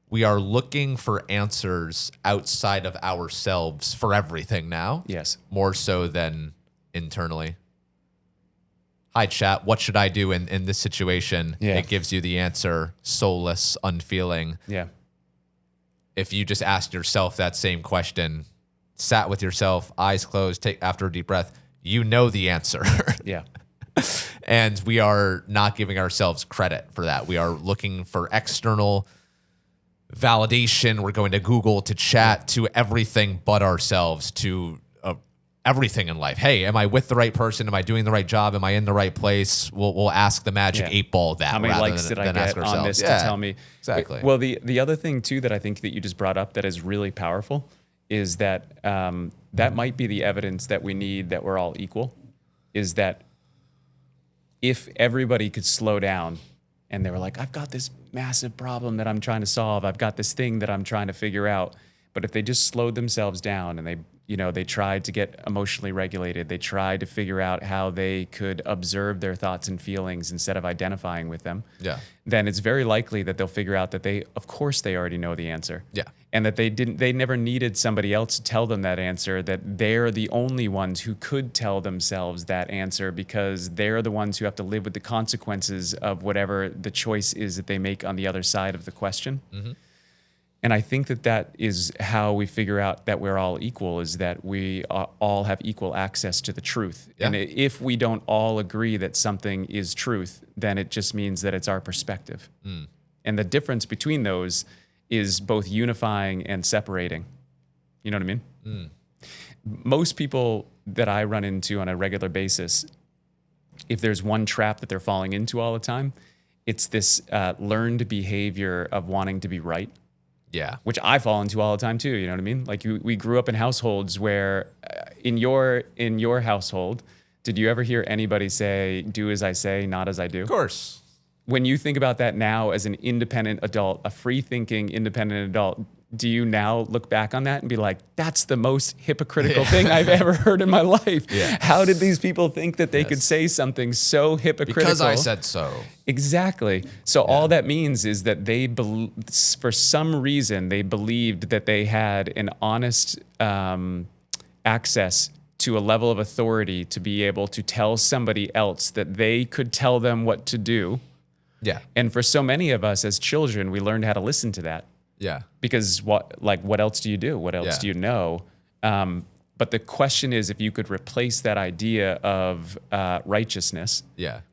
S1: we are looking for answers outside of ourselves for everything now.
S2: Yes.
S1: More so than internally. Hi, chat. What should I do in this situation?
S2: Yeah.
S1: It gives you the answer, soulless, unfeeling.
S2: Yeah.
S1: If you just asked yourself that same question, sat with yourself, eyes closed, take after a deep breath, you know the answer.
S2: Yeah.
S1: And we are not giving ourselves credit for that. We are looking for external validation. We're going to Google, to chat, to everything but ourselves, to everything in life. Hey, am I with the right person? Am I doing the right job? Am I in the right place? We'll ask the magic 8-ball that.
S2: How many likes did I get on this to tell me?
S1: Exactly.
S2: Well, the other thing too that I think that you just brought up that is really powerful is that that might be the evidence that we need that we're all equal. Is that if everybody could slow down and they were like, I've got this massive problem that I'm trying to solve. I've got this thing that I'm trying to figure out. But if they just slowed themselves down and they tried to get emotionally regulated, they tried to figure out how they could observe their thoughts and feelings instead of identifying with them, then it's very likely that they'll figure out that of course they already know the answer.
S1: Yeah.
S2: And that they never needed somebody else to tell them that answer, that they're the only ones who could tell themselves that answer because they're the ones who have to live with the consequences of whatever the choice is that they make on the other side of the question.
S1: Mm-hmm.
S2: And I think that is how we figure out that we're all equal, is that we all have equal access to the truth.
S1: Yeah.
S2: And if we don't all agree that something is truth, then it just means that it's our perspective. And the difference between those is both unifying and separating. You know what I mean? Most people that I run into on a regular basis, if there's one trap that they're falling into all the time, it's this learned behavior of wanting to be right.
S1: Yeah.
S2: Which I fall into all the time too. You know what I mean? Like we grew up in households where in your household, did you ever hear anybody say, do as I say, not as I do?
S1: Of course.
S2: When you think about that now as an independent adult, a free-thinking independent adult, do you now look back on that and be like, that's the most hypocritical thing I've ever heard in my life?
S1: Yeah.
S2: How did these people think that they could say something so hypocritical?
S1: Because I said so.
S2: Exactly. So all that means is that for some reason, they believed that they had an honest access to a level of authority to be able to tell somebody else that they could tell them what to do.
S1: Yeah.
S2: And for so many of us as children, we learned how to listen to that.
S1: Yeah.
S2: Because what else do you do? What else do you know? But the question is, if you could replace that idea of righteousness,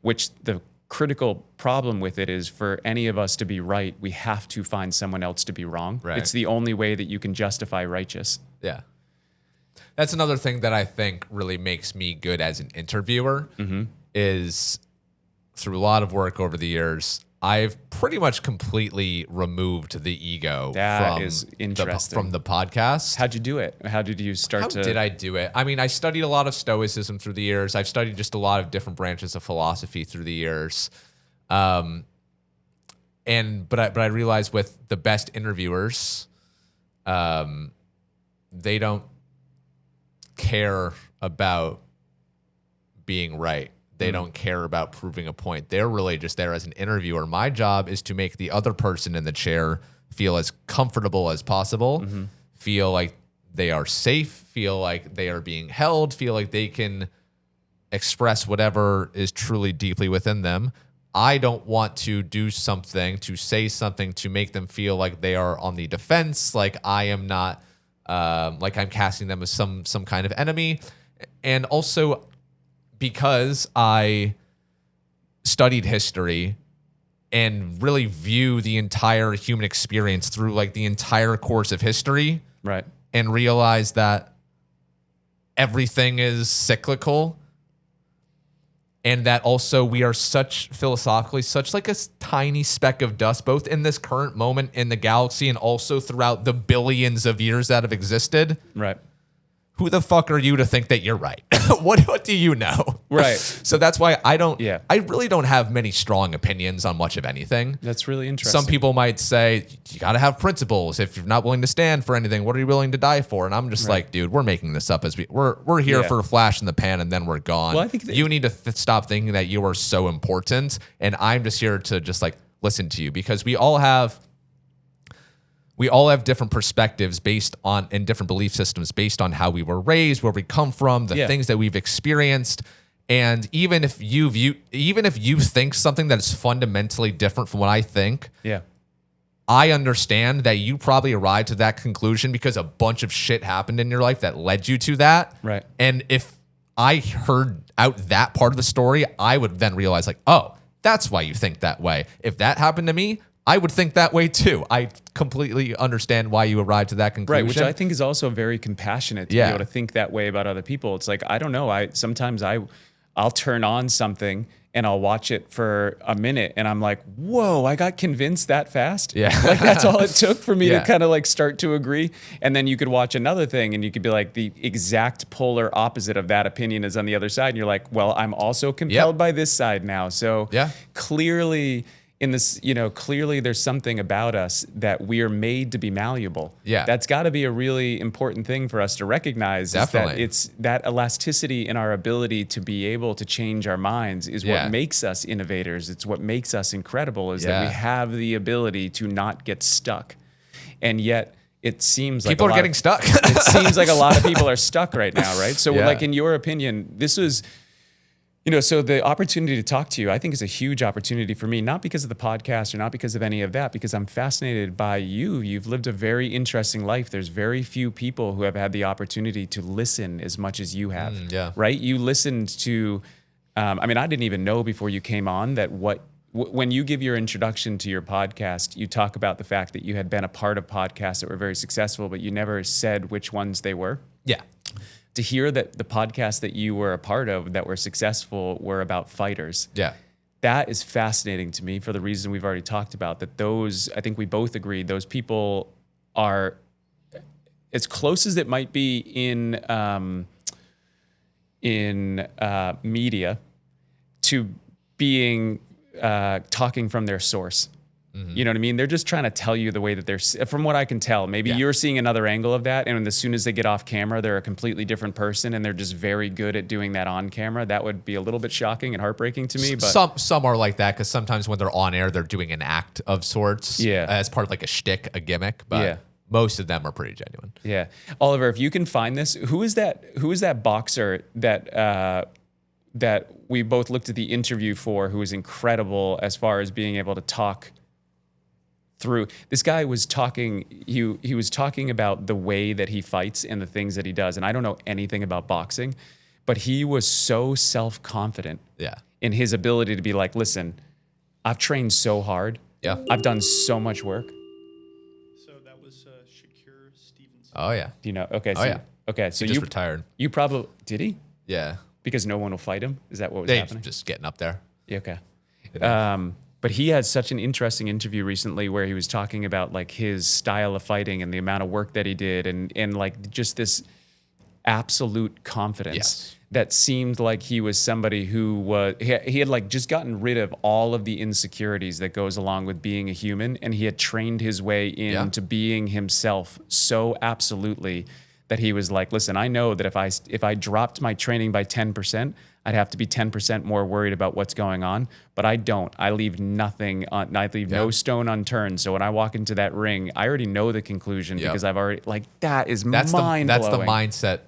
S2: which the critical problem with it is for any of us to be right, we have to find someone else to be wrong.
S1: Right.
S2: It's the only way that you can justify righteous.
S1: Yeah. That's another thing that I think really makes me good as an interviewer is through a lot of work over the years, I've pretty much completely removed the ego from the podcast.
S2: How'd you do it? How did you start
S1: How did I do it? I mean, I studied a lot of Stoicism through the years. I've studied just a lot of different branches of philosophy through the years. But I realized with the best interviewers, they don't care about being right. They don't care about proving a point. They're really just there as an interviewer. My job is to make the other person in the chair feel as comfortable as possible, feel like they are safe, feel like they are being held, feel like they can express whatever is truly deeply within them. I don't want to do something, to say something, to make them feel like they are on the defense, like I am not, like I'm casting them as some kind of enemy. And also, because I studied history and really view the entire human experience through like the entire course of history,
S2: right,
S1: and realize that everything is cyclical, And that also we are philosophically such like a tiny speck of dust, both in this current moment in the galaxy and also throughout the billions of years that have existed.
S2: Right.
S1: Who the fuck are you to think that you're right? What do you know?
S2: Right.
S1: So that's why I really don't have many strong opinions on much of anything.
S2: That's really interesting.
S1: Some people might say, you got to have principles. If you're not willing to stand for anything, what are you willing to die for? And I'm just like, dude, we're making this up we're here for a flash in the pan and then we're gone. Well, I think you need to stop thinking that you are so important. And I'm just here to just like listen to you, because we all have different perspectives and different belief systems based on how we were raised, where we come from, the things that we've experienced. And even if you think something that is fundamentally different from what I think, I understand that you probably arrived to that conclusion because a bunch of shit happened in your life that led you to that.
S2: Right.
S1: And if I heard out that part of the story, I would then realize like, oh, that's why you think that way. If that happened to me, I would think that way too. I completely understand why you arrived to that conclusion.
S2: Right, which I think is also very compassionate to be able to think that way about other people. It's like, I don't know, sometimes I'll turn on something and I'll watch it for a minute and I'm like, whoa, I got convinced that fast.
S1: Yeah.
S2: Like that's all it took for me to kind of like start to agree. And then you could watch another thing and you could be like, the exact polar opposite of that opinion is on the other side. And you're like, well, I'm also compelled by this side now. So clearly clearly there's something about us that we are made to be malleable. Yeah. That's got to be a really important thing for us to recognize. Definitely. Is that it's that elasticity in our ability to be able to change our minds is what makes us innovators. It's what makes us incredible, is that we have the ability to not get stuck. And yet it seems like
S1: people are getting stuck.
S2: It seems like a lot of people are stuck right now, right? So like in your opinion, this was... so the opportunity to talk to you, I think, is a huge opportunity for me, not because of the podcast or not because of any of that, because I'm fascinated by you. You've lived a very interesting life. There's very few people who have had the opportunity to listen as much as you have, right? You listened to, I didn't even know before you came on that when you give your introduction to your podcast, you talk about the fact that you had been a part of podcasts that were very successful, but you never said which ones they were. Yeah. To hear that the podcasts that you were a part of that were successful were about fighters. Yeah. That is fascinating to me for the reason we've already talked about, that those, I think we both agreed, those people are as close as it might be in media to being talking from their source. Mm-hmm. You know what I mean? They're just trying to tell you the way that they're, from what I can tell, maybe you're seeing another angle of that. And as soon as they get off camera, they're a completely different person and they're just very good at doing that on camera. That would be a little bit shocking and heartbreaking to me. But
S1: some are like that, because sometimes when they're on air, they're doing an act of sorts as part of like a shtick, a gimmick. But most of them are pretty genuine. Yeah.
S2: Oliver, if you can find this, who is that boxer that we both looked at the interview for, who is incredible as far as being able to talk through? This guy was talking, he was talking about the way that he fights and the things that he does. And I don't know anything about boxing, but he was so self-confident in his ability to be like, listen, I've trained so hard. Yeah. I've done so much work.
S3: So that was Shakur Stevenson.
S1: Oh yeah.
S2: Do you know? Okay. So, okay. So
S1: he just retired.
S2: You probably, did he?
S1: Yeah.
S2: Because no one will fight him? Is that what was happening?
S1: Just getting up there.
S2: Yeah, okay. But he had such an interesting interview recently where he was talking about like his style of fighting and the amount of work that he did and like just this absolute confidence that seemed like he was somebody who was, he had like just gotten rid of all of the insecurities that goes along with being a human, and he had trained his way into being himself so absolutely that he was like, listen, I know that if I dropped my training by 10%, I'd have to be 10% more worried about what's going on, but I don't. I leave nothing on, I leave no stone unturned. So when I walk into that ring, I already know the conclusion because I've already, like, that's mind-blowing.
S1: That's the mindset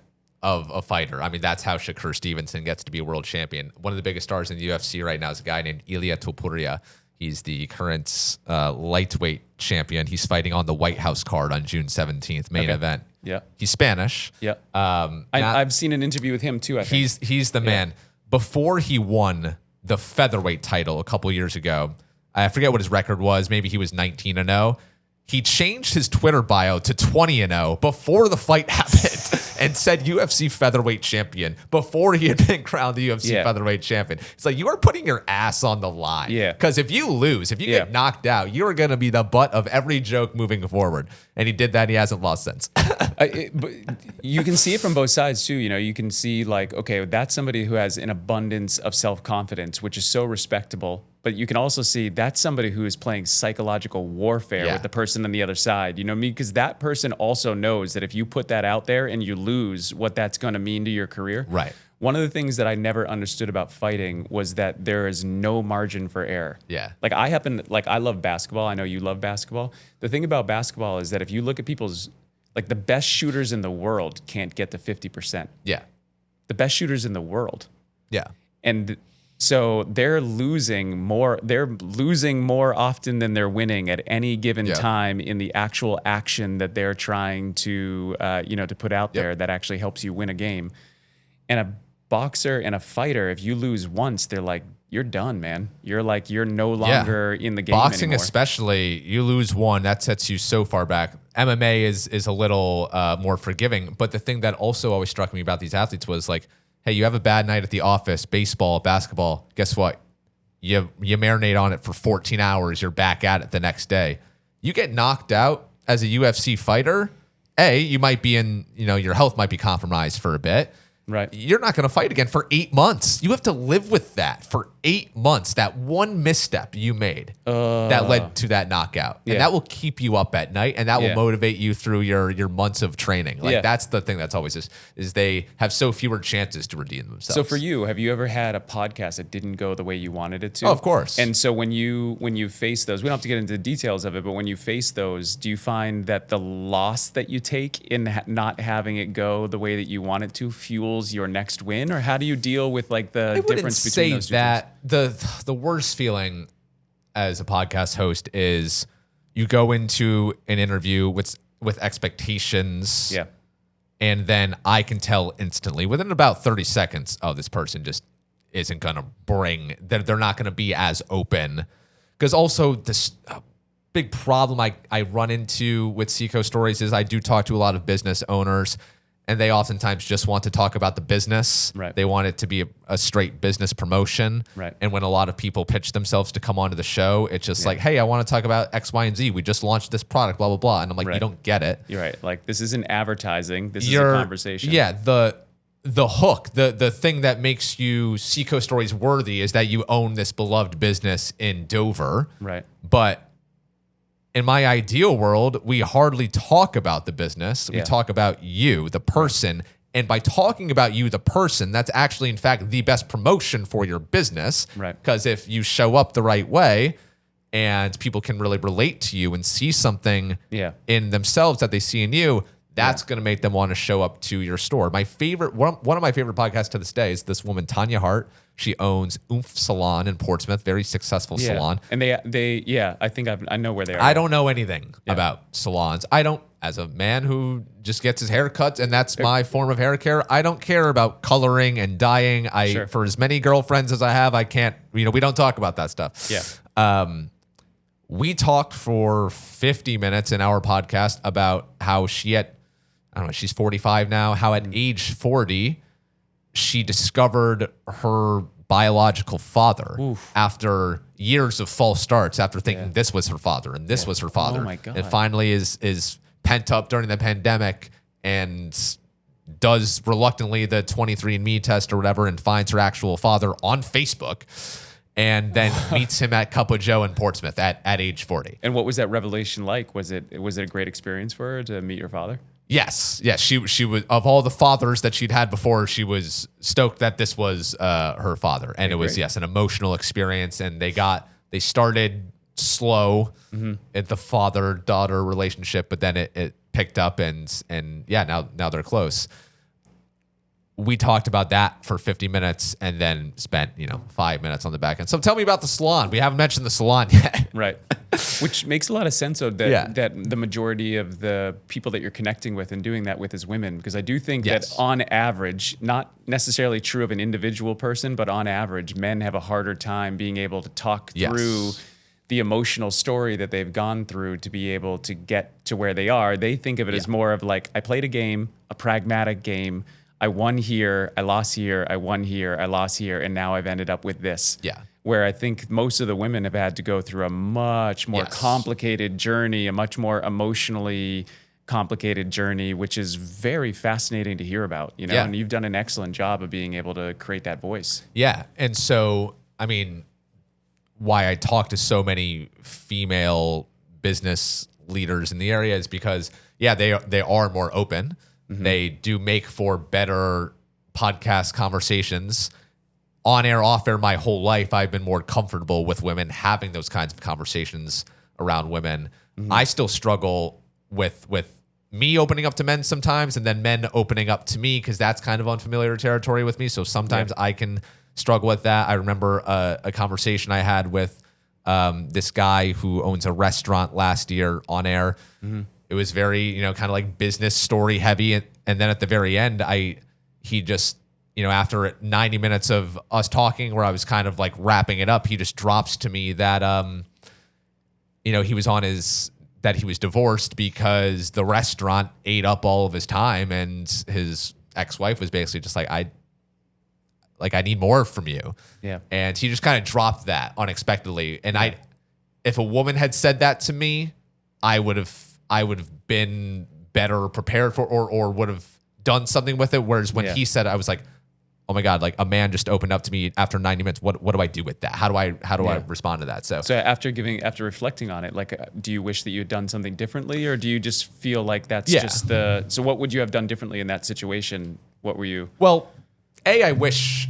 S1: of a fighter. I mean, that's how Shakur Stevenson gets to be a world champion. One of the biggest stars in the UFC right now is a guy named Ilia Topuria. He's the current lightweight champion. He's fighting on the White House card on June 17th, main event. Yeah. He's Spanish.
S2: Yeah. I've seen an interview with him too, I think.
S1: He's the man. Before he won the featherweight title a couple years ago, I forget what his record was. Maybe he was 19-0. He changed his Twitter bio to 20-0 before the fight happened. and said UFC featherweight champion before he had been crowned the UFC
S2: Yeah.
S1: featherweight champion. It's like, you are putting your ass on the line.
S2: Yeah.
S1: Because if you lose, if you get knocked out, you are going to be the butt of every joke moving forward. And he did that. He hasn't lost since.
S2: But you can see it from both sides too. You know, you can see like, okay, that's somebody who has an abundance of self-confidence, which is so respectable. But you can also see that's somebody who is playing psychological warfare with the person on the other side. You know what I mean? Because that person also knows that if you put that out there and you lose, what that's going to mean to your career.
S1: Right.
S2: One of the things that I never understood about fighting was that there is no margin for error.
S1: Yeah.
S2: Like I love basketball. I know you love basketball. The thing about basketball is that if you look at people's, like the best shooters in the world can't get to 50%.
S1: Yeah.
S2: The best shooters in the world.
S1: Yeah.
S2: And so they're losing more often than they're winning at any given time in the actual action that they're trying to to put out there that actually helps you win a game. And a boxer and a fighter, if you lose once, they're like, you're done, man. You're no longer in the game
S1: Boxing
S2: anymore.
S1: especially, you lose one, that sets you so far back. MMA is a little more forgiving. But the thing that also always struck me about these athletes was like, hey, you have a bad night at the office, baseball, basketball. Guess what? You marinate on it for 14 hours. You're back at it the next day. You get knocked out as a UFC fighter. You might be your health might be compromised for a bit.
S2: Right.
S1: You're not going to fight again for 8 months. You have to live with that for 8 months. That one misstep you made that led to that knockout. And that will keep you up at night, and that will motivate you through your months of training. Like that's the thing that's always is they have so fewer chances to redeem themselves.
S2: So for you, have you ever had a podcast that didn't go the way you wanted it to?
S1: Oh, of course.
S2: And so when you face those, we don't have to get into the details of it, but when you face those, do you find that the loss that you take in not having it go the way that you want it to fuels your next win, or how do you deal with like the difference between those two things?
S1: The worst feeling as a podcast host is you go into an interview with expectations, and then I can tell instantly within about 30 seconds, oh, this person just isn't gonna bring that. They're not gonna be as open, because also this big problem I run into with Seacoast Stories is I do talk to a lot of business owners. And they oftentimes just want to talk about the business.
S2: Right.
S1: They want it to be a straight business promotion.
S2: Right.
S1: And when a lot of people pitch themselves to come onto the show, it's just like, hey, I want to talk about X, Y, and Z. We just launched this product, blah, blah, blah. And I'm like, you don't get it.
S2: You're right. Like, this isn't advertising. This is a conversation.
S1: Yeah. The hook, the thing that makes you Seacoast Stories worthy is that you own this beloved business in Dover.
S2: Right.
S1: But in my ideal world, we hardly talk about the business. We talk about you, the person. And by talking about you, the person, that's actually, in fact, the best promotion for your business.
S2: Right.
S1: Because if you show up the right way and people can really relate to you and see something in themselves that they see in you, that's going to make them want to show up to your store. My favorite, one of my favorite podcasts to this day is this woman, Tanya Hart. She owns Oomph Salon in Portsmouth, very successful salon.
S2: And I think I know where they are.
S1: I don't know anything about salons. I don't, as a man who just gets his hair cut, and that's my form of hair care, I don't care about coloring and dyeing. For as many girlfriends as I have, I can't, we don't talk about that stuff.
S2: Yeah.
S1: We talked for 50 minutes in our podcast about how she's 45 now, how at age 40, she discovered her biological father after years of false starts, after thinking this was her father and this was her father.
S2: Oh my God.
S1: And finally is pent up during the pandemic and does reluctantly the 23andMe test or whatever and finds her actual father on Facebook and then meets him at Cup of Joe in Portsmouth at age 40.
S2: And what was that revelation like? Was it a great experience for her to meet your father?
S1: Yes. She was, of all the fathers that she'd had before, she was stoked that this was her father, and it was an emotional experience. And they started slow at the father-daughter relationship, but then it picked up, and now they're close. We talked about that for 50 minutes and then spent 5 minutes on the back end. So tell me about the salon. We haven't mentioned the salon yet.
S2: Right. Which makes a lot of sense, though, that the majority of the people that you're connecting with and doing that with is women. Because I do think that on average, not necessarily true of an individual person, but on average, men have a harder time being able to talk through the emotional story that they've gone through to be able to get to where they are. They think of it as more of like, I played a game, a pragmatic game. I won here, I lost here, I won here, I lost here, and now I've ended up with this.
S1: Yeah.
S2: Where I think most of the women have had to go through a much more complicated journey, a much more emotionally complicated journey, which is very fascinating to hear about, you know, and you've done an excellent job of being able to create that voice.
S1: Yeah. And so, I mean, why I talk to so many female business leaders in the area is because, they are more open. Mm-hmm. They do make for better podcast conversations. On air, off air, my whole life, I've been more comfortable with women having those kinds of conversations around women. Mm-hmm. I still struggle with me opening up to men sometimes, and then men opening up to me, because that's kind of unfamiliar territory with me. So sometimes I can struggle with that. I remember a conversation I had with this guy who owns a restaurant last year on air. Mm-hmm. It was very, kind of like business story heavy. And then at the very end, he just, after 90 minutes of us talking where I was kind of like wrapping it up, he just drops to me that, he was divorced because the restaurant ate up all of his time, and his ex-wife was basically just like, I need more from you. Yeah. And he just kind of dropped that unexpectedly. And if a woman had said that to me, I would have been better prepared for, or would have done something with it. Whereas when he said it, I was like, oh my God, like a man just opened up to me after 90 minutes. What do I do with that? How do I respond to that? So
S2: after reflecting on it, like, do you wish that you had done something differently, or do you just feel like that's just so what would you have done differently in that situation? What were you?
S1: Well, I wish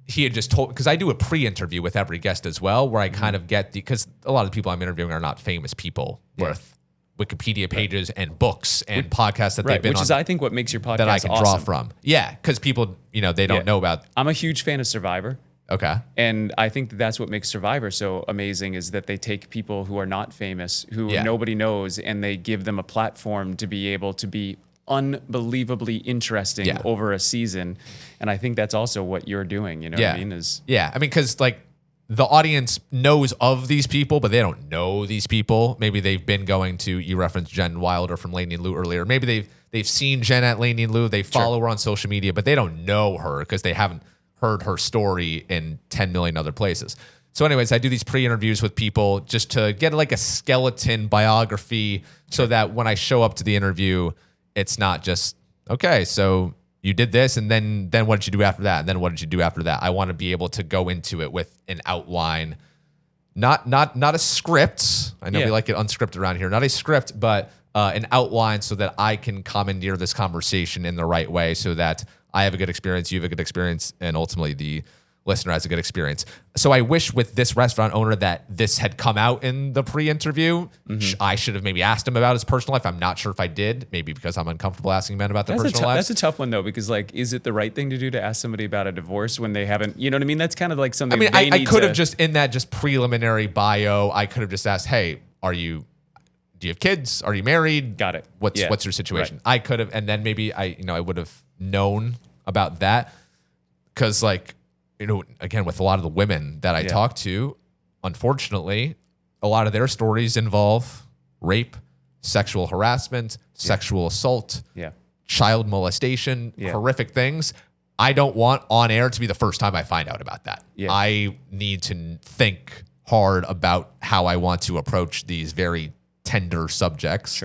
S1: he had just told, because I do a pre-interview with every guest as well, where I kind of get because a lot of the people I'm interviewing are not famous people with Wikipedia pages and books and podcasts that they've been on.
S2: Which is, I think, what makes your podcast
S1: that I can
S2: awesome.
S1: draw from. Yeah, because people, they don't know about.
S2: I'm a huge fan of Survivor.
S1: Okay.
S2: And I think that's what makes Survivor so amazing, is that they take people who are not famous, who nobody knows, and they give them a platform to be able to be unbelievably interesting over a season. And I think that's also what you're doing, what I mean?
S1: Because like the audience knows of these people, but they don't know these people. Maybe they've been going to, you referenced Jen Wilder from Lainey and Lou earlier. Maybe they've seen Jen at Lainey and Lou. They follow her on social media, but they don't know her because they haven't heard her story in 10 million other places. So anyways, I do these pre-interviews with people just to get like a skeleton biography so that when I show up to the interview, it's not just, okay, so you did this, and then what did you do after that? And then what did you do after that? I want to be able to go into it with an outline, not a script. I know we like it unscripted around here. Not a script, but an outline so that I can commandeer this conversation in the right way so that I have a good experience, you have a good experience, and ultimately the listener has a good experience. So I wish with this restaurant owner that this had come out in the pre-interview. Mm-hmm. I should have maybe asked him about his personal life. I'm not sure if I did, maybe because I'm uncomfortable asking men about their personal lives.
S2: That's a tough one though, because like, is it the right thing to do to ask somebody about a divorce when they haven't, you know what I mean? That's kind of like something
S1: I could have just in that just preliminary bio, I could have just asked, hey, do you have kids? Are you married?
S2: Got it.
S1: What's your situation? Right. I could have, and then maybe I would have known about that. Cause like, again, with a lot of the women that I talk to, unfortunately, a lot of their stories involve rape, sexual harassment, sexual assault, child molestation, horrific things. I don't want on air to be the first time I find out about that. Yeah. I need to think hard about how I want to approach these very tender subjects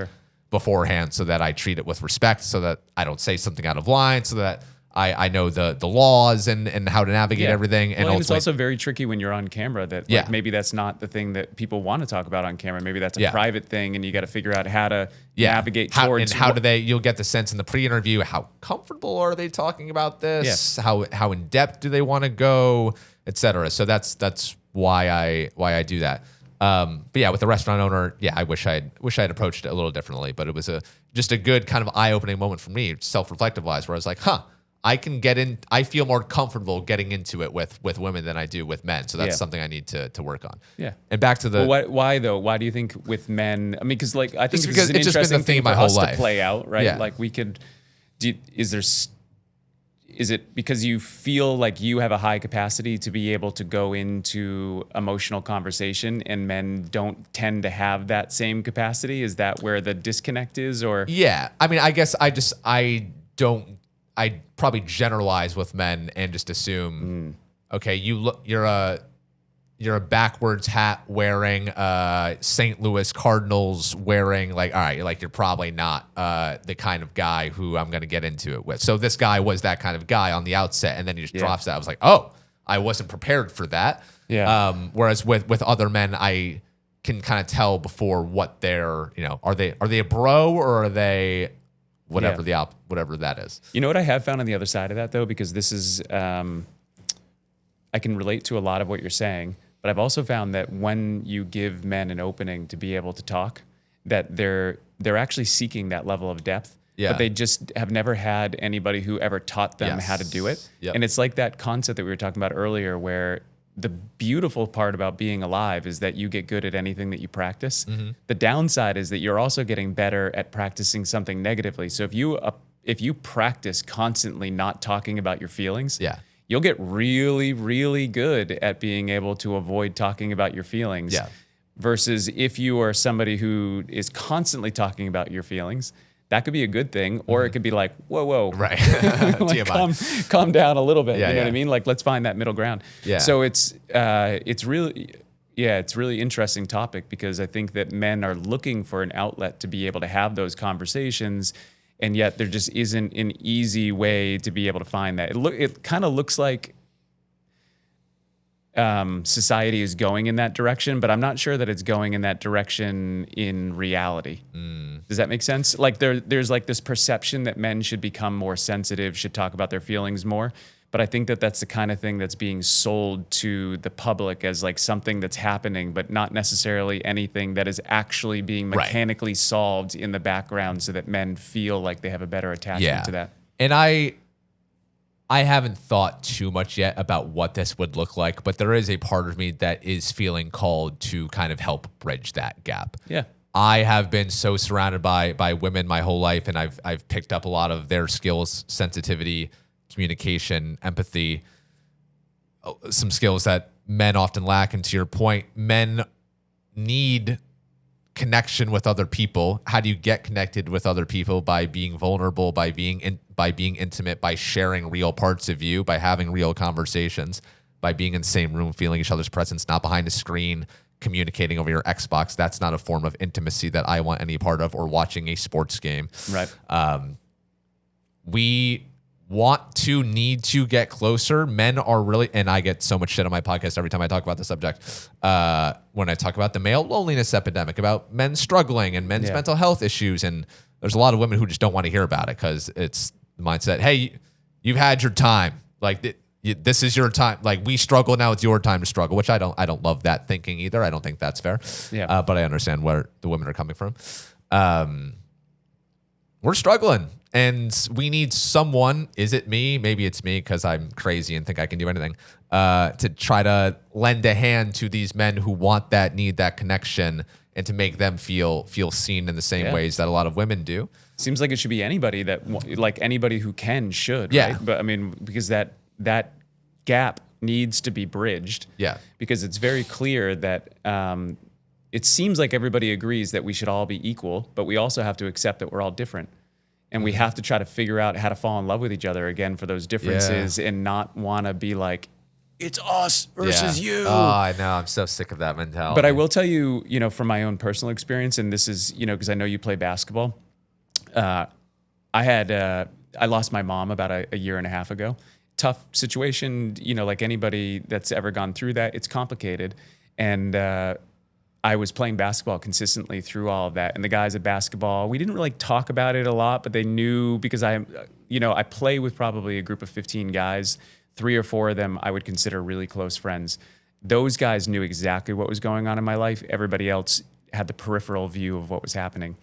S1: beforehand so that I treat it with respect, so that I don't say something out of line, so that I know the laws and how to navigate everything.
S2: And it's also very tricky when you're on camera that maybe that's not the thing that people want to talk about on camera. Maybe that's a private thing, and you got to figure out how to navigate towards.
S1: And how you'll get the sense in the pre-interview, how comfortable are they talking about this? How in depth do they want to go, et cetera. So that's why I do that. But with the restaurant owner, I wish I'd approached it a little differently, but it was just a good kind of eye-opening moment for me, self-reflective wise, where I was like, I can get in. I feel more comfortable getting into it with women than I do with men. So that's something I need to work on. Yeah. And back to the
S2: why though? Why do you think with men? I mean, because like I think
S1: because
S2: it's an interesting thing
S1: for us
S2: to play out, right? Yeah. Like we could. Is Is it because you feel like you have a high capacity to be able to go into emotional conversation and men don't tend to have that same capacity? Is that where the disconnect is? Or
S1: Yeah. I mean, I guess I probably generalize with men and just assume, okay, you're a backwards hat wearing, St. Louis Cardinals wearing, like, all right, like you're probably not the kind of guy who I'm going to get into it with. So this guy was that kind of guy on the outset, and then he just drops that. I was like, oh, I wasn't prepared for that.
S2: Yeah.
S1: Whereas with other men, I can kind of tell before what they're, are they a bro or are they whatever whatever that is.
S2: You know what I have found on the other side of that, though, because this is, I can relate to a lot of what you're saying, but I've also found that when you give men an opening to be able to talk, that they're actually seeking that level of depth.
S1: Yeah.
S2: But they just have never had anybody who ever taught them how to do it.
S1: Yep.
S2: And it's like that concept that we were talking about earlier, where the beautiful part about being alive is that you get good at anything that you practice. The downside is that you're also getting better at practicing something negatively. So if you practice constantly not talking about your feelings, you'll get really, really good at being able to avoid talking about your feelings.
S1: Yeah.
S2: Versus if you are somebody who is constantly talking about your feelings, that could be a good thing, or it could be like, whoa,
S1: Right.
S2: like, calm down a little bit.
S1: Yeah,
S2: you know
S1: yeah.
S2: what I mean? Like, let's find that middle ground.
S1: Yeah.
S2: So it's really interesting topic, because I think that men are looking for an outlet to be able to have those conversations, and yet there just isn't an easy way to be able to find that. It kind of looks like society is going in that direction, but I'm not sure that it's going in that direction in reality. Does that make sense? Like there's like this perception that men should become more sensitive, should talk about their feelings more. But I think that that's the kind of thing that's being sold to the public as like something that's happening, but not necessarily anything that is actually being mechanically solved in the background, so that men feel like they have a better attachment to that.
S1: And I haven't thought too much yet about what this would look like, but there is a part of me that is feeling called to kind of help bridge that gap.
S2: Yeah.
S1: I have been so surrounded by women my whole life, and I've picked up a lot of their skills, sensitivity, communication, empathy, some skills that men often lack. And to your point, men need connection with other people. How do you get connected with other people? By being vulnerable, by being intimate, by sharing real parts of you, by having real conversations, by being in the same room, feeling each other's presence, not behind a screen, communicating over your Xbox. That's not a form of intimacy that I want any part of, or watching a sports game.
S2: Right.
S1: We need to get closer. Men are really, and I get so much shit on my podcast every time I talk about the subject. When I talk about the male loneliness epidemic, about men struggling and men's mental health issues, and there's a lot of women who just don't want to hear about it because it's the mindset, hey, you've had your time. Like this is your time. Like, we struggle, now it's your time to struggle, which I don't love that thinking either. I don't think that's fair.
S2: Yeah.
S1: But I understand where the women are coming from. We're struggling, and we need someone. Is it me? Maybe it's me because I'm crazy and think I can do anything. To try to lend a hand to these men who want that, need that connection, and to make them feel seen in the same ways that a lot of women do.
S2: Seems like it should be anybody like anybody who should.
S1: Yeah.
S2: Right? But I mean, because that gap needs to be bridged.
S1: Yeah.
S2: Because it's very clear that it seems like everybody agrees that we should all be equal, but we also have to accept that we're all different. And we have to try to figure out how to fall in love with each other again for those differences, and not want to be like, it's us versus you.
S1: Oh, I know. I'm so sick of that mentality.
S2: But I will tell you, from my own personal experience, and this is, because I know you play basketball. I lost my mom about a year and a half ago. Tough situation, like anybody that's ever gone through that, it's complicated. And I was playing basketball consistently through all of that. And the guys at basketball, we didn't really talk about it a lot, but they knew, because I play with probably a group of 15 guys. 3 or 4 of them I would consider really close friends. Those guys knew exactly what was going on in my life. Everybody else had the peripheral view of what was happening.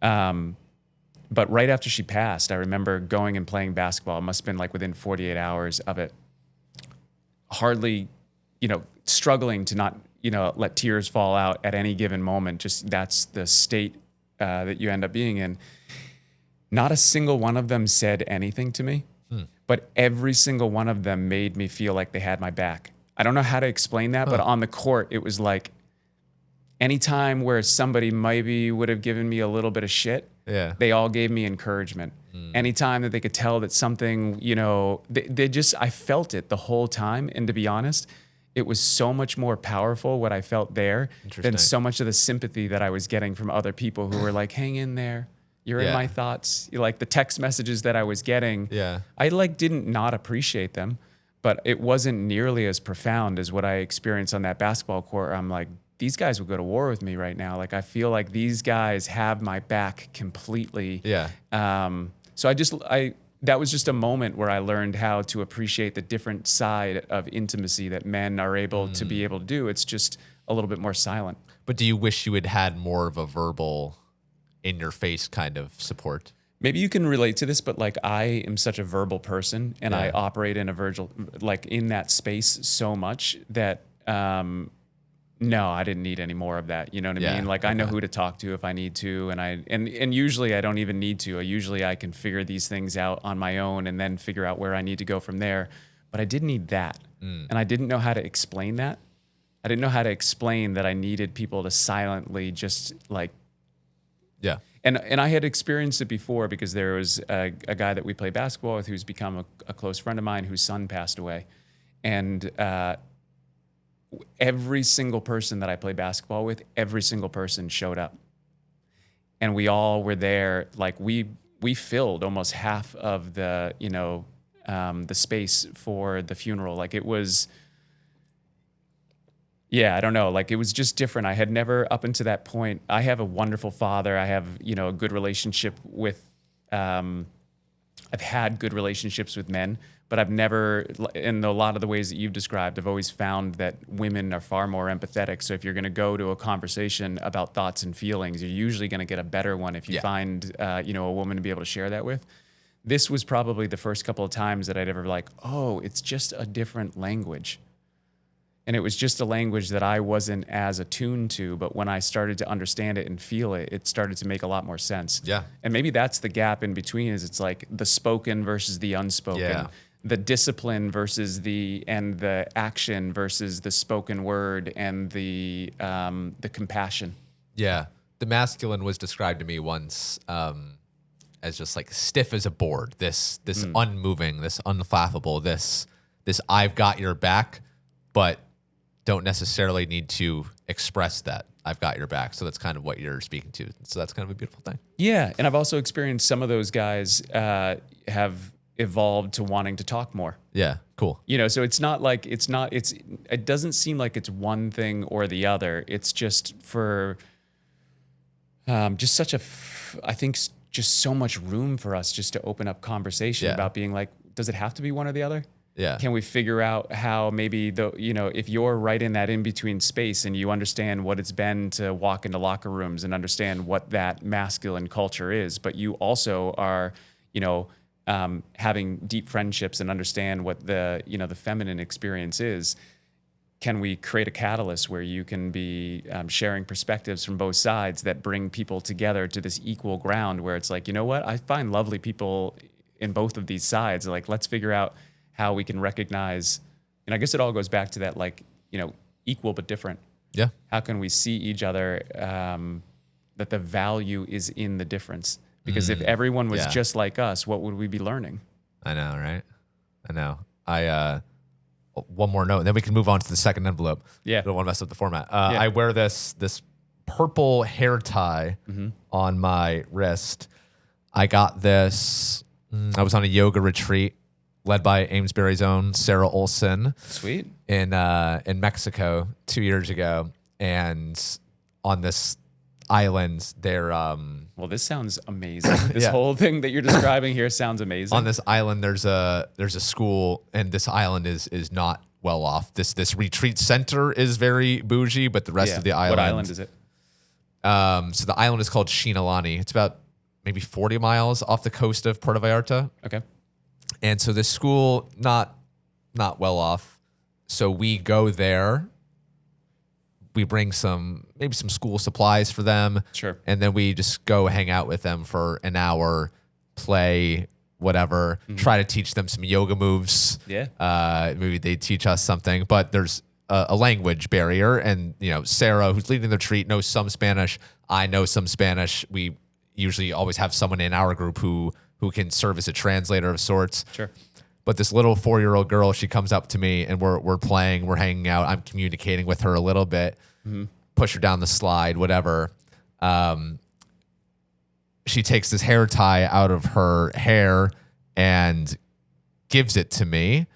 S2: But right after she passed, I remember going and playing basketball. It must have been like within 48 hours of it. Hardly, struggling to not, let tears fall out at any given moment. Just that's the state that you end up being in. Not a single one of them said anything to me. but every single one of them made me feel like they had my back. I don't know how to explain that, but on the court, it was like anytime where somebody maybe would have given me a little bit of shit,
S1: Yeah.
S2: they all gave me encouragement. Anytime that they could tell that something, they just, I felt it the whole time. And to be honest, it was so much more powerful what I felt there than so much of the sympathy that I was getting from other people who were like, hang in there. You're in my thoughts. Like the text messages that I was getting, I like didn't not appreciate them, but it wasn't nearly as profound as what I experienced on that basketball court. I'm like, these guys would go to war with me right now. Like, I feel like these guys have my back completely.
S1: Yeah.
S2: So that was just a moment where I learned how to appreciate the different side of intimacy that men are able to be able to do. It's just a little bit more silent.
S1: But do you wish you had had more of a verbal, in your face kind of support?
S2: Maybe you can relate to this, but like I am such a verbal person and I operate in in that space so much that, no, I didn't need any more of that. You know what I mean? Like I know who to talk to if I need to. And usually I don't even need to. Usually I can figure these things out on my own and then figure out where I need to go from there. But I did need that. And I didn't know how to explain that. I didn't know how to explain that I needed people to silently just like, And I had experienced it before because there was a guy that we play basketball with who's become a close friend of mine whose son passed away. And every single person that I play basketball with, every single person showed up. And we all were there. Like we filled almost half of the space for the funeral. Like it was, I don't know. Like it was just different. I had never, up until that point, I have a wonderful father. I have, a good relationship with, I've had good relationships with men, but I've never, in a lot of the ways that you've described, I've always found that women are far more empathetic. So if you're going to go to a conversation about thoughts and feelings, you're usually going to get a better one if you find, a woman to be able to share that with. This was probably the first couple of times that I'd ever like, oh, it's just a different language. And it was just a language that I wasn't as attuned to, but when I started to understand it and feel it, it started to make a lot more sense.
S1: Yeah.
S2: And maybe that's the gap in between is it's like the spoken versus the unspoken, the discipline versus the action versus the spoken word and the compassion.
S1: Yeah. The masculine was described to me once as just like stiff as a board, this unmoving, this unflappable, this I've got your back, but don't necessarily need to express that I've got your back. So that's kind of what you're speaking to. So that's kind of a beautiful thing. Yeah.
S2: And I've also experienced some of those guys have evolved to wanting to talk more.
S1: Yeah. Cool.
S2: So it's not like, it doesn't seem like it's one thing or the other. It's just for just such I think just so much room for us just to open up conversation about being like, does it have to be one or the other?
S1: Yeah.
S2: Can we figure out how maybe if you're right in that in-between space and you understand what it's been to walk into locker rooms and understand what that masculine culture is, but you also are, having deep friendships and understand what the feminine experience is, can we create a catalyst where you can be sharing perspectives from both sides that bring people together to this equal ground where it's like, you know what, I find lovely people in both of these sides. Like, let's figure out how we can recognize, and I guess it all goes back to that, like, equal but different.
S1: Yeah.
S2: How can we see each other, that the value is in the difference? Because if everyone was just like us, what would we be learning?
S1: I know, right? I know. One more note, and then we can move on to the second envelope.
S2: Yeah.
S1: I don't want to mess up the format. I wear this purple hair tie on my wrist. I got this, I was on a yoga retreat led by Amesbury's own Sarah Olson.
S2: Sweet.
S1: In Mexico 2 years ago. And on this island, they're
S2: well, this sounds amazing. This whole thing that you're describing here sounds amazing.
S1: On this island, there's a school, and this island is not well off. This retreat center is very bougie, but the rest of the island.
S2: What island is it?
S1: So the island is called Shinalani. It's about maybe 40 miles off the coast of Puerto Vallarta.
S2: Okay.
S1: And so this school, not well off. So we go there. We bring maybe some school supplies for them.
S2: Sure.
S1: And then we just go hang out with them for an hour, play whatever. Try to teach them some yoga moves.
S2: Yeah.
S1: Maybe they teach us something, but there's a language barrier. And, Sarah, who's leading the retreat, knows some Spanish. I know some Spanish. We usually always have someone in our group who can serve as a translator of sorts.
S2: Sure.
S1: But this little 4-year-old girl, she comes up to me and we're playing, we're hanging out. I'm communicating with her a little bit, push her down the slide, whatever. She takes this hair tie out of her hair and gives it to me.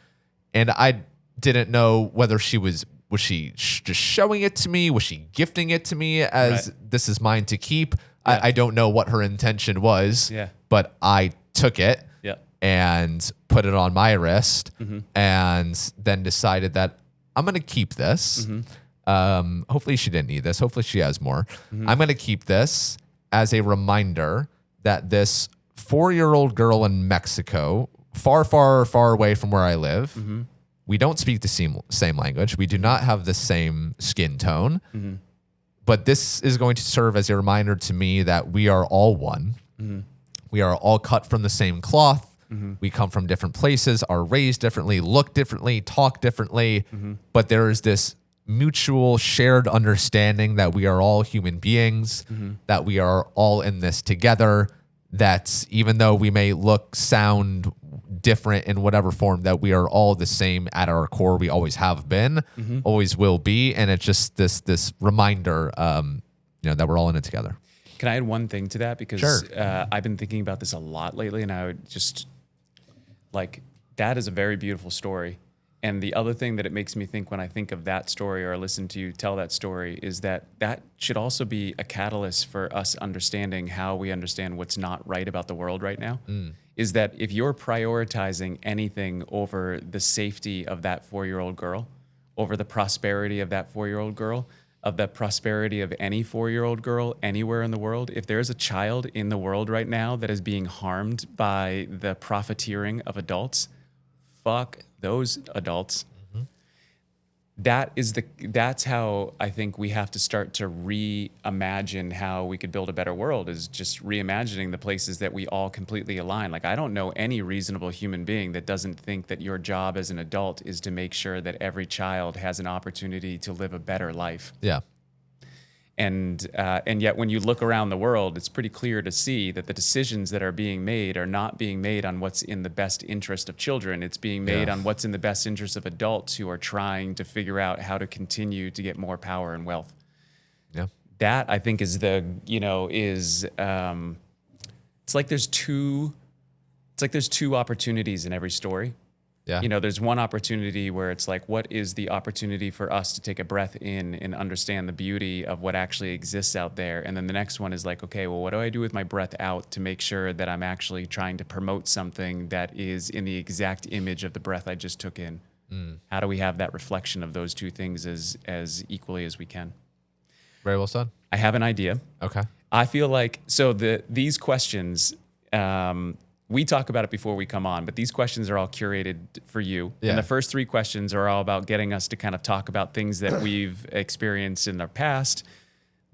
S1: And I didn't know whether was she just showing it to me? Was she gifting it to me as this is mine to keep? Yeah. I don't know what her intention was, but I took it and put it on my wrist and then decided that I'm going to keep this. Hopefully she didn't need this. Hopefully she has more. I'm going to keep this as a reminder that this 4-year-old girl in Mexico, far, far, far away from where I live, we don't speak the same language. We do not have the same skin tone. But this is going to serve as a reminder to me that we are all one. We are all cut from the same cloth. We come from different places, are raised differently, look differently, talk differently. But there is this mutual shared understanding that we are all human beings, that we are all in this together, that even though we may look, sound different in whatever form, that we are all the same at our core. We always have been, always will be. And it's just this reminder, that we're all in it together.
S2: Can I add one thing to that? Because
S1: Sure.
S2: I've been thinking about this a lot lately, and I would just that is a very beautiful story. And the other thing that it makes me think when I think of that story or listen to you tell that story is that should also be a catalyst for us understanding how we understand what's not right about the world right now. Is that if you're prioritizing anything over the safety of that 4-year-old girl, over the prosperity of that 4-year-old girl, of the prosperity of any 4-year-old girl anywhere in the world, if there's a child in the world right now that is being harmed by the profiteering of adults, fuck those adults. That's how I think we have to start to reimagine how we could build a better world, is just reimagining the places that we all completely align. Like, I don't know any reasonable human being that doesn't think that your job as an adult is to make sure that every child has an opportunity to live a better life.
S1: Yeah.
S2: And yet when you look around the world, it's pretty clear to see that the decisions that are being made are not being made on what's in the best interest of children. It's being made on what's in the best interest of adults who are trying to figure out how to continue to get more power and wealth.
S1: Yeah.
S2: That, I think, is it's like there's two opportunities in every story.
S1: Yeah.
S2: There's one opportunity where it's like, what is the opportunity for us to take a breath in and understand the beauty of what actually exists out there? And then the next one is like, okay, well, what do I do with my breath out to make sure that I'm actually trying to promote something that is in the exact image of the breath I just took in? How do we have that reflection of those two things as equally as we can?
S1: Very well said.
S2: I have an idea.
S1: Okay.
S2: I feel like, these questions, we talk about it before we come on, but these questions are all curated for you.
S1: Yeah.
S2: And the first 3 questions are all about getting us to kind of talk about things that we've experienced in our past.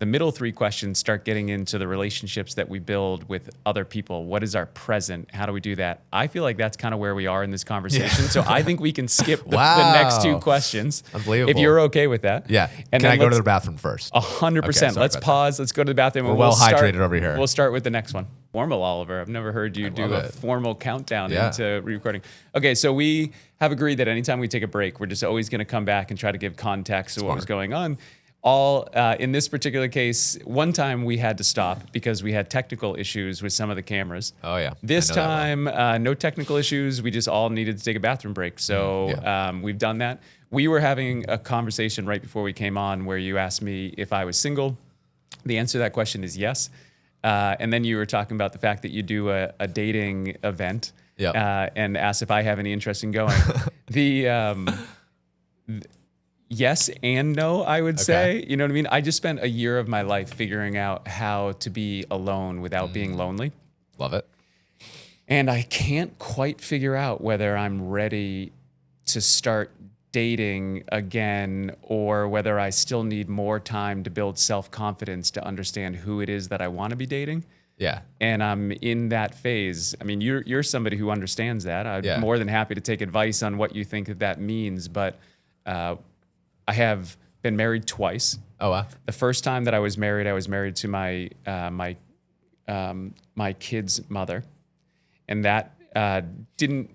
S2: The middle 3 questions start getting into the relationships that we build with other people. What is our present? How do we do that? I feel like that's kind of where we are in this conversation. So I think we can skip the next 2 questions.
S1: Unbelievable.
S2: If you're okay with that.
S1: Yeah.
S2: And
S1: Can I go to the bathroom first?
S2: 100%. Let's pause. Let's go to the bathroom.
S1: We're well hydrated over here.
S2: We'll start with the next one. Formal, Oliver. I've never heard you do a formal countdown into re-recording. Okay, so we have agreed that anytime we take a break, we're just always going to come back and try to give context to what was going on. In this particular case, one time we had to stop because we had technical issues with some of the cameras.
S1: Oh, yeah.
S2: This time, no technical issues. We just all needed to take a bathroom break. So we've done that. We were having a conversation right before we came on where you asked me if I was single. The answer to that question is yes. And then you were talking about the fact that you do a dating event and asked if I have any interest in going. Yes and no, I would say. You know what I mean? I just spent a year of my life figuring out how to be alone without being lonely.
S1: Love it.
S2: And I can't quite figure out whether I'm ready to start dating again or whether I still need more time to build self-confidence to understand who it is that I want to be dating.
S1: Yeah.
S2: And I'm in that phase. I mean, you're somebody who understands that. I'm
S1: Yeah.
S2: more than happy to take advice on what you think that means. But I have been married twice.
S1: Oh, wow.
S2: The first time that I was married to my kid's mother, and that didn't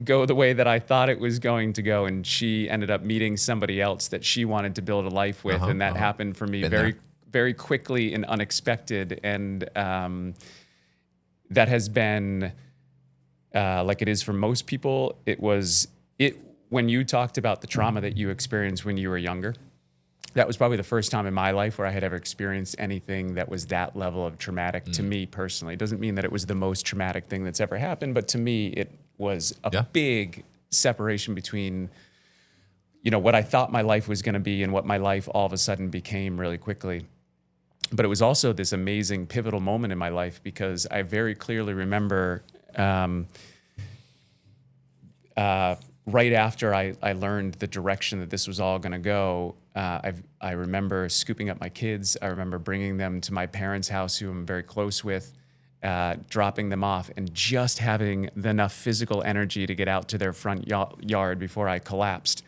S2: go the way that I thought it was going to go. And she ended up meeting somebody else that she wanted to build a life with, and that happened for me
S1: Been
S2: very,
S1: there.
S2: very quickly and unexpected. And that has been like it is for most people. It was it when you talked about the trauma that you experienced when you were younger. That was probably the first time in my life where I had ever experienced anything that was that level of traumatic to me personally. It doesn't mean that it was the most traumatic thing that's ever happened, but to me, it was a
S1: Yeah.
S2: big separation between, what I thought my life was going to be and what my life all of a sudden became really quickly. But it was also this amazing pivotal moment in my life because I very clearly remember right after I learned the direction that this was all going to go, I remember scooping up my kids. I remember bringing them to my parents' house, who I'm very close with, dropping them off, and just having enough physical energy to get out to their front yard before I collapsed.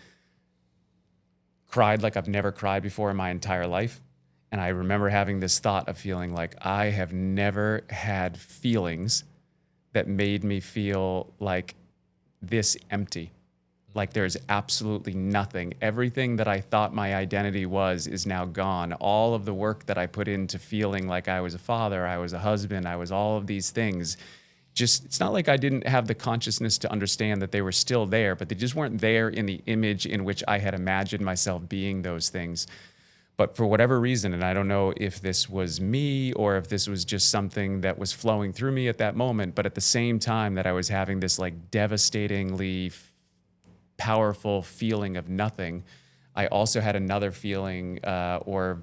S2: Cried like I've never cried before in my entire life. And I remember having this thought of feeling like I have never had feelings that made me feel like this empty. Like there's absolutely nothing. Everything that I thought my identity was is now gone. All of the work that I put into feeling like I was a father, I was a husband, I was all of these things. Just, it's not like I didn't have the consciousness to understand that they were still there, but they just weren't there in the image in which I had imagined myself being those things. But for whatever reason, and I don't know if this was me or if this was just something that was flowing through me at that moment, but at the same time that I was having this like devastatingly powerful feeling of nothing, I also had another feeling or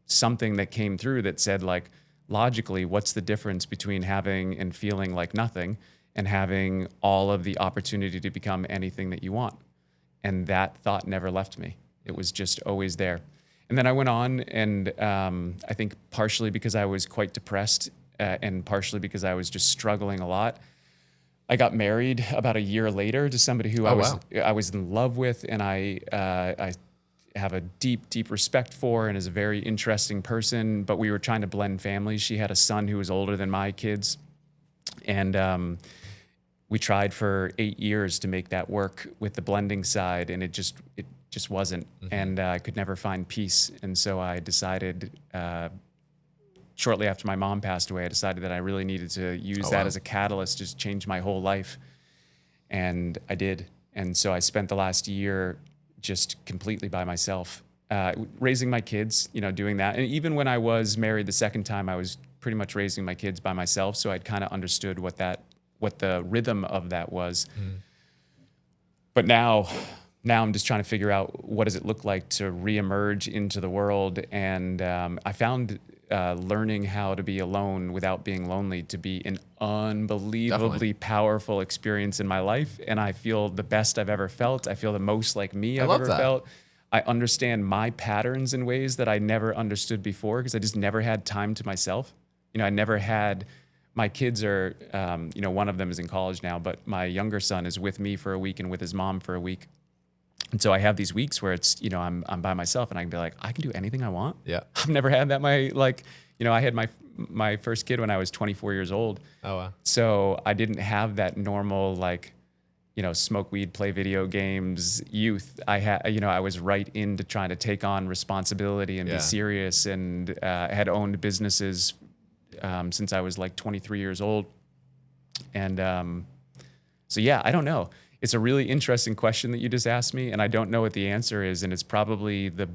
S2: something that came through that said, like, logically, what's the difference between having and feeling like nothing and having all of the opportunity to become anything that you want? And that thought never left me. It was just always there. And then I went on, and I think partially because I was quite depressed and partially because I was just struggling a lot, I got married about a year later to somebody who I was in love with, and I have a deep respect for, and is a very interesting person. But we were trying to blend families. She had a son who was older than my kids, and we tried for 8 years to make that work with the blending side, and it just wasn't. And I could never find peace, and so I decided. Shortly after my mom passed away, I decided that I really needed to use that as a catalyst to change my whole life. And I did. And so I spent the last year just completely by myself, raising my kids, doing that. And even when I was married the second time, I was pretty much raising my kids by myself. So I'd kind of understood what the rhythm of that was. But now I'm just trying to figure out what does it look like to reemerge into the world. And I found learning how to be alone without being lonely to be an unbelievably powerful experience in my life. And I feel the best I've ever felt. I feel the most like me I've ever felt. I understand my patterns in ways that I never understood before because I just never had time to myself. I never had, my kids are, one of them is in college now, but my younger son is with me for a week and with his mom for a week. And so I have these weeks where it's, I'm by myself and I can be like, I can do anything I want.
S1: Yeah.
S2: I've never had that. I had my first kid when I was 24 years old.
S1: Oh, wow.
S2: So I didn't have that normal, smoke weed, play video games youth. I was right into trying to take on responsibility and be serious, and I had owned businesses since I was like 23 years old. And so, yeah, I don't know. It's a really interesting question that you just asked me, and I don't know what the answer is. And it's probably the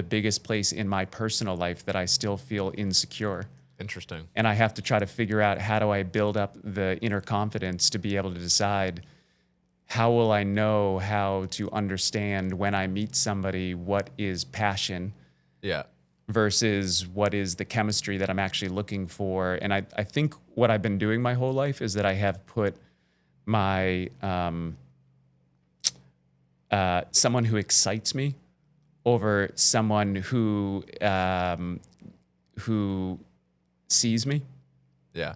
S2: biggest place in my personal life that I still feel insecure.
S1: Interesting.
S2: And I have to try to figure out, how do I build up the inner confidence to be able to decide, how will I know how to understand when I meet somebody what is passion versus what is the chemistry that I'm actually looking for. And I think what I've been doing my whole life is that I have put my someone who excites me over someone who sees me.
S1: Yeah.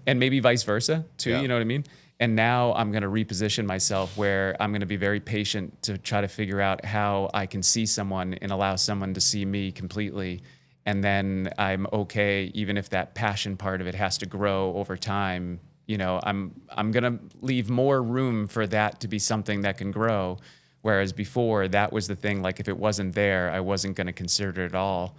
S2: And maybe vice versa too,
S1: Yeah.
S2: you know what I mean? And now I'm going to reposition myself where I'm going to be very patient to try to figure out how I can see someone and allow someone to see me completely. And then I'm okay, even if that passion part of it has to grow over time. You know, I'm going to leave more room for that to be something that can grow. Whereas before, that was the thing, like if it wasn't there, I wasn't going to consider it at all.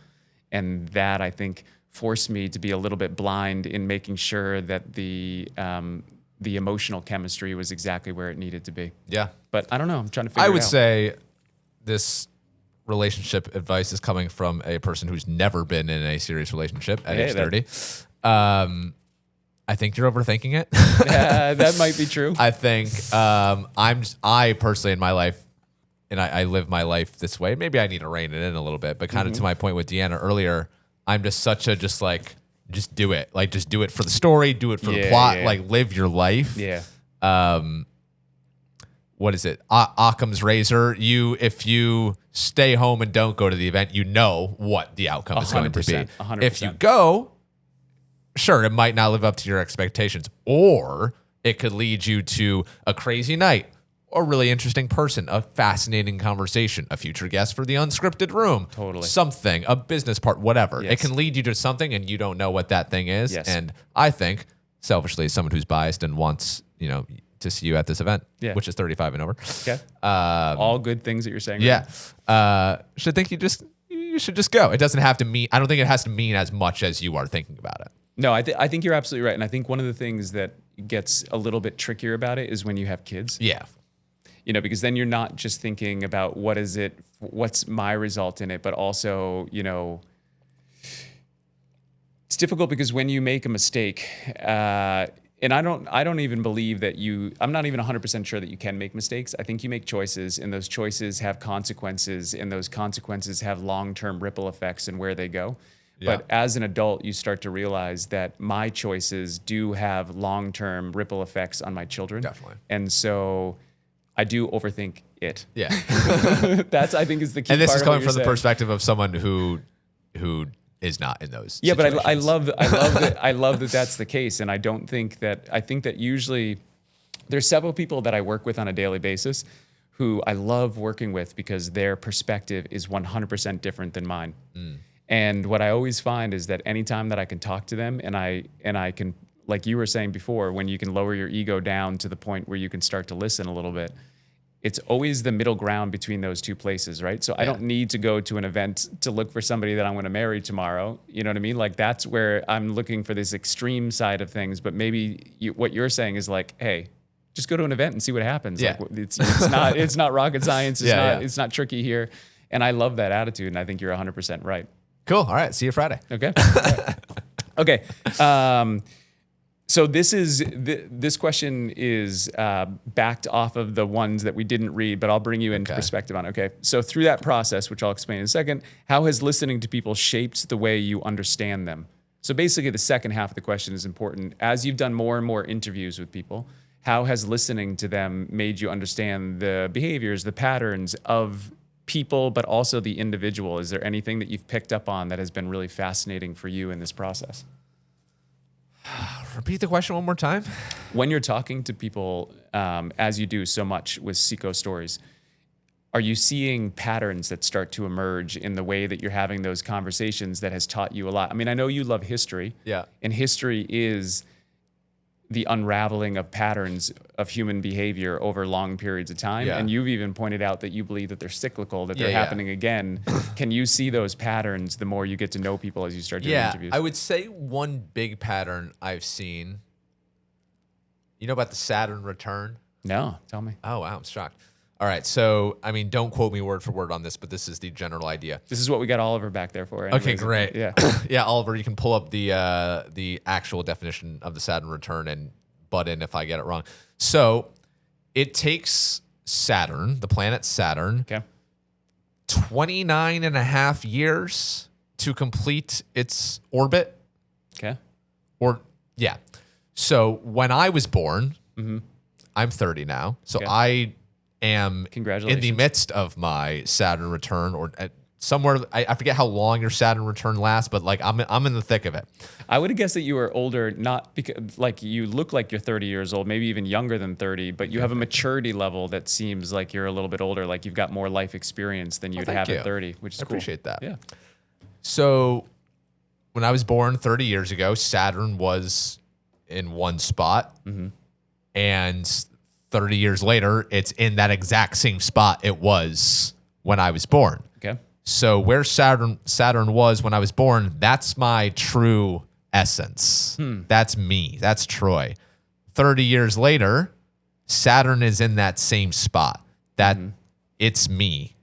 S2: And that, I think, forced me to be a little bit blind in making sure that the emotional chemistry was exactly where it needed to be.
S1: Yeah.
S2: But I don't know. I'm trying to figure it out.
S1: I would say this relationship advice is coming from a person who's never been in a serious relationship at age 30. I think you're overthinking it.
S2: That might be true.
S1: I think I personally in my life, and I live my life this way. Maybe I need to rein it in a little bit, but kind of to my point with Deanna earlier, I'm just such a just do it. Like just do it for the story, do it for the plot, like live your life.
S2: Yeah.
S1: What is it? Occam's razor. If you stay home and don't go to the event, you know what the outcome is going to be.
S2: 100%.
S1: If you go, sure, it might not live up to your expectations, or it could lead you to a crazy night, a really interesting person, a fascinating conversation, a future guest for the Unscripted room, something, a business part, whatever.
S2: Yes.
S1: It can lead you to something, and you don't know what that thing is.
S2: Yes.
S1: And I think, selfishly, as someone who's biased and wants, to see you at this event, which is 35 and over.
S2: Okay. All good things that you're saying.
S1: Yeah. Should think you should just go. It doesn't have to mean, I don't think it has to mean as much as you are thinking about it.
S2: No, I think you're absolutely right. And I think one of the things that gets a little bit trickier about it is when you have kids.
S1: Yeah.
S2: Because then you're not just thinking about what's my result in it, but also, it's difficult because when you make a mistake, and I don't even believe that I'm not even 100% sure that you can make mistakes. I think you make choices, and those choices have consequences, and those consequences have long-term ripple effects and where they go.
S1: Yeah.
S2: But as an adult, you start to realize that my choices do have long-term ripple effects on my children.
S1: Definitely.
S2: And so I do overthink it.
S1: Yeah.
S2: That's, I think, is the key.
S1: And this
S2: part
S1: is
S2: of what
S1: coming
S2: you're
S1: from the
S2: saying.
S1: perspective of someone who is not in those.
S2: Yeah,
S1: situations.
S2: but I love that that's the case, and I think that usually there's several people that I work with on a daily basis who I love working with because their perspective is 100% different than mine. And what I always find is that anytime that I can talk to them and I can, like you were saying before, when you can lower your ego down to the point where you can start to listen a little bit, it's always the middle ground between those two places, right? So I don't need to go to an event to look for somebody that I'm going to marry tomorrow. You know what I mean? Like that's where I'm looking for this extreme side of things. But maybe what you're saying is like, hey, just go to an event and see what happens.
S1: Yeah.
S2: Like it's not rocket science. It's not tricky here. And I love that attitude. And I think you're 100% right.
S1: Cool. All right. See you Friday.
S2: Okay. Okay. So this question is backed off of the ones that we didn't read, but I'll bring you into perspective on it. Okay. So through that process, which I'll explain in a second, how has listening to people shaped the way you understand them? So basically the second half of the question is important. As you've done more and more interviews with people, how has listening to them made you understand the behaviors, the patterns of people, but also the individual? Is there anything that you've picked up on that has been really fascinating for you in this process?
S1: Repeat the question one more time.
S2: When you're talking to people, as you do so much with Seacoast Stories, are you seeing patterns that start to emerge in the way that you're having those conversations that has taught you a lot? I mean, I know you love history.
S1: Yeah.
S2: And history is the unraveling of patterns of human behavior over long periods of time.
S1: Yeah.
S2: And you've even pointed out that you believe that they're cyclical, that they're happening again. Can you see those patterns the more you get to know people as you start doing interviews?
S1: I would say one big pattern I've seen, you know about the Saturn return?
S2: No, tell me.
S1: Oh, wow. I'm shocked. All right. So, I mean, don't quote me word for word on this, but this is the general idea.
S2: This is what we got Oliver back there for. Anyways.
S1: Okay, great.
S2: Yeah.
S1: Yeah, Oliver, you can pull up the actual definition of the Saturn return and butt in if I get it wrong. So it takes Saturn, the planet Saturn, 29 and a half years to complete its orbit.
S2: Okay.
S1: So when I was born, I'm 30 now. So I am in the midst of my Saturn return, or somewhere. I forget how long your Saturn return lasts, but like I'm in the thick of it.
S2: I would have guessed that you were older, not because like you look like you're 30 years old, maybe even younger than 30, but you have a maturity level that seems like you're a little bit older, like you've got more life experience than you'd have at 30, which is
S1: I
S2: cool.
S1: appreciate that.
S2: Yeah.
S1: So when I was born 30 years ago, Saturn was in one spot, and 30 years later, it's in that exact same spot it was when I was born.
S2: Okay.
S1: So where Saturn was when I was born, that's my true essence. That's me. That's Troy. 30 years later, Saturn is in that same spot. It's me.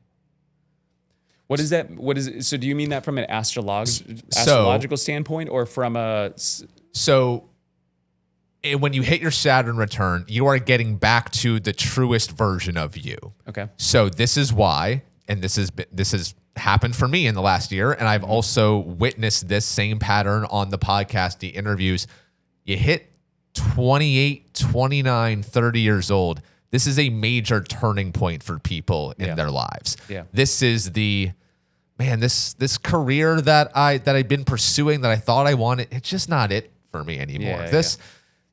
S2: What is that? What is it? So do you mean that from an astrological standpoint or from a...
S1: So when you hit your Saturn return, you are getting back to the truest version of you.
S2: Okay.
S1: So this is why, and this has happened for me in the last year, and I've also witnessed this same pattern on the podcast, the interviews. You hit 28, 29, 30 years old. This is a major turning point for people in their lives.
S2: Yeah.
S1: This is this career that I've been pursuing, that I thought I wanted. It's just not it for me anymore.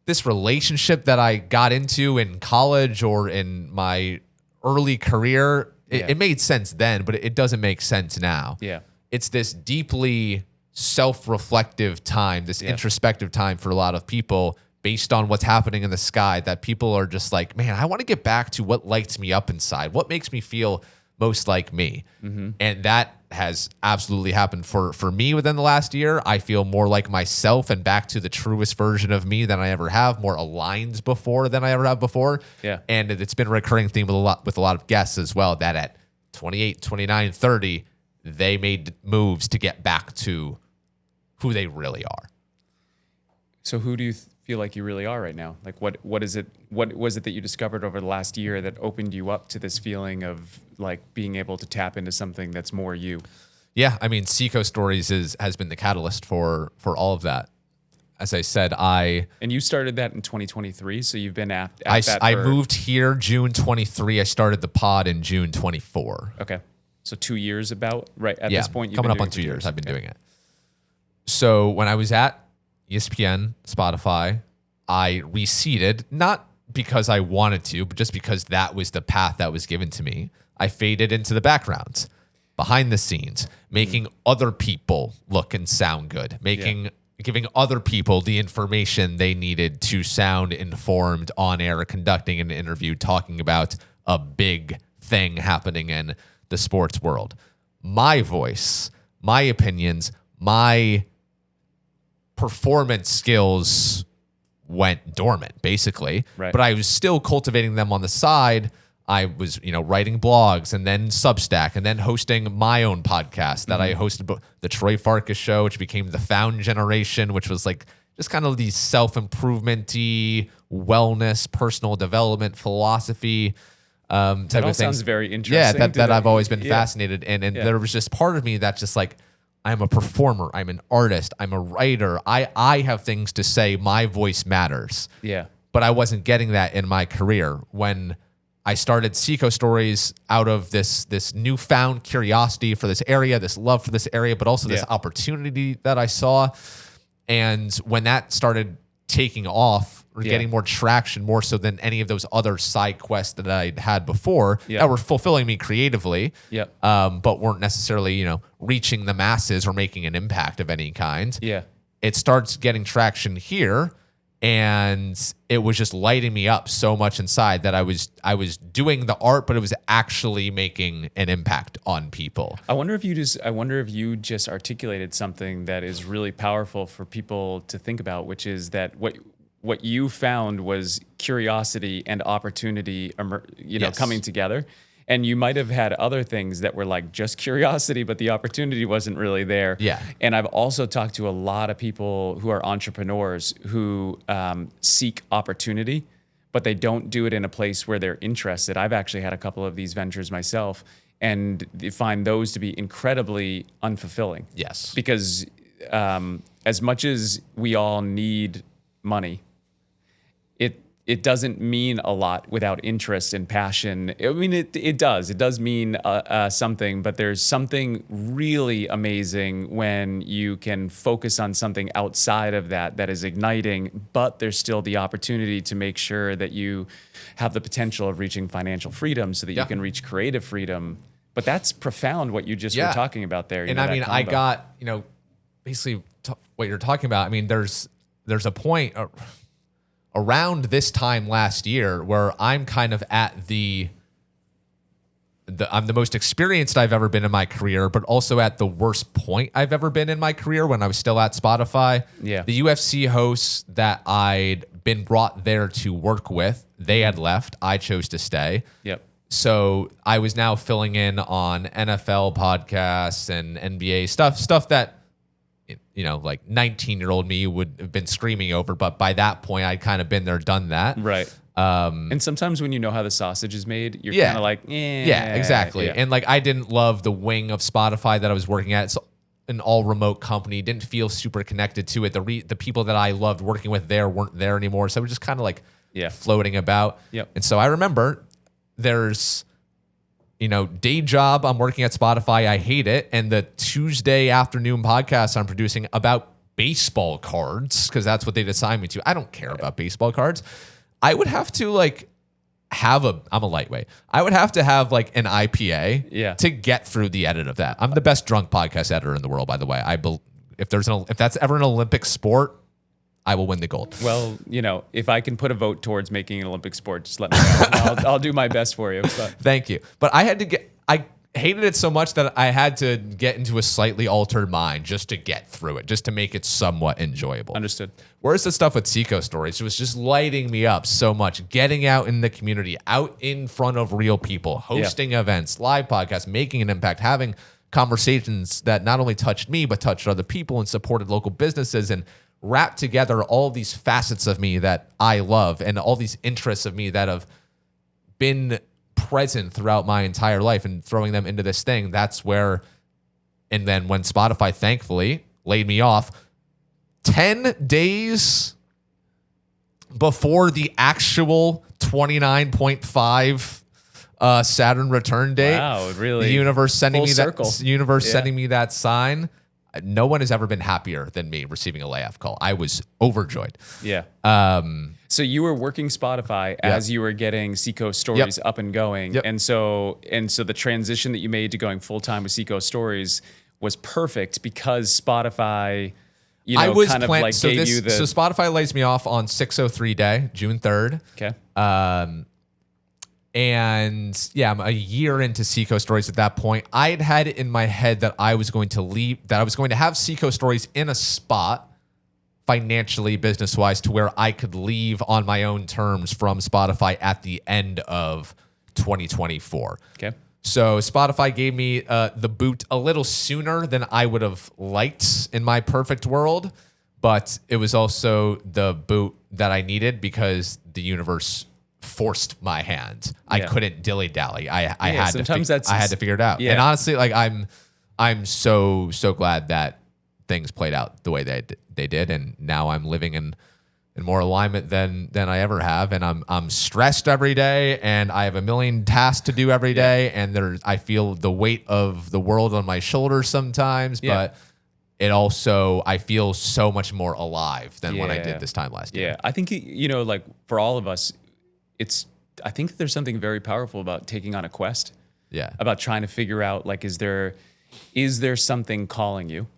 S1: This relationship that I got into in college or in my early career, it made sense then, but it doesn't make sense now.
S2: Yeah.
S1: It's this deeply self-reflective time, this introspective time for a lot of people based on what's happening in the sky, that people are just like, man, I want to get back to what lights me up inside, what makes me feel most like me. And that has absolutely happened for me within the last year. I feel more like myself and back to the truest version of me than I ever have, more aligned than I ever have before.
S2: Yeah.
S1: And it's been a recurring theme with a lot of guests as well, that at 28, 29, 30, they made moves to get back to who they really are.
S2: So who do you feel like you really are right now? Like what is it? What was it that you discovered over the last year that opened you up to this feeling of like being able to tap into something that's more you?
S1: Yeah, I mean, Seacoast Stories has been the catalyst for all of that. As I said,
S2: and you started that in 2023, so you've been at that.
S1: I moved here June 23. I started the pod in June 24.
S2: Okay, so 2 years about right at this point. You've
S1: Coming
S2: been
S1: up on 2 years, I've been doing it. So when I was at ESPN, Spotify, I reseated, not because I wanted to, but just because that was the path that was given to me. I faded into the background, behind the scenes, making other people look and sound good, giving other people the information they needed to sound informed on air, conducting an interview, talking about a big thing happening in the sports world. My voice, my opinions, my performance skills went dormant, basically.
S2: Right.
S1: But I was still cultivating them on the side. I was, writing blogs and then Substack and then hosting my own podcast that I hosted, the Troy Farkas Show, which became the Found Generation, which was like just kind of these self-improvement-y, wellness, personal development, philosophy type of things.
S2: Sounds very interesting.
S1: Yeah, that I've always been fascinated in. And there was just part of me that's just like, I'm a performer. I'm an artist. I'm a writer. I have things to say. My voice matters.
S2: Yeah.
S1: But I wasn't getting that in my career. When I started Seacoast Stories out of this newfound curiosity for this area, this love for this area, but also this opportunity that I saw. And when that started taking off or getting more traction, more so than any of those other side quests that I'd had before that were fulfilling me creatively, but weren't necessarily, reaching the masses or making an impact of any kind.
S2: Yeah.
S1: It starts getting traction here, and it was just lighting me up so much inside that I was doing the art, but it was actually making an impact on people.
S2: I wonder if you just articulated something that is really powerful for people to think about, which is that what you found was curiosity and opportunity, coming together. And you might have had other things that were like just curiosity, but the opportunity wasn't really there.
S1: Yeah.
S2: And I've also talked to a lot of people who are entrepreneurs who seek opportunity, but they don't do it in a place where they're interested. I've actually had a couple of these ventures myself, and find those to be incredibly unfulfilling.
S1: Yes.
S2: Because as much as we all need money, it doesn't mean a lot without interest and passion. I mean, it does mean something, but there's something really amazing when you can focus on something outside of that is igniting, but there's still the opportunity to make sure that you have the potential of reaching financial freedom so that you can reach creative freedom. But that's profound what you just were talking about there.
S1: And I mean, I got, basically what you're talking about. I mean, there's a point around this time last year where I'm kind of at I'm the most experienced I've ever been in my career, but also at the worst point I've ever been in my career when I was still at Spotify.
S2: Yeah.
S1: The UFC hosts that I'd been brought there to work with, they had left. I chose to stay.
S2: Yep.
S1: So I was now filling in on NFL podcasts and NBA stuff that, like 19-year-old me would have been screaming over. But by that point, I'd kind of been there, done that.
S2: Right. And sometimes when you know how the sausage is made, you're kind of like,
S1: Yeah, exactly.
S2: Yeah.
S1: And like, I didn't love the wing of Spotify that I was working at. It's an all remote company. Didn't feel super connected to it. The people that I loved working with there weren't there anymore. So I was just kind of like floating about.
S2: Yep.
S1: And so I remember there's, day job. I'm working at Spotify. I hate it. And the Tuesday afternoon podcast I'm producing about baseball cards, because that's what they'd assign me to. I don't care about baseball cards. I would have to I'm a lightweight. I would have to have an IPA to get through the edit of that. I'm the best drunk podcast editor in the world, by the way. If that's ever an Olympic sport, I will win the gold.
S2: Well, if I can put a vote towards making an Olympic sport, just let me know. I'll do my best for you. But.
S1: Thank you. But I hated it so much that I had to get into a slightly altered mind just to get through it, just to make it somewhat enjoyable.
S2: Understood.
S1: Whereas the stuff with Seacoast Stories, it was just lighting me up so much. Getting out in the community, out in front of real people, hosting events, live podcasts, making an impact, having conversations that not only touched me, but touched other people and supported local businesses and wrapped together all these facets of me that I love and all these interests of me that have been present throughout my entire life, and throwing them into this thing. That's where, and then when Spotify thankfully laid me off 10 days before the actual 29.5 Saturn return date.
S2: Wow, really?
S1: The universe sending
S2: Full
S1: me
S2: circle.
S1: that sending me that sign. No one has ever been happier than me receiving a layoff call. I was overjoyed.
S2: Yeah. So you were working Spotify as you were getting Seacoast Stories up and going. And so the transition that you made to going full-time with Seacoast Stories was perfect because Spotify, gave you the...
S1: So Spotify lays me off on 6/03 day, June 3rd.
S2: Okay.
S1: And I'm a year into Seacoast Stories at that point. I'd had it in my head that I was going to leave, that I was going to have Seacoast Stories in a spot financially, business-wise, to where I could leave on my own terms from Spotify at the end of 2024.
S2: Okay.
S1: So Spotify gave me the boot a little sooner than I would have liked in my perfect world, but it was also the boot that I needed because the universe forced my hand. I couldn't dilly-dally. I had to figure it out.
S2: Yeah.
S1: And honestly, I'm so glad that things played out the way they did, and now I'm living in more alignment than I ever have, and I'm stressed every day, and I have a million tasks to do every day, and I feel the weight of the world on my shoulders sometimes, but it also, I feel so much more alive than when I did this time last year.
S2: Yeah, I think for all of us, I think there's something very powerful about taking on a quest.
S1: Yeah.
S2: About trying to figure out, is there something calling you?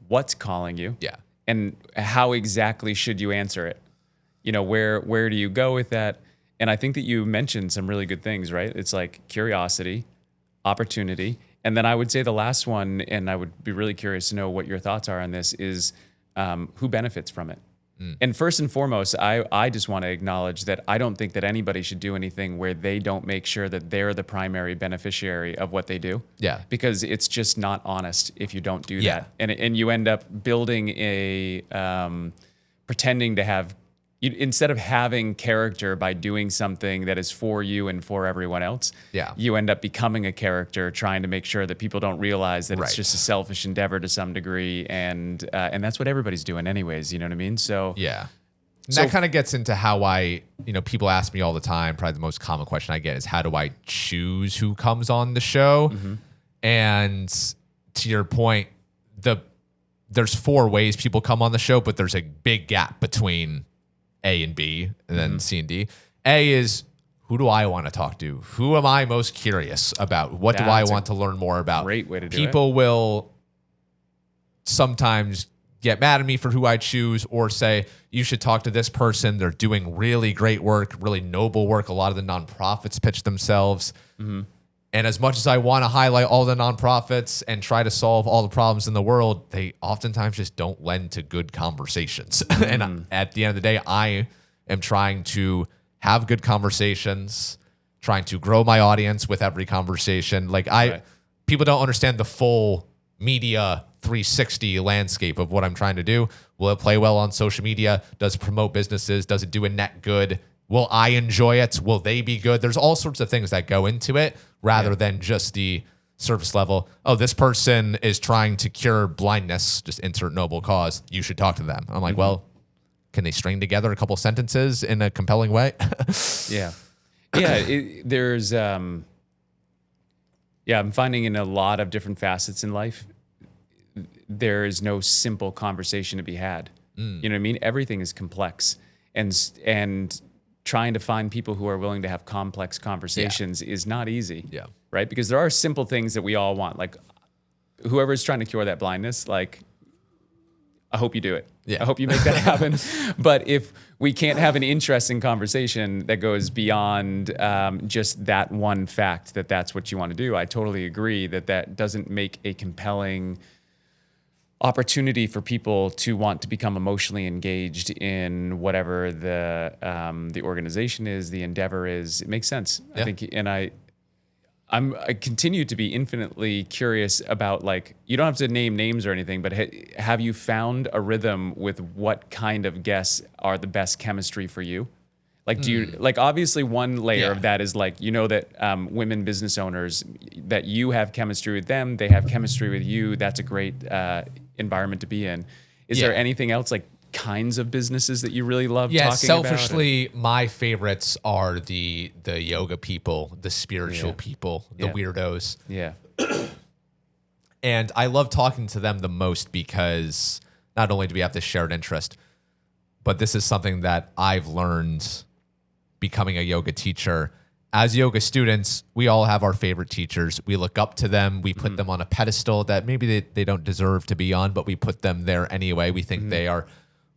S2: What's calling you?
S1: Yeah.
S2: And how exactly should you answer it? Where do you go with that? And I think that you mentioned some really good things, right? It's like curiosity, opportunity. And then I would say the last one, and I would be really curious to know what your thoughts are on this, is who benefits from it? And first and foremost, I just want to acknowledge that I don't think that anybody should do anything where they don't make sure that they're the primary beneficiary of what they do.
S1: Yeah.
S2: Because it's just not honest if you don't do that. And you end up building pretending to have, instead of having character by doing something that is for you and for everyone else, you end up becoming a character trying to make sure that people don't realize that it's just a selfish endeavor to some degree, and that's what everybody's doing anyways. You know what I mean? So
S1: And that kind of gets into how people ask me all the time. Probably the most common question I get is, how do I choose who comes on the show?
S2: Mm-hmm.
S1: And to your point, there's 4 ways people come on the show, but there's a big gap between A and B, and then C and D. A is, who do I want to talk to? Who am I most curious about? What do I want to learn more about?
S2: Great way to do it.
S1: People will sometimes get mad at me for who I choose, or say, you should talk to this person. They're doing really great work, really noble work. A lot of the nonprofits pitch themselves. Mm-hmm. And as much as I want to highlight all the nonprofits and try to solve all the problems in the world, they oftentimes just don't lend to good conversations. Mm-hmm. And at the end of the day, I am trying to have good conversations, trying to grow my audience with every conversation. People don't understand the full media 360 landscape of what I'm trying to do. Will it play well on social media? Does it promote businesses? Does it do a net good? Will I enjoy it? Will they be good? There's all sorts of things that go into it rather than just the surface level. Oh, this person is trying to cure blindness, just insert noble cause. You should talk to them. I'm like, well, can they string together a couple sentences in a compelling way?
S2: Yeah. I'm finding in a lot of different facets in life, there is no simple conversation to be had. You know what I mean? Everything is complex, and trying to find people who are willing to have complex conversations is not easy. Yeah. Right? Because there are simple things that we all want. Like, whoever's trying to cure that blindness, like, I hope you do it. Yeah. I hope you make that happen. But if we can't have an interesting conversation that goes beyond just that one fact that that's what you want to do, I totally agree that doesn't make a compelling opportunity for people to want to become emotionally engaged in whatever the organization is, the endeavor is. It makes sense, I think, and I continue to be infinitely curious about, like, you don't have to name names or anything, but have you found a rhythm with what kind of guests are the best chemistry for you? Like, do you, like, obviously one layer of that is, like, that women business owners, that you have chemistry with them, they have chemistry with you. That's a great environment to be in. Is there anything else, like, kinds of businesses that you really love talking about?
S1: Selfishly, my favorites are the yoga people, the spiritual people, the weirdos.
S2: Yeah.
S1: And I love talking to them the most because not only do we have this shared interest, but this is something that I've learned becoming a yoga teacher. As yoga students, we all have our favorite teachers. We look up to them. We put them on a pedestal that maybe they don't deserve to be on, but we put them there anyway. We think they are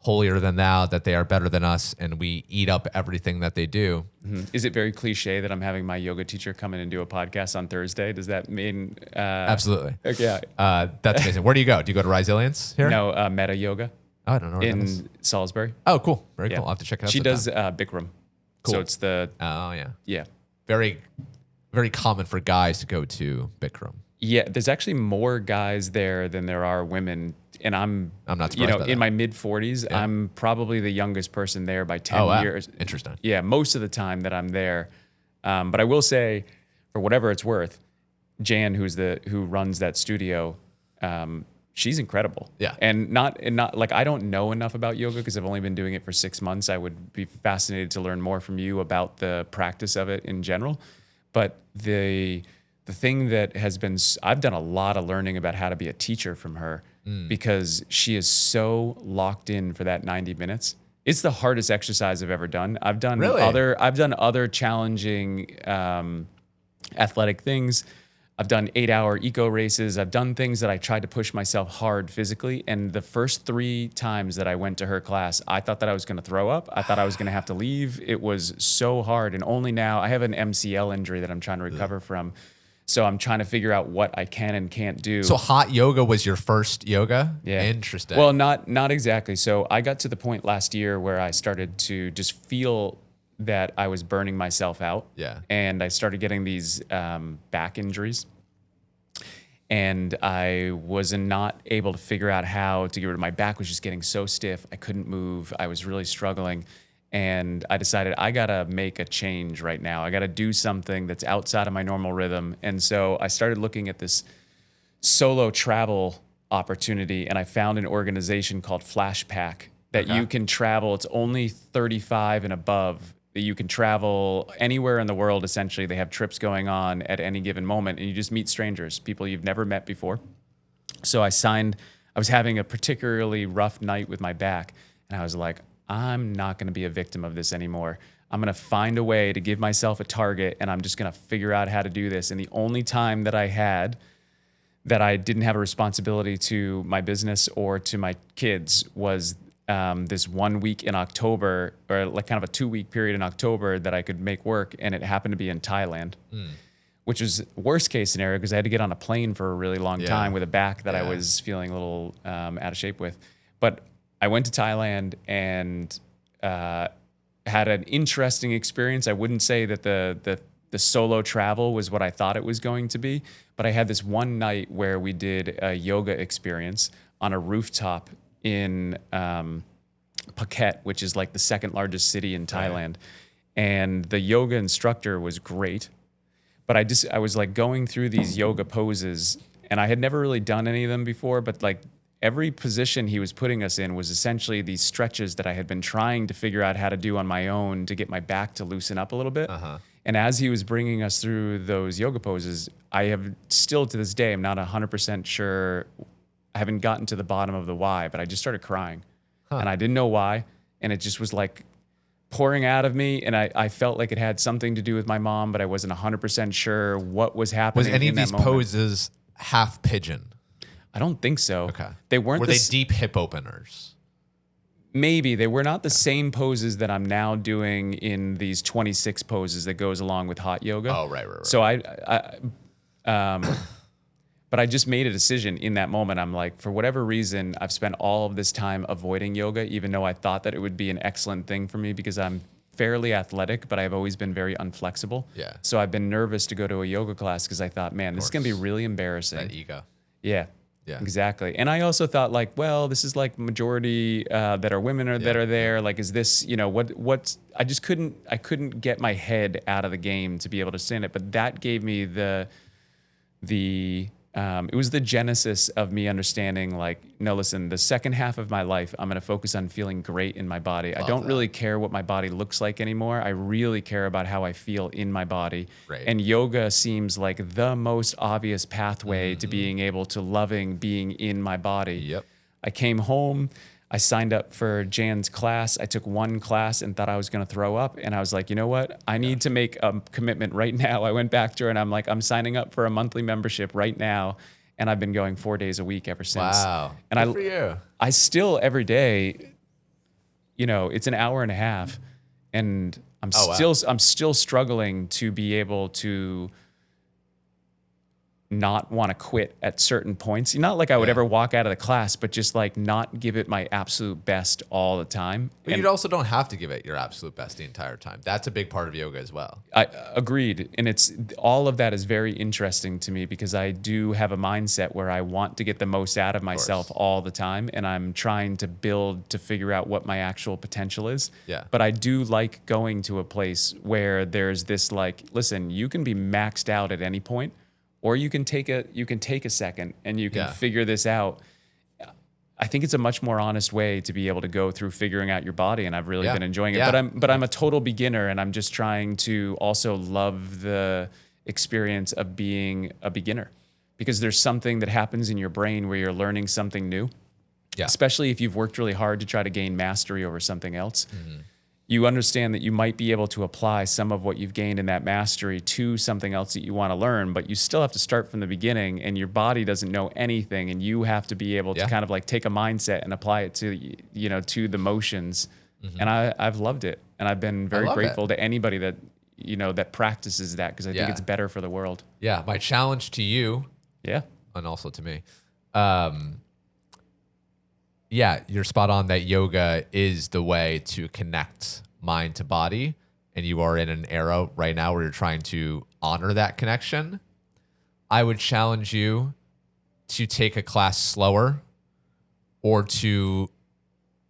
S1: holier than thou, that they are better than us, and we eat up everything that they do.
S2: Is it very cliche that I'm having my yoga teacher come in and do a podcast on Thursday? Does that mean...
S1: Absolutely.
S2: Okay.
S1: That's amazing. Where do you go? Do you go to Resilience here?
S2: No, Meta Yoga.
S1: Oh, I don't know where that is.
S2: In Salisbury.
S1: Oh, cool. Very cool. I'll have to check it out.
S2: She does Bikram.
S1: Cool.
S2: So it's the...
S1: Oh, yeah.
S2: Yeah.
S1: Very, very common for guys to go to Bikram.
S2: Yeah, there's actually more guys there than there are women. And I'm
S1: not surprised by
S2: in
S1: that.
S2: my mid 40s, I'm probably the youngest person there by 10 years.
S1: Interesting.
S2: Yeah, most of the time that I'm there. But I will say, for whatever it's worth, Jan, who runs that studio, she's incredible.
S1: Yeah.
S2: And not like, I don't know enough about yoga because I've only been doing it for 6 months. I would be fascinated to learn more from you about the practice of it in general. But the thing that has been, I've done a lot of learning about how to be a teacher from her because she is so locked in for that 90 minutes. It's the hardest exercise I've ever done. I've done other challenging athletic things. I've done 8-hour eco races. I've done things that I tried to push myself hard physically. And the first 3 times that I went to her class, I thought that I was going to throw up. I thought I was going to have to leave. It was so hard. And only now I have an MCL injury that I'm trying to recover from. So I'm trying to figure out what I can and can't do.
S1: So hot yoga was your first yoga?
S2: Yeah.
S1: Interesting.
S2: Well, not exactly. So I got to the point last year where I started to just feel that I was burning myself out.
S1: Yeah.
S2: And I started getting these back injuries. And I was not able to figure out how to get rid of my back. Was just getting so stiff. I couldn't move. I was really struggling. And I decided I got to make a change right now. I got to do something that's outside of my normal rhythm. And so I started looking at this solo travel opportunity, and I found an organization called Flashpack that
S1: Okay.
S2: you can travel. It's only 35 and above that you can travel anywhere in the world. Essentially, they have trips going on at any given moment, and you just meet strangers, people you've never met before. So I was having a particularly rough night with my back, and I was like, I'm not going to be a victim of this anymore. I'm going to find a way to give myself a target, and I'm just going to figure out how to do this. And the only time that I had that I didn't have a responsibility to my business or to my kids was this 1 week in October, or like kind of a 2 week period in October that I could make work. And it happened to be in Thailand, which was worst case scenario because I had to get on a plane for a really long time with a back that I was feeling a little out of shape with. But I went to Thailand and had an interesting experience. I wouldn't say that the solo travel was what I thought it was going to be, but I had this one night where we did a yoga experience on a rooftop in Phuket, which is like the second largest city in Thailand. And the yoga instructor was great, but I was like going through these yoga poses, and I had never really done any of them before, but like every position he was putting us in was essentially these stretches that I had been trying to figure out how to do on my own to get my back to loosen up a little bit. And as he was bringing us through those yoga poses, I have still to this day, I'm not 100% sure. I haven't gotten to the bottom of the why, but I just started crying and I didn't know why. And it just was like pouring out of me. And I felt like it had something to do with my mom, but I wasn't 100% sure what was happening.
S1: Was any
S2: in
S1: of
S2: that
S1: these
S2: moment.
S1: poses half pigeon?
S2: I don't think so.
S1: Okay.
S2: They weren't.
S1: Were they deep hip openers?
S2: Maybe they were not the same poses that I'm now doing in these 26 poses that goes along with hot yoga.
S1: Oh, right.
S2: So but I just made a decision in that moment. I'm like, for whatever reason, I've spent all of this time avoiding yoga, even though I thought that it would be an excellent thing for me because I'm fairly athletic, but I've always been very unflexible.
S1: Yeah.
S2: So I've been nervous to go to a yoga class because I thought, man, this is going to be really embarrassing.
S1: That ego.
S2: Yeah.
S1: Yeah.
S2: Exactly. And I also thought like, well, this is like majority that are women that are there. Like, is this, what's, I couldn't get my head out of the game to be able to stand it. But that gave me it was the genesis of me understanding like, no, listen, the second half of my life, I'm going to focus on feeling great in my body. I don't really care what my body looks like anymore. I really care about how I feel in my body.
S1: Right.
S2: And yoga seems like the most obvious pathway to being able to loving being in my body.
S1: Yep.
S2: I came home. I signed up for Jan's class. I took one class and thought I was going to throw up. And I was like, you know what? I need to make a commitment right now. I went back to her and I'm like, I'm signing up for a monthly membership right now. And I've been going 4 days a week ever since.
S1: Wow.
S2: And
S1: Good for you.
S2: I still every day, it's an hour and a half, and I'm still struggling to be able to not want to quit at certain points. Not like I would ever walk out of the class, but just like not give it my absolute best all the time.
S1: But you also don't have to give it your absolute best the entire time. That's a big part of yoga as well.
S2: I agreed. And it's all of that is very interesting to me because I do have a mindset where I want to get the most out of myself all the time. And I'm trying to build to figure out what my actual potential is.
S1: Yeah.
S2: But I do like going to a place where there's this like, listen, you can be maxed out at any point, or you can take a second and you can figure this out. I think it's a much more honest way to be able to go through figuring out your body, and I've really been enjoying it.
S1: Yeah.
S2: But I'm a total beginner, and I'm just trying to also love the experience of being a beginner, because there's something that happens in your brain where you're learning something new.
S1: Yeah.
S2: Especially if you've worked really hard to try to gain mastery over something else. You understand that you might be able to apply some of what you've gained in that mastery to something else that you want to learn, but you still have to start from the beginning, and your body doesn't know anything, and you have to be able to kind of like take a mindset and apply it to, to the motions. And I've loved it. And I've been very grateful to anybody that, that practices that, because I think it's better for the world.
S1: Yeah. My challenge to you, and also to me, you're spot on that yoga is the way to connect mind to body. And you are in an era right now where you're trying to honor that connection. I would challenge you to take a class slower, or to,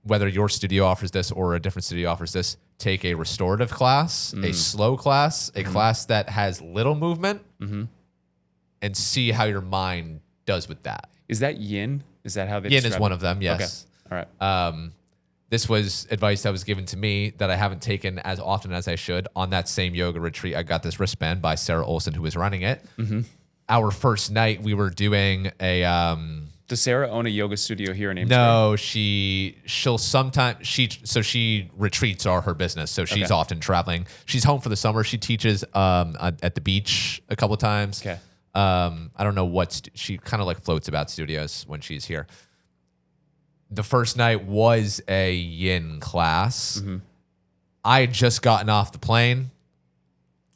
S1: whether your studio offers this or a different studio offers this, take a restorative class, a slow class, a class that has little movement, and see how your mind does with that.
S2: Is that yin? Is that how they
S1: Yin
S2: describe
S1: is one
S2: it?
S1: of them, yes.
S2: Okay. All right.
S1: this was advice that was given to me that I haven't taken as often as I should. On that same yoga retreat, I got this wristband by Sarah Olson, who was running it. Our first night, we were doing a...
S2: Does Sarah own a yoga studio here in Amesbury?
S1: No, she'll sometimes she retreats are her business, so she's often traveling. She's home for the summer. She teaches at the beach a couple times.
S2: Okay.
S1: I don't know she kind of like floats about studios when she's here. The first night was a yin class. I had just gotten off the plane.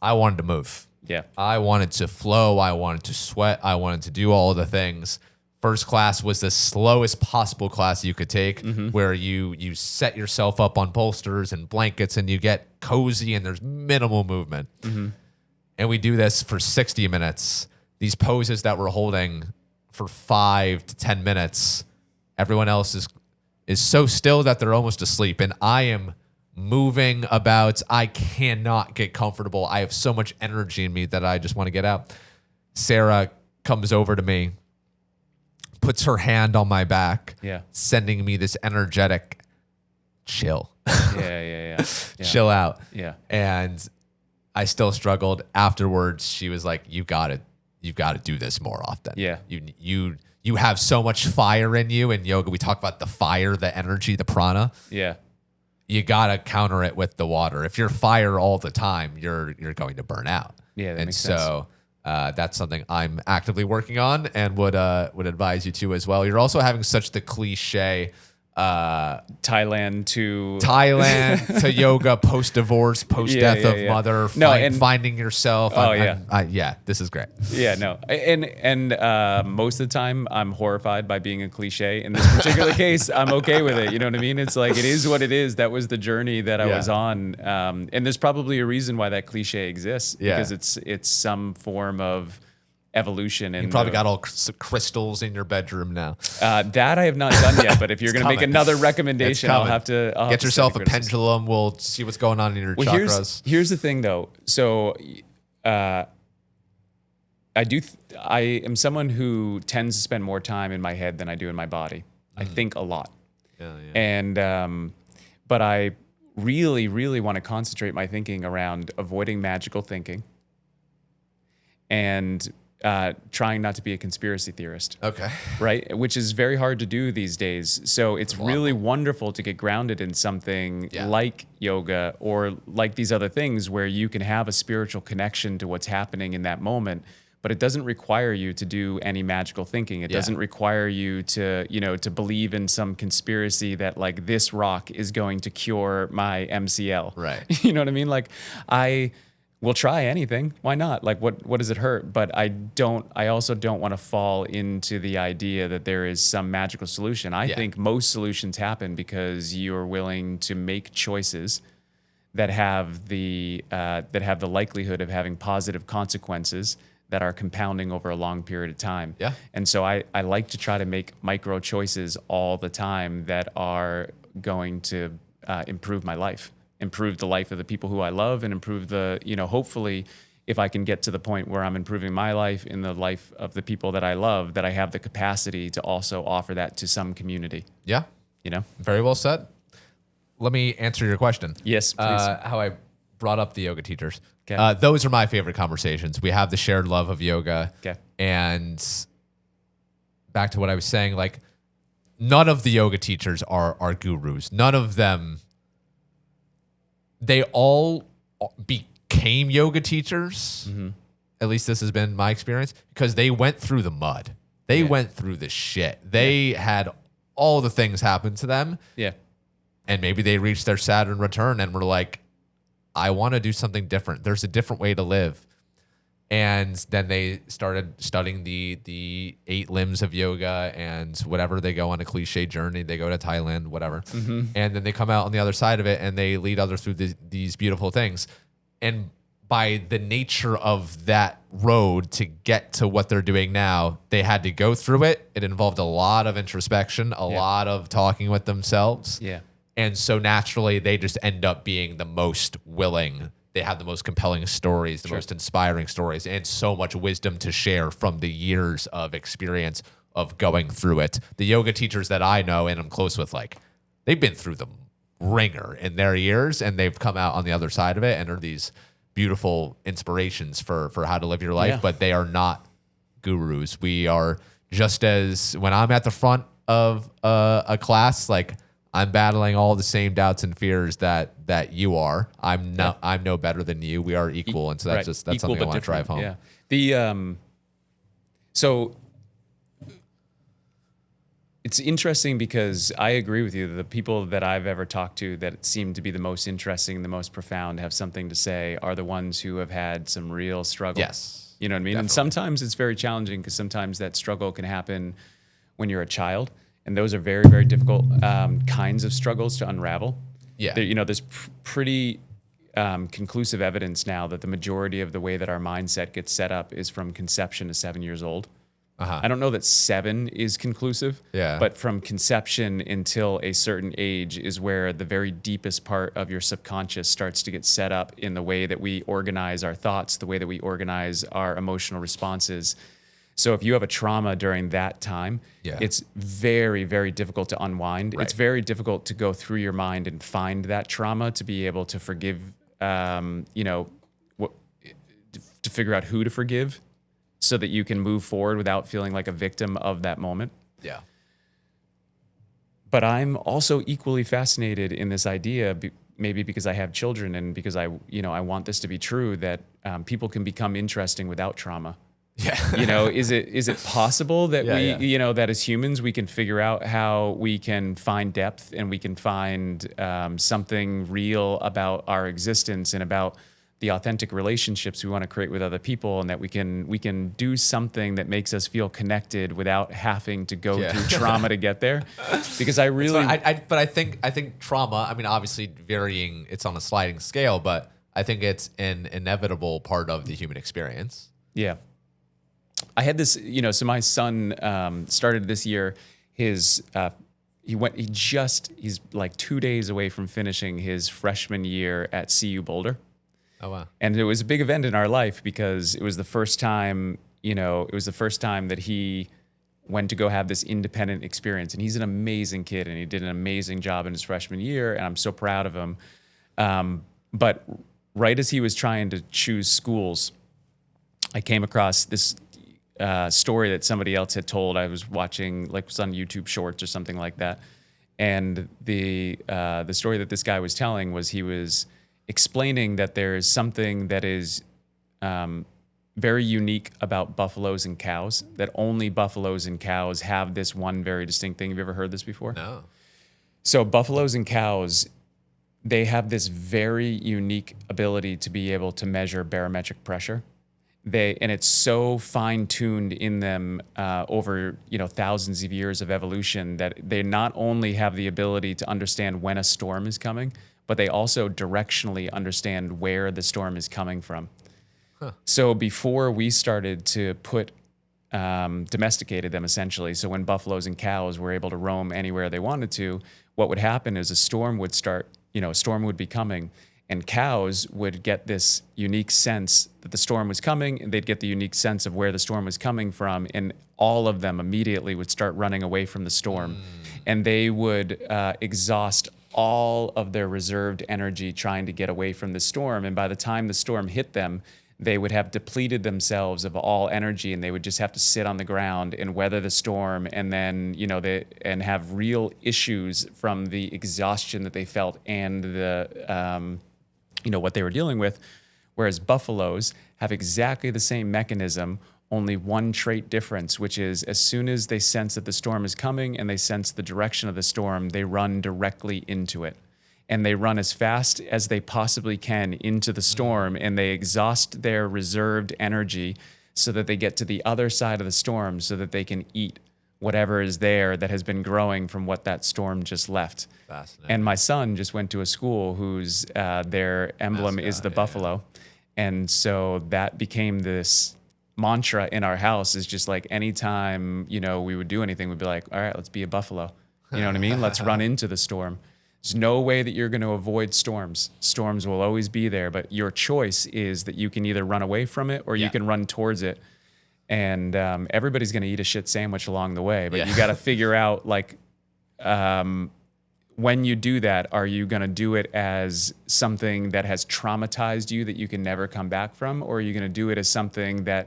S1: I wanted to move.
S2: Yeah.
S1: I wanted to flow. I wanted to sweat. I wanted to do all the things. First class was the slowest possible class you could take, where you set yourself up on bolsters and blankets and you get cozy and there's minimal movement. And we do this for 60 minutes. These poses that we're holding for 5 to 10 minutes, everyone else is so still that they're almost asleep. And I am moving about. I cannot get comfortable. I have so much energy in me that I just want to get out. Sarah comes over to me, puts her hand on my back, sending me this energetic chill.
S2: Yeah.
S1: Chill out.
S2: Yeah.
S1: And I still struggled. Afterwards, she was like, you've got to do this more often.
S2: Yeah.
S1: You have so much fire in you. In yoga, we talk about the fire, the energy, the prana.
S2: Yeah.
S1: You got to counter it with the water. If you're fire all the time, you're going to burn out.
S2: Yeah, that
S1: and
S2: makes
S1: so
S2: sense.
S1: That's something I'm actively working on and would advise you to as well. You're also having such the cliche
S2: Thailand
S1: to yoga, post-divorce, post-death of mother, finding yourself. This is great.
S2: Yeah, no. And most of the time, I'm horrified by being a cliche. In this particular case, I'm okay with it. You know what I mean? It's like, it is what it is. That was the journey that I was on. And there's probably a reason why that cliche exists. Because it's some form of evolution. And
S1: you probably got all crystals in your bedroom now.
S2: That I have not done yet, but if you're going to make another recommendation, I'll have to
S1: get yourself a pendulum. We'll see what's going on in your chakras.
S2: Here's the thing, though. So, I am someone who tends to spend more time in my head than I do in my body. I think a lot. And but I really, really want to concentrate my thinking around avoiding magical thinking and trying not to be a conspiracy theorist.
S1: Okay.
S2: Right? Which is very hard to do these days. So it's really wonderful to get grounded in something like yoga or like these other things where you can have a spiritual connection to what's happening in that moment. But it doesn't require you to do any magical thinking. It doesn't require you to, to believe in some conspiracy that like this rock is going to cure my MCL.
S1: Right.
S2: You know what I mean? Like we'll try anything. Why not? Like, what does it hurt? But I also don't want to fall into the idea that there is some magical solution. I think most solutions happen because you're willing to make choices that have the likelihood of having positive consequences that are compounding over a long period of time.
S1: Yeah.
S2: And so I like to try to make micro choices all the time that are going to improve my life. Improve the life of the people who I love and improve the, hopefully if I can get to the point where I'm improving my life in the life of the people that I love, that I have the capacity to also offer that to some community.
S1: Yeah. Very well said. Let me answer your question.
S2: Yes, please.
S1: How I brought up the yoga teachers.
S2: Okay.
S1: Those are my favorite conversations. We have the shared love of yoga.
S2: Okay.
S1: And back to what I was saying, like none of the yoga teachers are gurus. None of them. They all became yoga teachers. At least this has been my experience because they went through the mud. They went through the shit. They had all the things happen to them.
S2: Yeah.
S1: And maybe they reached their Saturn return and were like, I want to do something different. There's a different way to live. And then they started studying the 8 limbs of yoga and whatever. They go on a cliche journey. They go to Thailand, whatever. And then they come out on the other side of it and they lead others through these beautiful things. And by the nature of that road to get to what they're doing now, they had to go through it. It involved a lot of introspection, a lot of talking with themselves.
S2: Yeah.
S1: And so naturally, they just end up being the most willing. They have the most compelling stories, the most inspiring stories, and so much wisdom to share from the years of experience of going through it. The yoga teachers that I know and I'm close with, like, they've been through the
S4: ringer in their ears, and they've come out on the other side of it and are these beautiful inspirations for how to live your life.
S2: Yeah.
S4: But they are not gurus. We are just as when I'm at the front of a class, like I'm battling all the same doubts and fears that you are. I'm no better than you. We are equal, and so that's
S2: Equal
S4: something I
S2: but
S4: want to drive home.
S2: different. Yeah. So it's interesting because I agree with you. The people that I've ever talked to that seem to be the most interesting, the most profound, have something to say are the ones who have had some real struggle.
S4: Yes.
S2: You know what I mean?
S4: Definitely.
S2: And sometimes it's very challenging because sometimes that struggle can happen when you're a child. And those are very, very difficult kinds of struggles to unravel.
S4: Yeah.
S2: There's pretty conclusive evidence now that the majority of the way that our mindset gets set up is from conception to 7 years old. I don't know that 7 is conclusive,
S4: Yeah.
S2: but from conception until a certain age is where the very deepest part of your subconscious starts to get set up in the way that we organize our thoughts, the way that we organize our emotional responses. So if you have a trauma during that time, it's very, very difficult to unwind.
S4: Right.
S2: It's very difficult to go through your mind and find that trauma to be able to forgive, to figure out who to forgive so that you can move forward without feeling like a victim of that moment.
S4: Yeah.
S2: But I'm also equally fascinated in this idea, maybe because I have children and because I want this to be true, that people can become interesting without trauma.
S4: Yeah.
S2: Is it possible that that as humans we can figure out how we can find depth and we can find something real about our existence and about the authentic relationships we want to create with other people, and that we can do something that makes us feel connected without having to go through trauma to get there? Because I really,
S4: but I think trauma. I mean, obviously varying. It's on a sliding scale, but I think it's an inevitable part of the human experience.
S2: Yeah. I had this, so my son started this year. He's like 2 days away from finishing his freshman year at CU Boulder.
S4: Oh, wow.
S2: And it was a big event in our life because it was the first time, that he went to go have this independent experience. And he's an amazing kid and he did an amazing job in his freshman year. And I'm so proud of him. But right as he was trying to choose schools, I came across this story that somebody else had told. I was watching, like, it was on YouTube Shorts or something like that. And the story that this guy was telling was he was explaining that there is something that is very unique about buffaloes and cows, that only buffaloes and cows have this one very distinct thing. Have you ever heard this before?
S4: No.
S2: So buffaloes and cows, they have this very unique ability to be able to measure barometric pressure. And it's so fine-tuned in them over thousands of years of evolution that they not only have the ability to understand when a storm is coming, but they also directionally understand where the storm is coming from. So before we started to domesticated them essentially, so when buffaloes and cows were able to roam anywhere they wanted to, what would happen is a storm would be coming, and cows would get this unique sense that the storm was coming, and they'd get the unique sense of where the storm was coming from, and all of them immediately would start running away from the storm. And they would exhaust all of their reserved energy trying to get away from the storm. And by the time the storm hit them, they would have depleted themselves of all energy, and they would just have to sit on the ground and weather the storm, and then and have real issues from the exhaustion that they felt and the what they were dealing with. Whereas buffaloes have exactly the same mechanism, only one trait difference, which is as soon as they sense that the storm is coming and they sense the direction of the storm, they run directly into it. And they run as fast as they possibly can into the storm, and they exhaust their reserved energy so that they get to the other side of the storm so that they can eat whatever is there that has been growing from what that storm just left.
S4: Fascinating.
S2: And my son just went to a school whose their emblem is the buffalo. And so that became this mantra in our house, is just like anytime, we would do anything, we'd be like, all right, let's be a buffalo. You know what I mean? Let's run into the storm. There's no way that you're going to avoid storms. Storms will always be there, but your choice is that you can either run away from it or you can run towards it. And everybody's going to eat a shit sandwich along the way, but you got to figure out when you do that, are you going to do it as something that has traumatized you that you can never come back from? Or are you going to do it as something that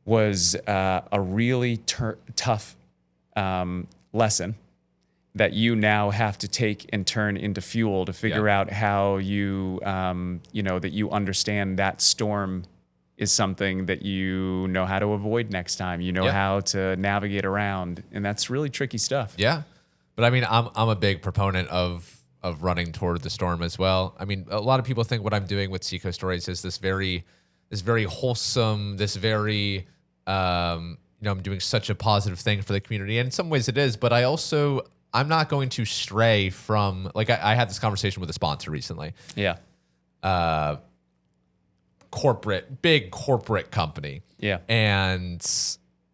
S2: was a really tough lesson that you now have to take and turn into fuel to figure out how you, that you understand that storm is something that you know how to avoid next time. You know how to navigate around. And that's really tricky stuff.
S4: Yeah. But I mean, I'm a big proponent of running toward the storm as well. I mean, a lot of people think what I'm doing with Seacoast Stories is this very wholesome, this very, I'm doing such a positive thing for the community. And in some ways it is, but I'm not going to stray from, like, I had this conversation with a sponsor recently.
S2: Yeah.
S4: Big corporate company.
S2: Yeah.
S4: And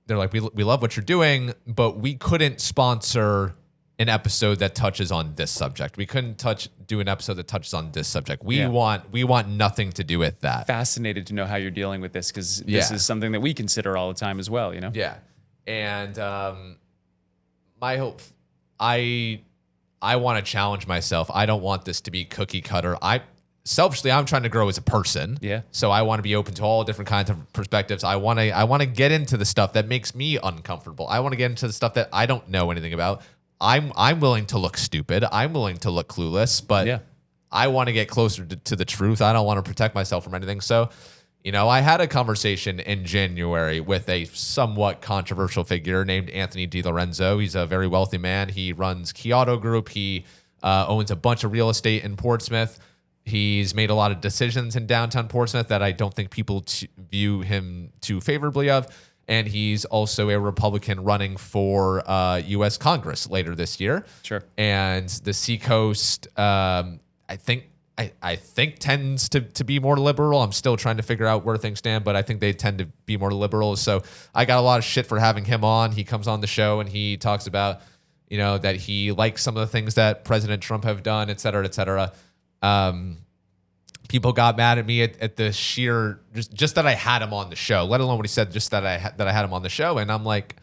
S4: they're like, we love what you're doing, but we couldn't sponsor an episode that touches on this subject. We couldn't do an episode that touches on this subject. We want nothing to do with that.
S2: Fascinated to know how you're dealing with this, because this is something that we consider all the time as well,
S4: Yeah. And my hope, I want to challenge myself. I don't want this to be cookie cutter. Selfishly, I'm trying to grow as a person.
S2: Yeah.
S4: So I want to be open to all different kinds of perspectives. I want to get into the stuff that makes me uncomfortable. I want to get into the stuff that I don't know anything about. I'm willing to look stupid. I'm willing to look clueless, but I want to get closer to the truth. I don't want to protect myself from anything. So, I had a conversation in January with a somewhat controversial figure named Anthony DiLorenzo. He's a very wealthy man. He runs Key Auto Group. He owns a bunch of real estate in Portsmouth. He's made a lot of decisions in downtown Portsmouth that I don't think people view him too favorably of. And he's also a Republican running for U.S. Congress later this year.
S2: Sure.
S4: And the Seacoast, I think tends to be more liberal. I'm still trying to figure out where things stand, but I think they tend to be more liberal. So I got a lot of shit for having him on. He comes on the show and he talks about, that he likes some of the things that President Trump have done, et cetera, et cetera. People got mad at me at the sheer just that I had him on the show, let alone what he said, just that I had him on the show. And I'm like,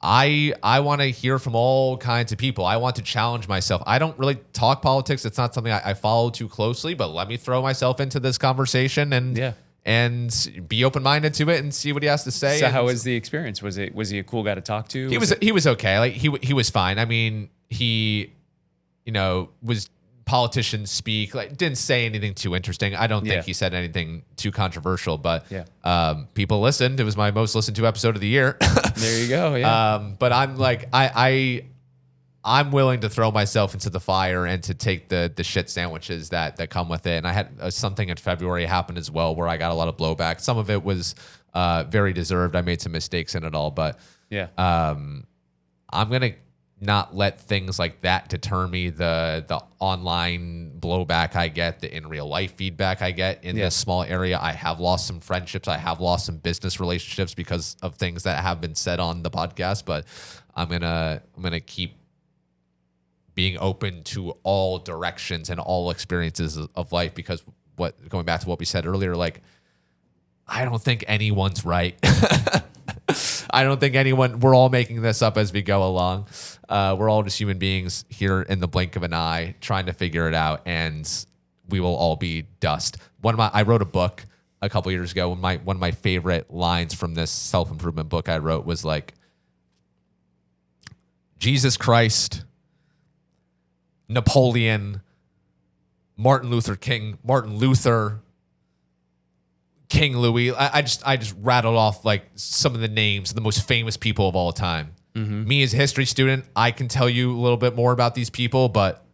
S4: I want to hear from all kinds of people. I want to challenge myself. I don't really talk politics. It's not something I follow too closely, but let me throw myself into this conversation and be open-minded to it and see what he has to say.
S2: So how was the experience? Was he a cool guy to talk to?
S4: He was okay. Like he was fine. I mean, he, was politicians speak, like didn't say anything too interesting. I don't think he said anything too controversial, but people listened. It was my most listened to episode of the year.
S2: There you go. Yeah.
S4: But I'm like, I'm willing to throw myself into the fire and to take the shit sandwiches that come with it. And I had something in February happen as well where I got a lot of blowback. Some of it was very deserved. I made some mistakes in it all, but I'm gonna not let things like that deter me. The online blowback I get, the in real life feedback I get in this small area. I have lost some friendships. I have lost some business relationships because of things that have been said on the podcast, but I'm gonna keep being open to all directions and all experiences of life, because going back to what we said earlier, like, I don't think anyone's right. I don't think we're all making this up as we go along. We're all just human beings here in the blink of an eye trying to figure it out, and we will all be dust. I wrote a book a couple years ago. One of my favorite lines from this self-improvement book I wrote was like, Jesus Christ, Napoleon, Martin Luther, King Louis. I just rattled off like some of the names of the most famous people of all time. Mm-hmm. Me as a history student, I can tell you a little bit more about these people, but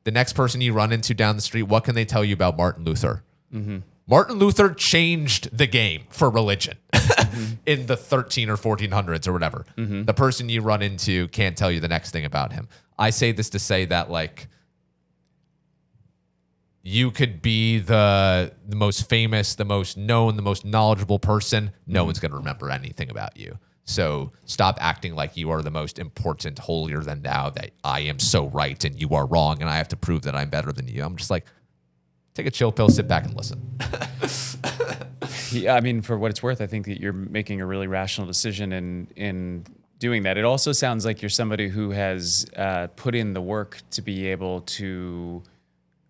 S4: the next person you run into down the street, what can they tell you about Martin Luther? Mm-hmm. Martin Luther changed the game for religion in the 13 or 1400s or whatever. Mm-hmm. The person you run into can't tell you the next thing about him. I say this to say that, like, you could be the most famous, the most known, the most knowledgeable person. No one's going to remember anything about you. So stop acting like you are the most important, holier than thou, that I am so right and you are wrong and I have to prove that I'm better than you. I'm just like, take a chill pill, sit back and listen.
S2: Yeah, I mean, for what it's worth, I think that you're making a really rational decision in doing that. It also sounds like you're somebody who has put in the work to be able to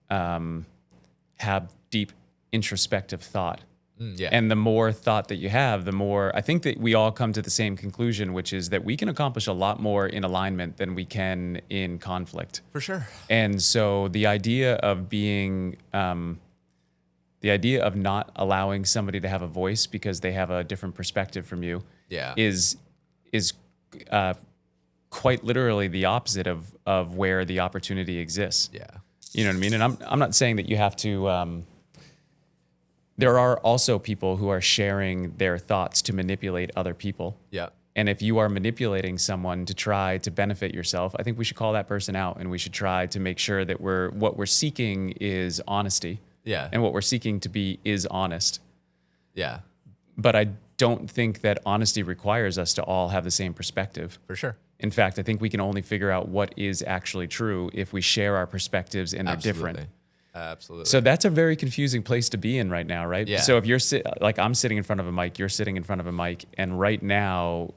S2: have deep introspective thought.
S1: Yeah.
S2: And the more thought that you have, the more I think that we all come to the same conclusion, which is that we can accomplish a lot more in alignment than we can in conflict.
S1: For sure.
S2: And so the idea of being, the idea of not allowing somebody to have a voice because they have a different perspective from you,
S1: Yeah.
S2: is quite literally the opposite of where the opportunity exists.
S1: Yeah.
S2: You know what I mean? And I'm not saying that you have to. There are also people who are sharing their thoughts to manipulate other people.
S1: Yeah.
S2: And if you are manipulating someone to try to benefit yourself, I think we should call that person out, and we should try to make sure that what we're seeking is honesty.
S1: Yeah.
S2: And what we're seeking to be is honest.
S1: Yeah.
S2: But I don't think that honesty requires us to all have the same perspective.
S1: For sure.
S2: In fact, I think we can only figure out what is actually true if we share our perspectives and they're different.
S1: Absolutely.
S2: So that's a very confusing place to be in right now, right?
S1: Yeah.
S2: So if you're like I'm sitting in front of a mic, you're sitting in front of a mic, and right now,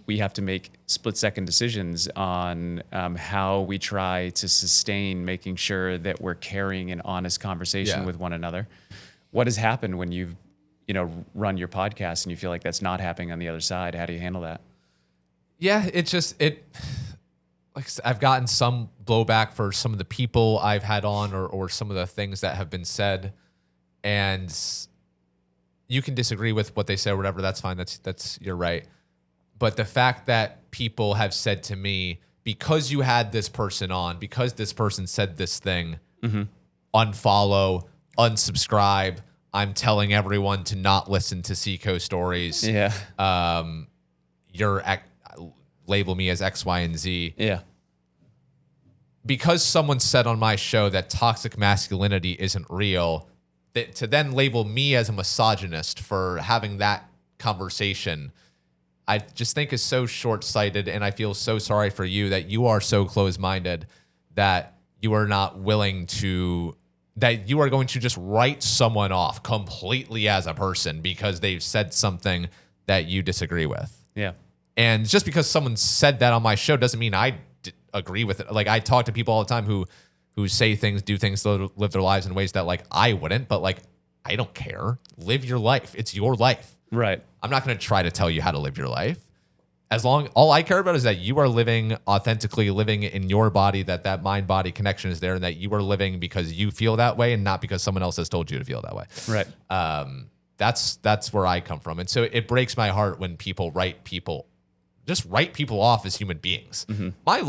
S2: we have to make split-second decisions on how we try to sustain making sure that we're carrying an honest conversation with one another. What has happened when you've run your podcast and you feel like that's not happening on the other side? How do you handle that?
S1: Yeah, like I've gotten some blowback for some of the people I've had on or some of the things that have been said, and you can disagree with what they say or whatever. That's fine. That's you're right. But the fact that people have said to me, because you had this person on, because this person said this thing, unfollow, unsubscribe. I'm telling everyone to not listen to Seacoast Stories.
S2: Yeah.
S1: Label me as X, Y, and Z.
S2: Yeah.
S1: Because someone said on my show that toxic masculinity isn't real, to then label me as a misogynist for having that conversation, I just think is so short-sighted, and I feel so sorry for you that you are so close-minded that you are not willing to, that you are going to just write someone off completely as a person because they've said something that you disagree with.
S2: Yeah.
S1: And just because someone said that on my show doesn't mean I agree with it. Like, I talk to people all the time who say things, do things, live their lives in ways that, like, I wouldn't, but, like, I don't care. Live your life. It's your life.
S2: Right.
S1: I'm not going to try to tell you how to live your life. All I care about is that you are living authentically, living in your body, that mind-body connection is there, and that you are living because you feel that way and not because someone else has told you to feel that way.
S2: Right.
S1: That's where I come from. And so it breaks my heart when people write people off as human beings. My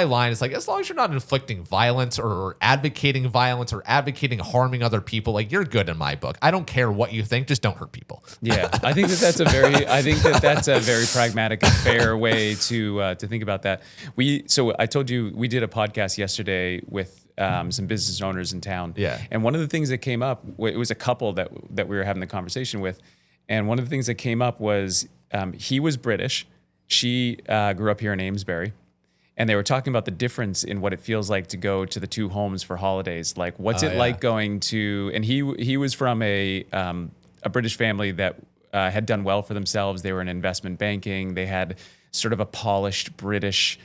S1: line is like, as long as you're not inflicting violence or advocating violence or advocating harming other people, like, you're good in my book. I don't care what you think, just don't hurt people.
S2: Yeah, I think that's a very pragmatic and fair way to think about that. So I told you we did a podcast yesterday with some business owners in town.
S1: Yeah.
S2: And one of the things that came up, it was a couple that we were having the conversation with, and one of the things that came up was he was British, she grew up here in Amesbury. And they were talking about the difference in what it feels like to go to the two homes for holidays. Like, what's it like going to? And he was from a British family that had done well for themselves. They were in investment banking. They had sort of a polished British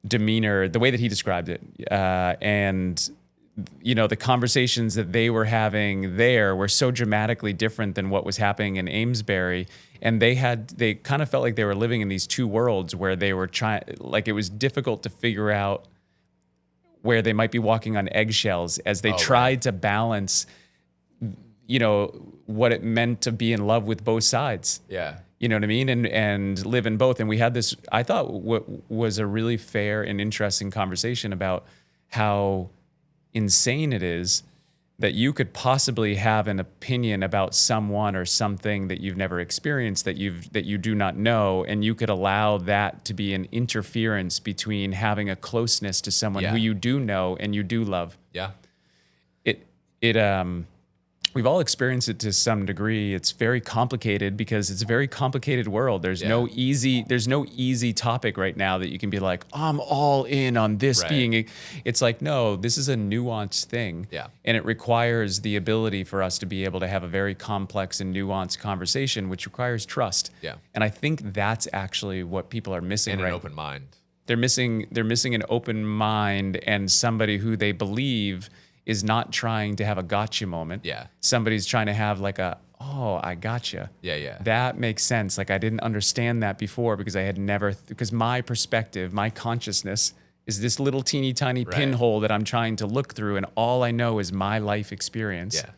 S2: demeanor, the way that he described it. And the conversations that they were having there were so dramatically different than what was happening in Amesbury. And they kind of felt like they were living in these two worlds where they were like, it was difficult to figure out where they might be walking on eggshells as they tried to balance, what it meant to be in love with both sides.
S1: Yeah.
S2: You know what I mean? And live in both. And we had this, I thought, what was a really fair and interesting conversation about how insane it is that you could possibly have an opinion about someone or something that you've never experienced, that you do not know, and you could allow that to be an interference between having a closeness to someone who you do know and you do love.
S1: Yeah.
S2: we've all experienced it to some degree. It's very complicated because it's a very complicated world. There's no easy topic right now that you can be like, I'm all in on this
S1: Right.
S2: being. It's like, no, this is a nuanced thing.
S1: Yeah.
S2: And it requires the ability for us to be able to have a very complex and nuanced conversation, which requires trust.
S1: Yeah.
S2: And I think that's actually what people are missing
S1: And
S2: right
S1: an open mind.
S2: They're missing an open mind and somebody who they believe is not trying to have a gotcha moment.
S1: Yeah.
S2: Somebody's trying to have like a, oh, I gotcha.
S1: Yeah.
S2: That makes sense. Like I didn't understand that before because I had never, because my perspective, my consciousness is this little teeny tiny
S1: Right.
S2: pinhole that I'm trying to look through, and all I know is my life experience.
S1: Yeah.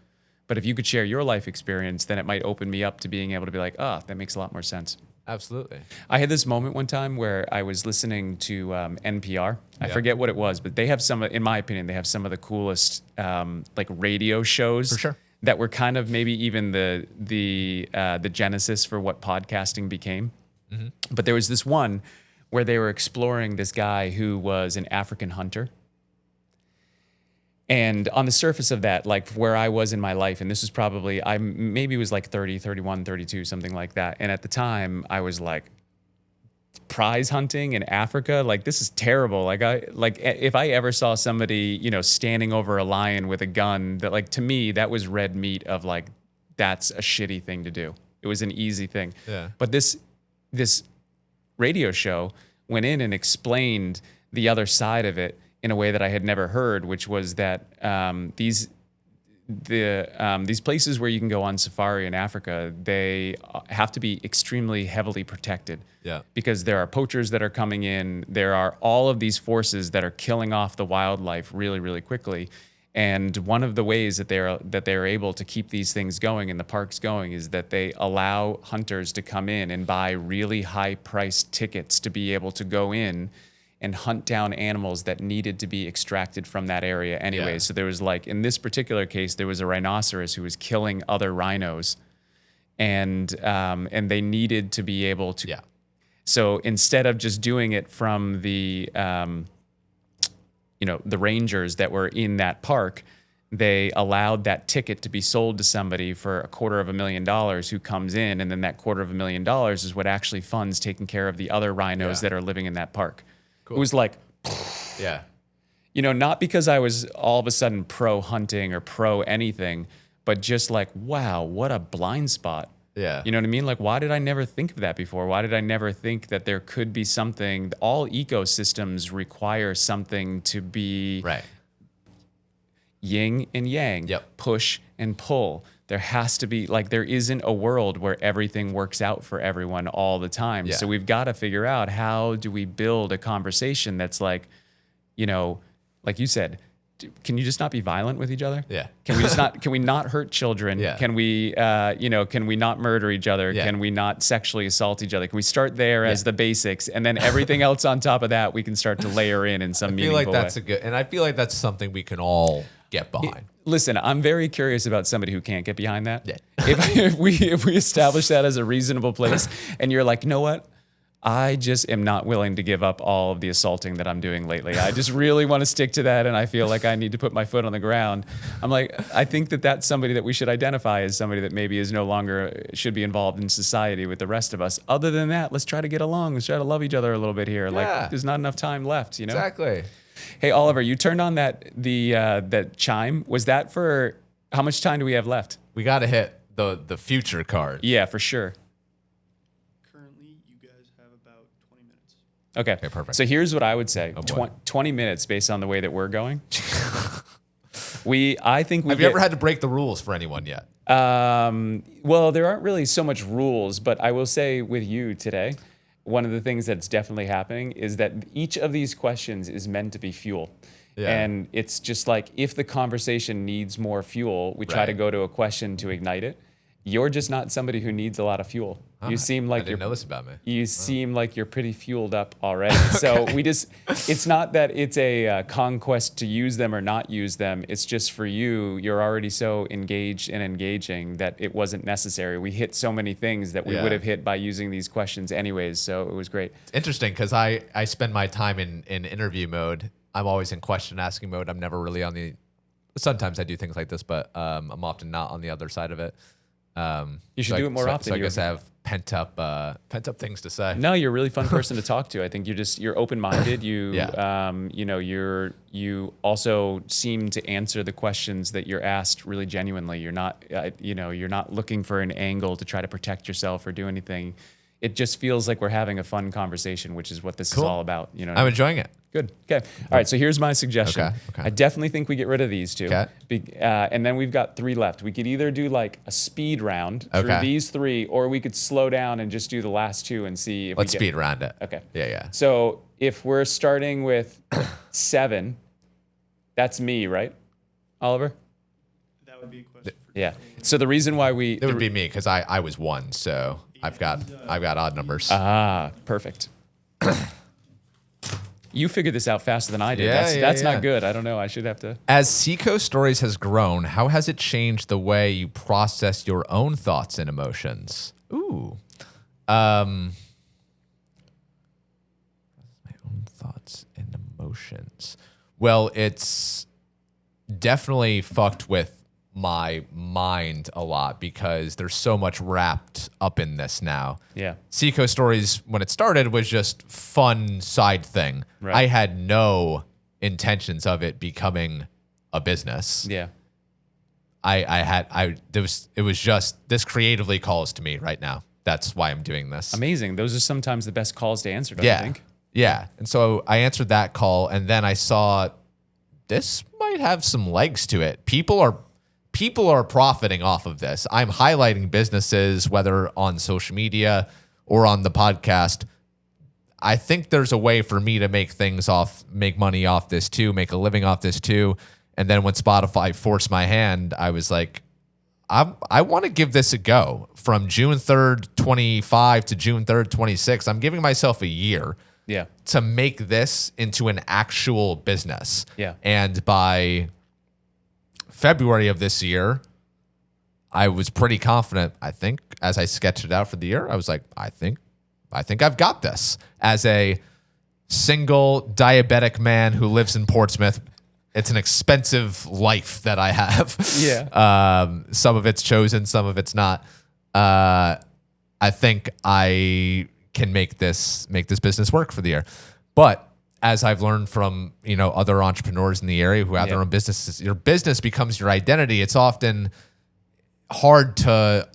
S2: But if you could share your life experience, then it might open me up to being able to be like, oh, that makes a lot more sense.
S1: Absolutely.
S2: I had this moment one time where I was listening to NPR. I forget what it was, but they have in my opinion, they have some of the coolest like radio shows.
S1: For sure.
S2: That were kind of maybe even the genesis for what podcasting became.
S1: Mm-hmm.
S2: But there was this one where they were exploring this guy who was an African hunter. And on the surface of that, like where I was in my life, and this was probably, I maybe was like 30, 31, 32, something like that. And at the time I was like, prize hunting in Africa, like this is terrible. Like if I ever saw somebody, standing over a lion with a gun, that like to me, that was red meat of like, that's a shitty thing to do. It was an easy thing.
S1: Yeah.
S2: But this radio show went in and explained the other side of it in a way that I had never heard, which was that these places where you can go on safari in Africa, they have to be extremely heavily protected.
S1: Yeah.
S2: Because there are poachers that are coming in. There are all of these forces that are killing off the wildlife really, really quickly. And one of the ways that they're able to keep these things going and the parks going is that they allow hunters to come in and buy really high-priced tickets to be able to go in and hunt down animals that needed to be extracted from that area anyway.
S1: Yeah.
S2: So there was like, in this particular case, there was a rhinoceros who was killing other rhinos, and they needed to be able to.
S1: Yeah.
S2: So instead of just doing it from the rangers that were in that park, they allowed that ticket to be sold to somebody for $250,000 who comes in, and then that $250,000 is what actually funds taking care of the other rhinos
S1: Yeah.
S2: that are living in that park.
S1: Cool.
S2: It was like,
S1: Yeah.
S2: not because I was all of a sudden pro hunting or pro anything, but just like, wow, what a blind spot.
S1: Yeah.
S2: You know what I mean? Like, why did I never think of that before? Why did I never think that there could be something? All ecosystems require something to be
S1: Right.
S2: yin and yang,
S1: Yep.
S2: push and pull. There has to be, like, there isn't a world where everything works out for everyone all the time.
S1: Yeah.
S2: So we've got to figure out, how do we build a conversation that's like, like you said, can you just not be violent with each other?
S1: Yeah.
S2: Can we not hurt children?
S1: Yeah.
S2: Can we not murder each other?
S1: Yeah.
S2: Can we not sexually assault each other? Can we start there as the basics, and then everything else on top of that we can start to layer in some
S1: I feel
S2: meaningful
S1: like that's
S2: way.
S1: and I feel like that's something we can all get behind.
S2: Listen, I'm very curious about somebody who can't get behind that.
S1: Yeah.
S2: If we establish that as a reasonable place, and you're like, you know what? I just am not willing to give up all of the assaulting that I'm doing lately. I just really want to stick to that, and I feel like I need to put my foot on the ground. I'm like, I think that that's somebody that we should identify as somebody that maybe is no longer should be involved in society with the rest of us. Other than that, let's try to get along. Let's try to love each other a little bit here.
S1: Yeah.
S2: Like, there's not enough time left,
S1: Exactly.
S2: Hey, Oliver, you turned on that chime. Was that for how much time do we have left?
S1: We got to hit the future card.
S2: Yeah, for sure.
S3: Currently, you guys have about 20 minutes.
S2: Okay.
S1: perfect.
S2: So here's what I would say:
S1: Oh, boy.
S2: 20 minutes based on the way that we're going. I think we.
S1: Have you ever had to break the rules for anyone yet?
S2: Well, there aren't really so much rules, but I will say with you today, one of the things that's definitely happening is that each of these questions is meant to be fuel.
S1: Yeah.
S2: And it's just like, if the conversation needs more fuel, we try to
S1: Right.
S2: go to a question to ignite it. You're just not somebody who needs a lot of fuel. You seem like
S1: I didn't know this about me.
S2: You seem like you're pretty fueled up already. So it's not that it's a conquest to use them or not use them. It's just for you, you're already so engaged and engaging that it wasn't necessary. We hit so many things that we
S1: Yeah.
S2: would have hit by using these questions anyways. So it was great.
S1: It's interesting because I spend my time in interview mode. I'm always in question asking mode. I'm never really on the
S4: sometimes I do things like this, but I'm often not on the other side of it.
S2: You should do it more often.
S4: So I guess I have pent up things to say.
S2: No, you're a really fun person to talk to. I think you're open-minded. You,
S4: Yeah.
S2: you also seem to answer the questions that you're asked really genuinely. You're not, you're not looking for an angle to try to protect yourself or do anything. It just feels like we're having a fun conversation, which is what this is all about. You know,
S4: I'm enjoying it.
S2: Good. Okay. All right. So here's my suggestion.
S4: Okay.
S2: I definitely think we get rid of these two.
S4: Okay.
S2: And then we've got 3 left. We could either do like a speed round through
S4: Okay.
S2: these 3, or we could slow down and just do the last 2 and see if
S4: Let's
S2: we get.
S4: speed around it.
S2: Okay.
S4: Yeah.
S2: So if we're starting with 7, that's me, right, Oliver?
S3: That would be a question for
S2: Yeah. So the reason why we
S4: It would be me because I was 1, so I've got odd numbers.
S2: perfect. You figured this out faster than I did.
S4: Yeah,
S2: That's
S4: yeah.
S2: not good. I don't know. I should have to.
S4: As Seacoast Stories has grown, how has it changed the way you process your own thoughts and emotions? Ooh. My own thoughts and emotions. Well, it's definitely fucked with my mind a lot because there's so much wrapped up in this now.
S2: Yeah.
S4: Seacoast Stories, when it started, was just fun side thing.
S2: Right.
S4: I had no intentions of it becoming a business.
S2: Yeah.
S4: It was just, this creatively calls to me right now. That's why I'm doing this.
S2: Amazing. Those are sometimes the best calls to answer, don't you
S4: Yeah.
S2: think?
S4: Yeah. And so I answered that call, and then I saw this might have some legs to it. People are profiting off of this. I'm highlighting businesses, whether on social media or on the podcast. I think there's a way for me to make money off this too, make a living off this too. And then when Spotify forced my hand, I was like, I want to give this a go. From June 3rd, 25 to June 3rd, 26, I'm giving myself a year
S2: Yeah.
S4: to make this into an actual business.
S2: Yeah.
S4: And by February of this year, I was pretty confident. I think as I sketched it out for the year, I was like, I think I've got this. As a single diabetic man who lives in Portsmouth, it's an expensive life that I have.
S2: Yeah.
S4: Some of it's chosen, some of it's not. I think I can make this business work for the year. But as I've learned from, other entrepreneurs in the area who have their own businesses, your business becomes your identity. It's often hard to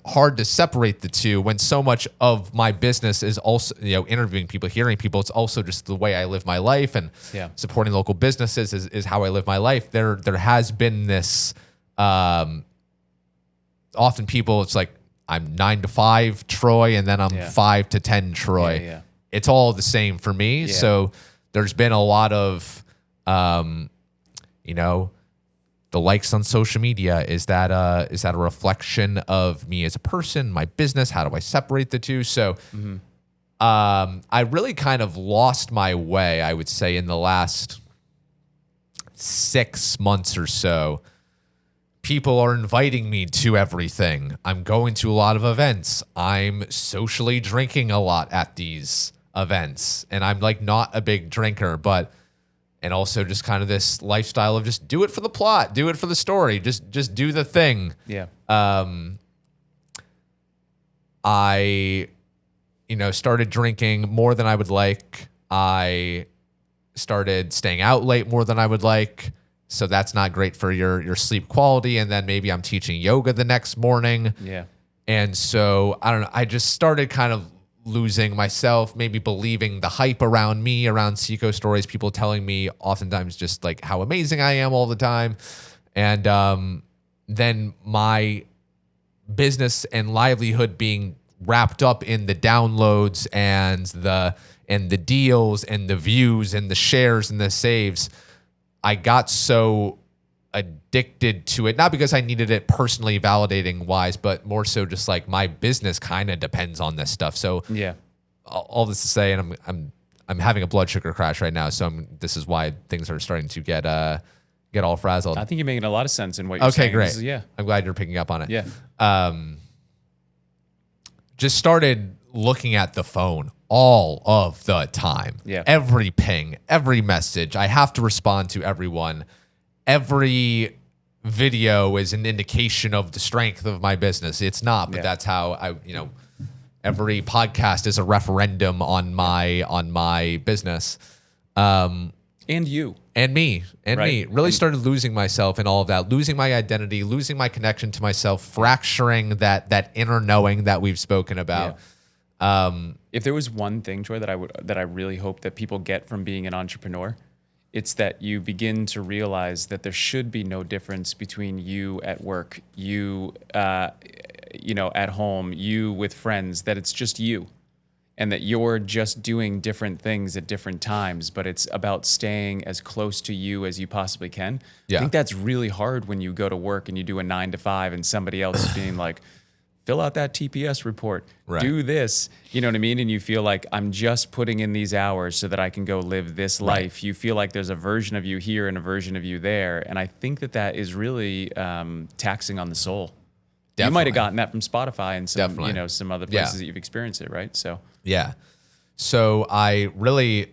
S4: separate the two when so much of my business is also, interviewing people, hearing people. It's also just the way I live my life, and supporting local businesses is how I live my life. There has been this, often people, it's like, I'm 9 to 5 Troy, and then I'm 5 to 10 Troy.
S2: Yeah.
S4: It's all the same for me.
S2: Yeah.
S4: So there's been a lot of, the likes on social media. Is that a reflection of me as a person, my business? How do I separate the two? So, I really kind of lost my way, I would say, in the last 6 months or so. People are inviting me to everything. I'm going to a lot of events. I'm socially drinking a lot at these events. And I'm like not a big drinker, and also just kind of this lifestyle of just do it for the plot, do it for the story, just do the thing.
S2: Yeah.
S4: I, started drinking more than I would like. I started staying out late more than I would like. So that's not great for your sleep quality. And then maybe I'm teaching yoga the next morning.
S2: Yeah.
S4: And so, I don't know, I just started kind of losing myself, maybe believing the hype around me, around Seacoast Stories, people telling me oftentimes just like how amazing I am all the time. And then my business and livelihood being wrapped up in the downloads and the deals and the views and the shares and the saves. I got so addicted to it, not because I needed it personally validating wise, but more so just like my business kind of depends on this stuff. So
S2: Yeah.
S4: all this to say, and I'm having a blood sugar crash right now. So this is why things are starting to get all frazzled.
S2: I think you're making a lot of sense in what you're
S4: Okay,
S2: saying.
S4: great.
S2: This is- yeah.
S4: I'm glad you're picking up on it.
S2: Yeah.
S4: Just started looking at the phone all of the time.
S2: Yeah.
S4: Every ping, every message. I have to respond to everyone. Every video is an indication of the strength of my business. It's not, but
S2: Yeah.
S4: that's how every podcast is a referendum on my business.
S2: And you.
S4: And me,
S2: Right.
S4: really started losing myself in all of that, losing my identity, losing my connection to myself, fracturing that inner knowing that we've spoken about.
S2: If there was one thing, Troy, that I really hope that people get from being an entrepreneur, it's that you begin to realize that there should be no difference between you at work, you at home, you with friends, that it's just you. And that you're just doing different things at different times, but it's about staying as close to you as you possibly can.
S4: Yeah.
S2: I think that's really hard when you go to work and you do a 9 to 5 and somebody else is being like, fill out that TPS report,
S4: Right.
S2: do this, you know what I mean? And you feel like I'm just putting in these hours so that I can go live this life. You feel like there's a version of you here and a version of you there. And I think that is really taxing on the soul. You might have
S4: Definitely.
S2: gotten that from Spotify and some,
S4: Definitely.
S2: some other
S4: Yeah.
S2: places that you've experienced it, right? So.
S4: Yeah. So I really,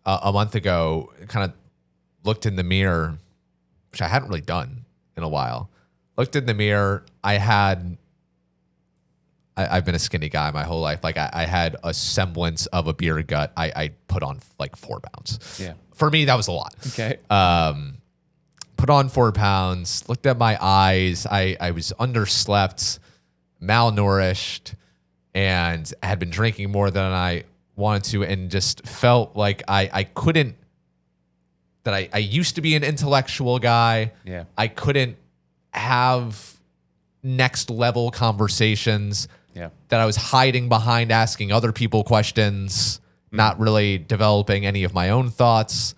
S4: a month ago, kind of looked in the mirror, which I hadn't really done in a while. Looked in the mirror. I've been a skinny guy my whole life. Like I had a semblance of a beer gut. I put on like 4 pounds.
S2: Yeah.
S4: For me, that was a lot.
S2: Okay.
S4: Put on 4 pounds, looked at my eyes. I was underslept, malnourished, and had been drinking more than I wanted to, and just felt like I couldn't, that I used to be an intellectual guy.
S2: Yeah.
S4: I couldn't have next level conversations,
S2: Yeah.
S4: that I was hiding behind asking other people questions, not really developing any of my own thoughts.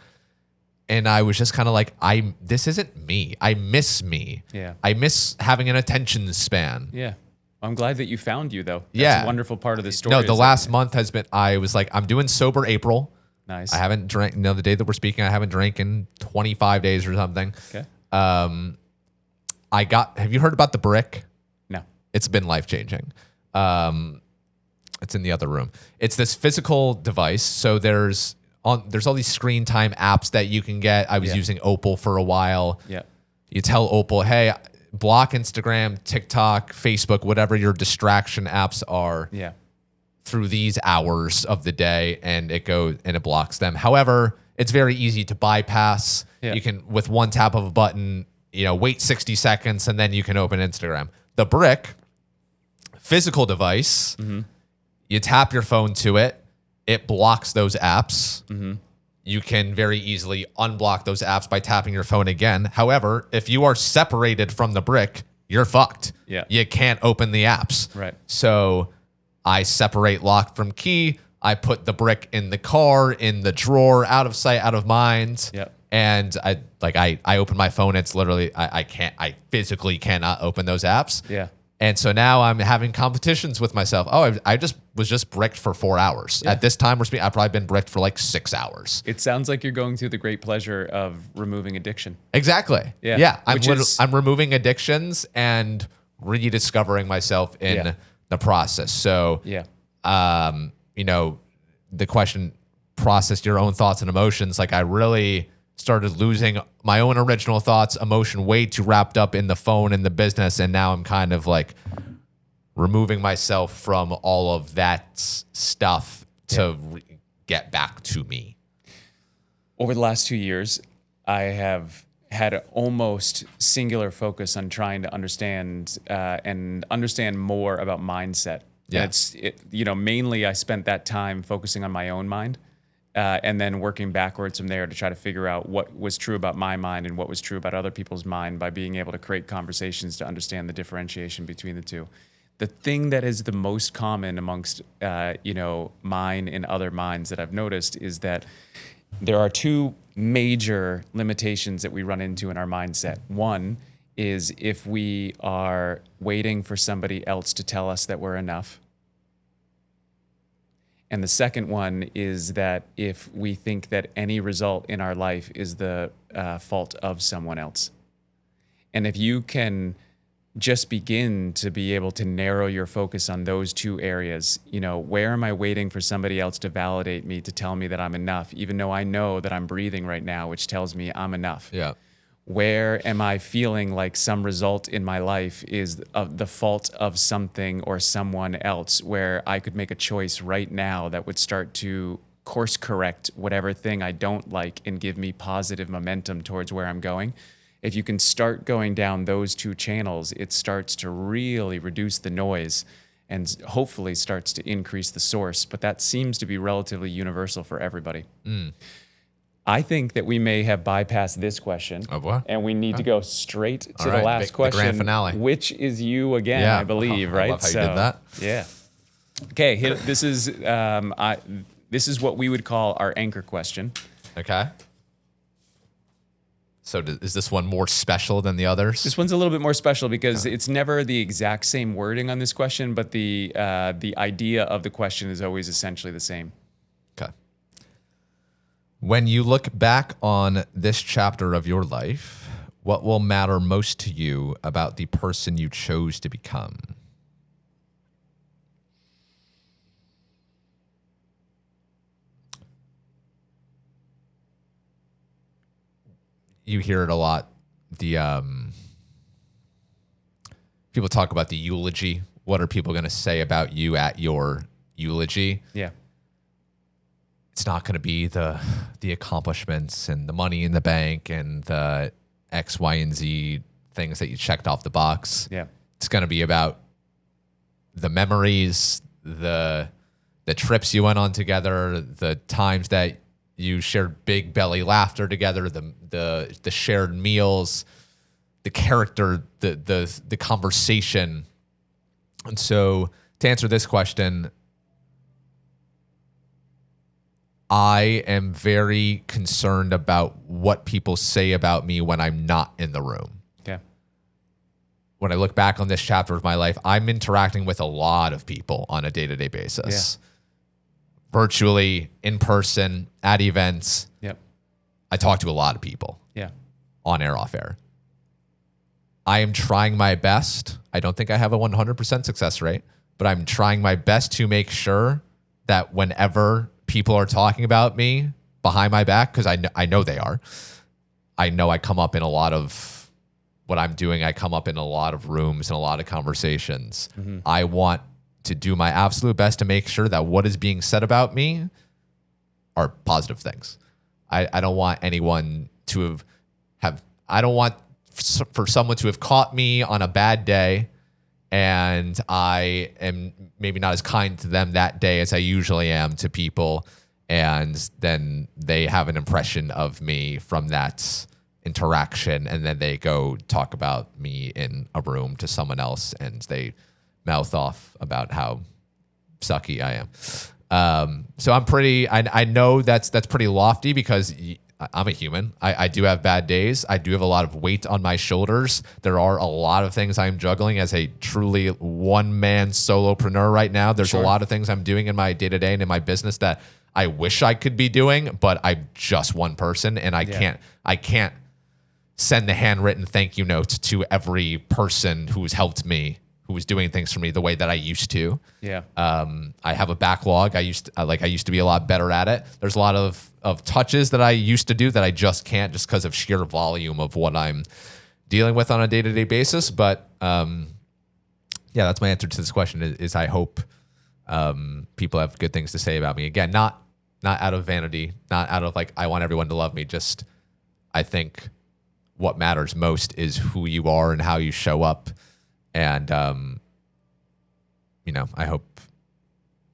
S4: And I was just kind of like, this isn't me. I miss me.
S2: Yeah.
S4: I miss having an attention span.
S2: Yeah. I'm glad that you found you, though. That's
S4: Yeah.
S2: a wonderful part of the story.
S4: No,
S2: is
S4: the
S2: that-
S4: last month has been, I was like, I'm doing sober April.
S2: Nice.
S4: I haven't drank, the day that we're speaking, I haven't drank in 25 days or something.
S2: Okay.
S4: Have you heard about the brick?
S2: No.
S4: It's been life-changing. It's in the other room. It's this physical device. So there's all these screen time apps that you can get. I was
S2: Yeah.
S4: using Opal for a while.
S2: Yeah.
S4: You tell Opal, hey, block Instagram, TikTok, Facebook, whatever your distraction apps are
S2: Yeah.
S4: through these hours of the day, and it blocks them. However, it's very easy to bypass.
S2: Yeah.
S4: You can, with one tap of a button, wait 60 seconds and then you can open Instagram. The brick, physical device, you tap your phone to it, it blocks those apps. You can very easily unblock those apps by tapping your phone again. However, if you are separated from the brick, you're fucked.
S2: Yeah.
S4: You can't open the apps.
S2: Right.
S4: So I separate lock from key. I put the brick in the car, in the drawer, out of sight, out of mind.
S2: Yep.
S4: And I open my phone. It's literally, I physically cannot open those apps.
S2: Yeah.
S4: And so now I'm having competitions with myself. Oh, I was just bricked for 4 hours.
S2: Yeah.
S4: At this time, I've probably been bricked for like 6 hours.
S2: It sounds like you're going through the great pleasure of removing addiction.
S4: Exactly.
S2: Yeah.
S4: Yeah.
S2: Which is-
S4: I'm removing addictions and rediscovering myself in
S2: Yeah.
S4: the process. So,
S2: Yeah.
S4: the question, process your own thoughts and emotions. Like I really started losing my own original thoughts, emotion way too wrapped up in the phone and the business. And now I'm kind of like removing myself from all of that stuff to get back to me.
S2: Over the last 2 years, I have had an almost singular focus on trying to understand more about mindset.
S4: Yeah.
S2: And mainly I spent that time focusing on my own mind, and then working backwards from there to try to figure out what was true about my mind and what was true about other people's mind by being able to create conversations to understand the differentiation between the two. The thing that is the most common amongst, mine and other minds that I've noticed is that there are two major limitations that we run into in our mindset. One is if we are waiting for somebody else to tell us that we're enough. And the second one is that if we think that any result in our life is the fault of someone else. And if you can just begin to be able to narrow your focus on those two areas, where am I waiting for somebody else to validate me, to tell me that I'm enough, even though I know that I'm breathing right now, which tells me I'm enough.
S4: Yeah.
S2: Where am I feeling like some result in my life is of the fault of something or someone else, where I could make a choice right now that would start to course correct whatever thing I don't like and give me positive momentum towards where I'm going? If you can start going down those two channels, it starts to really reduce the noise and hopefully starts to increase the source. But that seems to be relatively universal for everybody. I think that we may have bypassed this question.
S1: Oh, boy.
S2: And we need to go straight to
S1: All
S2: the
S1: right,
S2: last
S1: the
S2: question.
S1: grand finale.
S2: Which is you again,
S1: Yeah.
S2: I believe,
S1: Oh, I
S2: right?
S1: love how you did that.
S2: Yeah. Okay, this is what we would call our anchor question.
S1: Okay. So is this one more special than the others?
S2: This one's a little bit more special because it's never the exact same wording on this question, but the idea of the question is always essentially the same.
S1: Okay. When you look back on this chapter of your life, what will matter most to you about the person you chose to become? You hear it a lot. The people talk about the eulogy. What are people going to say about you at your eulogy?
S2: Yeah.
S1: It's not going to be the accomplishments and the money in the bank and the X, Y, and Z things that you checked off the box.
S2: Yeah.
S1: It's going to be about the memories, the trips you went on together, the times that you shared big belly laughter together, the shared meals, the character, the conversation. And so to answer this question, I am very concerned about what people say about me when I'm not in the room.
S2: Okay.
S1: When I look back on this chapter of my life, I'm interacting with a lot of people on a day-to-day basis.
S2: Yeah.
S1: Virtually, in person, at events.
S2: Yep.
S1: I talk to a lot of people.
S2: Yeah.
S1: On air, off air. I am trying my best. I don't think I have a 100% success rate, but I'm trying my best to make sure that whenever people are talking about me behind my back, because I know they are, I know I come up in a lot of what I'm doing. I come up in a lot of rooms and a lot of conversations. Mm-hmm. I want to do my absolute best to make sure that what is being said about me are positive things. I don't want anyone to I don't want for someone to have caught me on a bad day and I am maybe not as kind to them that day as I usually am to people, and then they have an impression of me from that interaction, and then they go talk about me in a room to someone else and they mouth off about how sucky I am. So I'm pretty, I know that's pretty lofty because I'm a human. I do have bad days. I do have a lot of weight on my shoulders. There are a lot of things I'm juggling as a truly one-man solopreneur right now. There's
S2: Sure.
S1: a lot of things I'm doing in my day-to-day and in my business that I wish I could be doing, but I'm just one person and I can't send the handwritten thank you notes to every person who's helped me, who was doing things for me the way that I used to.
S2: Yeah.
S1: I have a backlog. I used to be a lot better at it. There's a lot of touches that I used to do that I just can't, just because of sheer volume of what I'm dealing with on a day-to-day basis. But yeah, that's my answer to this question is I hope people have good things to say about me. Again, not out of vanity, not out of like, I want everyone to love me. Just, I think what matters most is who you are and how you show up. And, I hope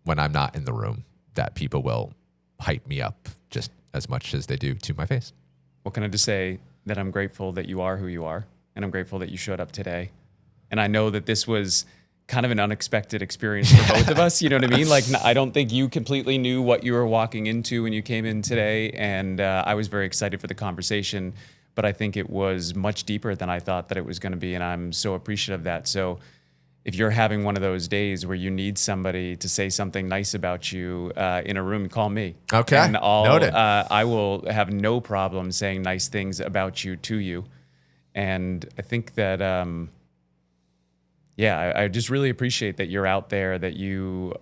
S1: when I'm not in the room that people will hype me up just as much as they do to my face.
S2: What can I just say? That I'm grateful that you are who you are, and I'm grateful that you showed up today. And I know that this was kind of an unexpected experience for both of us. You know what I mean? Like, I don't think you completely knew what you were walking into when you came in today. And I was very excited for the conversation, but I think it was much deeper than I thought that it was going to be. And I'm so appreciative of that. So if you're having one of those days where you need somebody to say something nice about you in a room, call me.
S1: Okay.
S2: And
S1: Noted.
S2: I will have no problem saying nice things about you to you. And I think that, I just really appreciate that you're out there, that you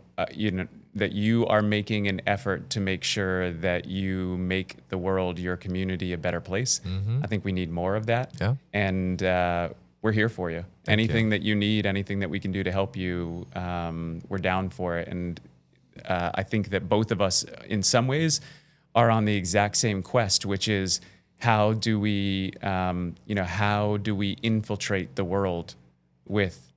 S2: that you are making an effort to make sure that you make the world, your community, a better place. I think we need more of that.
S1: Yeah.
S2: And we're here for you. Anything that you need, anything that we can do to help you, we're down for it. And I think that both of us, in some ways, are on the exact same quest, which is how do we, how do we infiltrate the world with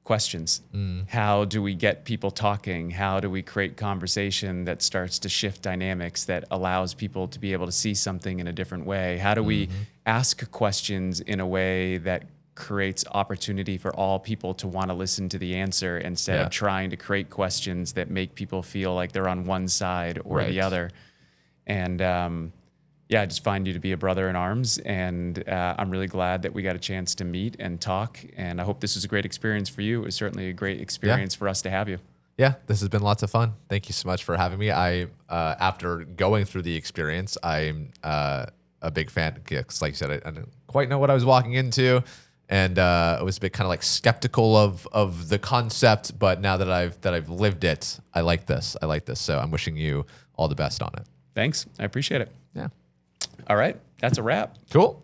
S2: questions? How do we get people talking? How do we create conversation that starts to shift dynamics, that allows people to be able to see something in a different way? How do we ask questions in a way that creates opportunity for all people to want to listen to the answer instead of trying to create questions that make people feel like they're on one side or the other? And I just find you to be a brother in arms, and I'm really glad that we got a chance to meet and talk. And I hope this was a great experience for you. It was certainly a great experience for us to have you.
S4: Yeah, this has been lots of fun. Thank you so much for having me. I, after going through the experience, I'm a big fan. Because like you said, I didn't quite know what I was walking into, and I was a bit kind of like skeptical of the concept. But now that I've lived it, I like this. So I'm wishing you all the best on it.
S2: Thanks. I appreciate it.
S4: Yeah.
S2: All right. That's a wrap.
S4: Cool.